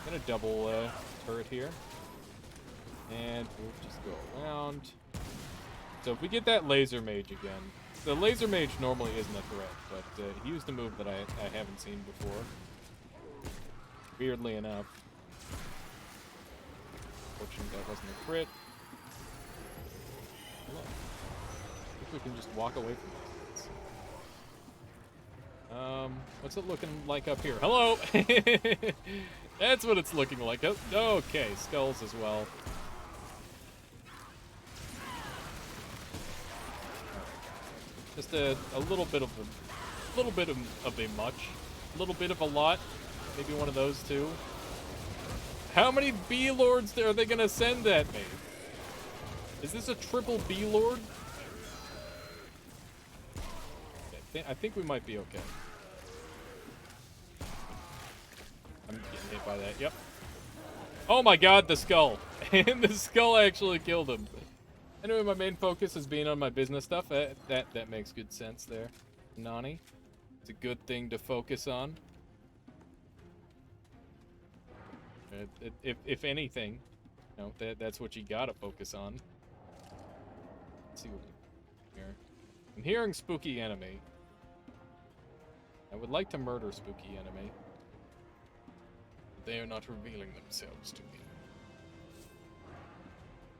I'm gonna double turret here. And we'll just go around. So if we get that laser mage again, the laser mage normally isn't a threat, but he used a move that I haven't seen before. Weirdly enough. Fortunately, that wasn't a crit. Look. I think we can just walk away from this. What's it looking like up here? Hello! That's what it's looking like. Oh, okay, skulls as well. Just a little bit of a much. A little bit of a lot. Maybe one of those two. How many B-Lords are they gonna send at me? Is this a triple B-Lord? I think we might be okay. I'm getting hit by that, yep. Oh my god, the skull. And the skull actually killed him. Anyway, my main focus is being on my business stuff. That makes good sense there, Nani. It's a good thing to focus on. If anything, you know, that's what you gotta focus on. Let's see what we hear. I'm hearing spooky enemy. I would like to murder spooky enemy. But they are not revealing themselves to me.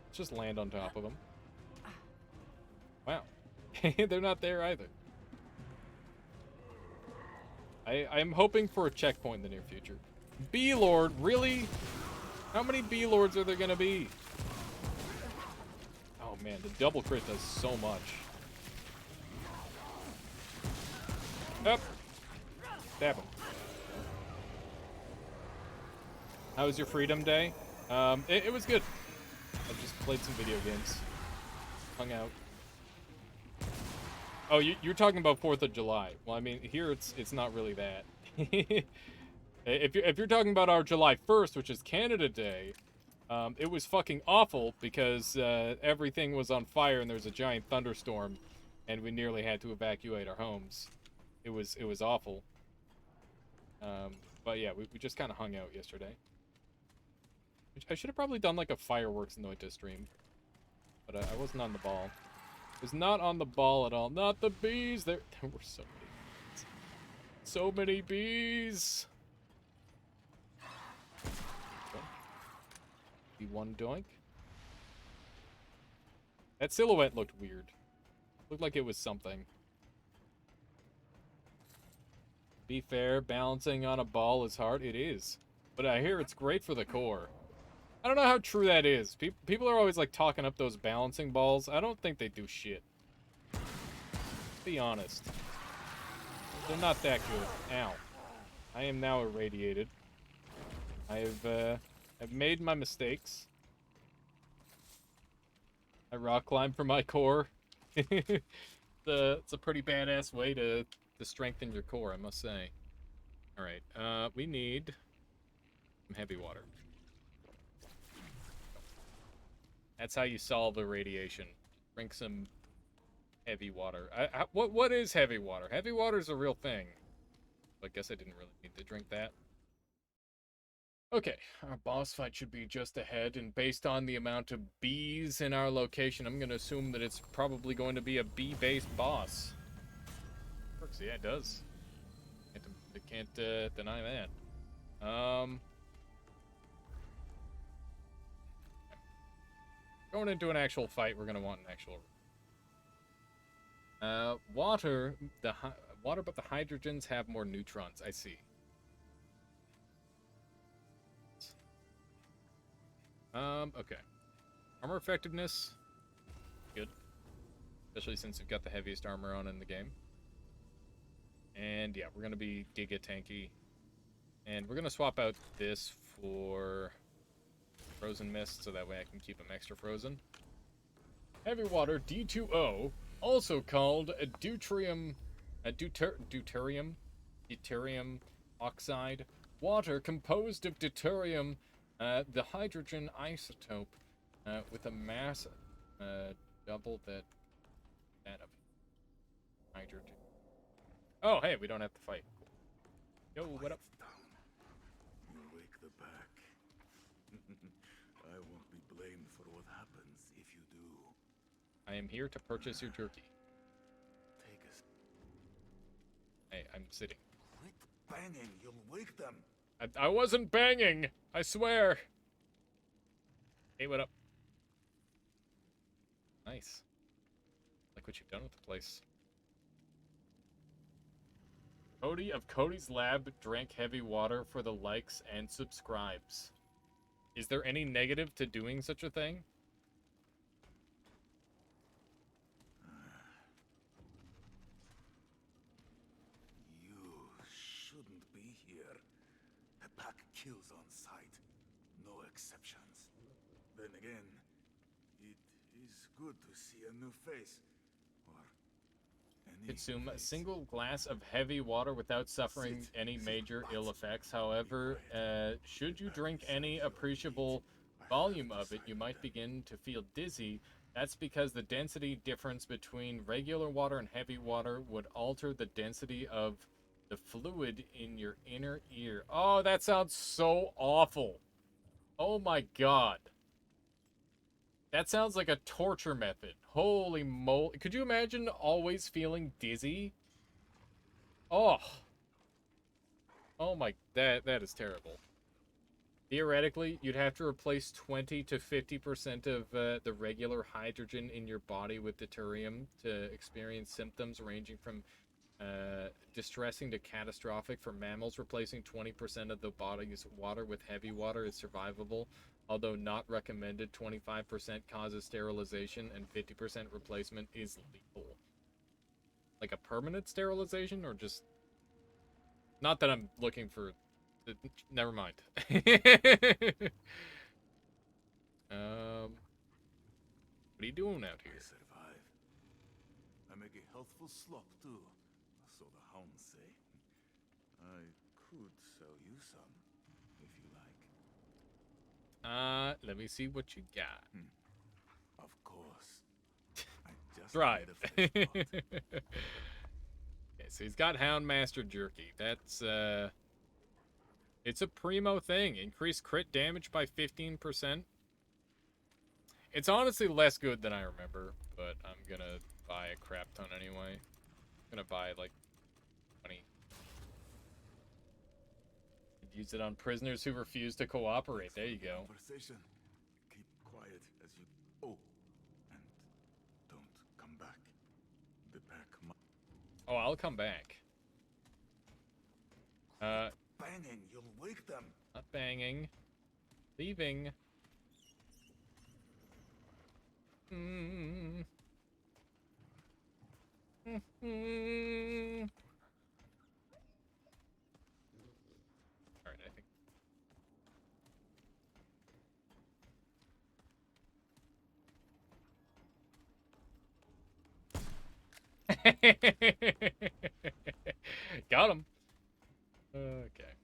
Let's just land on top of them. Wow. They're not there either. I'm hoping for a checkpoint in the near future. B-Lord, really? How many B-Lords are there gonna be? Oh man, the double crit does so much. Up. Stab him. How was your freedom day? It was good. I just played some video games. Hung out. Oh, you're talking about 4th of July. Well, I mean, here it's not really that. If you're talking about our July 1st, which is Canada Day, it was fucking awful because everything was on fire and there was a giant thunderstorm, and we nearly had to evacuate our homes. It was awful. But yeah, we just kind of hung out yesterday. I should have probably done like a fireworks Noita stream, but I wasn't on the ball. I was not on the ball at all. Not the bees. There were so many bees. So many bees. One doink. That silhouette looked weird. Looked like it was something. Be fair, balancing on a ball is hard. It is. But I hear it's great for the core. I don't know how true that is. People are always like talking up those balancing balls. I don't think they do shit. Let's be honest. They're not that good. Ow. I am now irradiated. I've made my mistakes. I rock climb for my core. It's a pretty badass way to strengthen your core, I must say. Alright, we need some heavy water. That's how you solve irradiation. Drink some heavy water. What is heavy water? Heavy water is a real thing. I guess I didn't really need to drink that. Okay, our boss fight should be just ahead, and based on the amount of bees in our location, I'm going to assume that it's probably going to be a bee-based boss. Works, yeah, it does. I can't deny that. Going into an actual fight, we're going to want an actual... water, but the hydrogens have more neutrons, I see. Okay. Armor effectiveness. Good. Especially since we've got the heaviest armor on in the game. And yeah, we're gonna be giga tanky. And we're gonna swap out this for frozen mist, so that way I can keep them extra frozen. Heavy water, D2O, also called a deuterium oxide. Water composed of deuterium, the hydrogen isotope, with a mass double that of hydrogen. Oh, hey, we don't have to fight. Yo, what up? You wake the pack. I won't be blamed for what happens if you do. I am here to purchase your turkey. Take us. Hey, I'm sitting. Quit banging, you'll wake them. I wasn't banging, I swear. Hey, what up? Nice. Like what you've done with the place. Cody of Cody's Lab drank heavy water for the likes and subscribes. Is there any negative to doing such a thing? kills on sight. No exceptions. Then again, it is good to see a new face. Or any Consume a face. single glass of heavy water without suffering any major ill effects. However, should you drink any appreciable volume of it, you might begin to feel dizzy. That's because the density difference between regular water and heavy water would alter the density of the fluid in your inner ear. Oh, that sounds so awful. Oh my god. That sounds like a torture method. Holy moly. Could you imagine always feeling dizzy? Oh. Oh my, that is terrible. Theoretically, you'd have to replace 20 to 50% of the regular hydrogen in your body with deuterium to experience symptoms ranging from distressing to catastrophic. For mammals, replacing 20% of the body's water with heavy water is survivable, although not recommended. 25% causes sterilization, and 50% replacement is lethal. Like a permanent sterilization, or just... Not that I'm looking for... Never mind. What are you doing out I here? survive. I make a healthful slop too, so the hounds say. I could sell you some, if you like. Let me see what you got. Of course. I just Right. need a fresh pot. Okay, so he's got Houndmaster Jerky. That's, it's a primo thing. Increase crit damage by 15%. It's honestly less good than I remember, but I'm gonna buy a crap ton anyway. I'm gonna buy, like, 20. Use it on prisoners who refuse to cooperate. There you go. Conversation. Keep quiet as you... Oh, and don't come back. The pack might... Oh, I'll come back. Banging, you'll wake them. Not banging. Leaving. Mm. Mm-hmm. Alright, I think. Got him. Okay.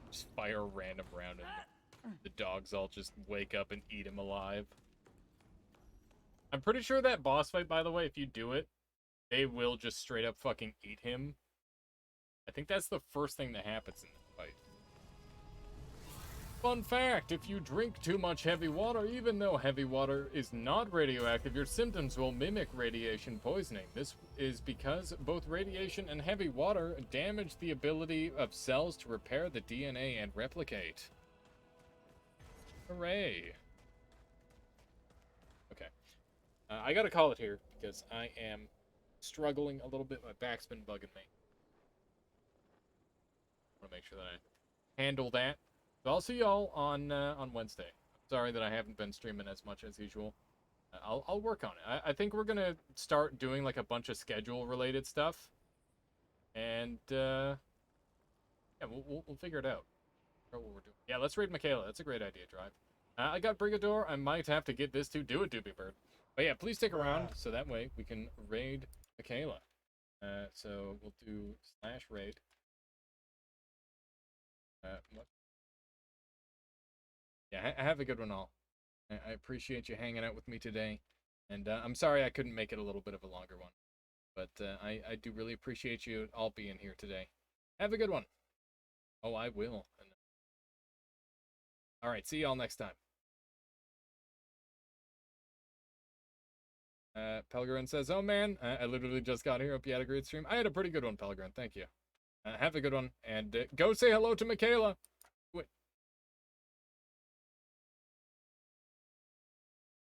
Just fire a random round and the dogs all just wake up and eat him alive. I'm pretty sure that boss fight, by the way, if you do it, they will just straight up fucking eat him. I think that's the first thing that happens in the fight. Fun fact, if you drink too much heavy water, even though heavy water is not radioactive, your symptoms will mimic radiation poisoning. This is because both radiation and heavy water damage the ability of cells to repair the DNA and replicate. Hooray. Okay. I gotta call it here, because I am struggling a little bit. My back's been bugging me. I want to make sure that I handle that. So I'll see y'all on Wednesday. Sorry that I haven't been streaming as much as usual. I'll work on it. I think we're gonna start doing like a bunch of schedule related stuff, and yeah, we'll figure it out. What we're doing. Yeah, let's raid Michaela. That's a great idea, Drive. I got Brigador. I might have to get this too. Do it, Doobie Bird. But yeah, please stick around so that way we can raid Michaela. So we'll do /raid. What? Yeah, have a good one all. I appreciate you hanging out with me today. And I'm sorry I couldn't make it a little bit of a longer one. But I do really appreciate you all being here today. Have a good one. Oh, I will. Alright, see y'all next time. Pelgrin says, oh man, I literally just got here. Hope you had a great stream. I had a pretty good one, Pelgrin. Thank you. Have a good one. And go say hello to Michaela.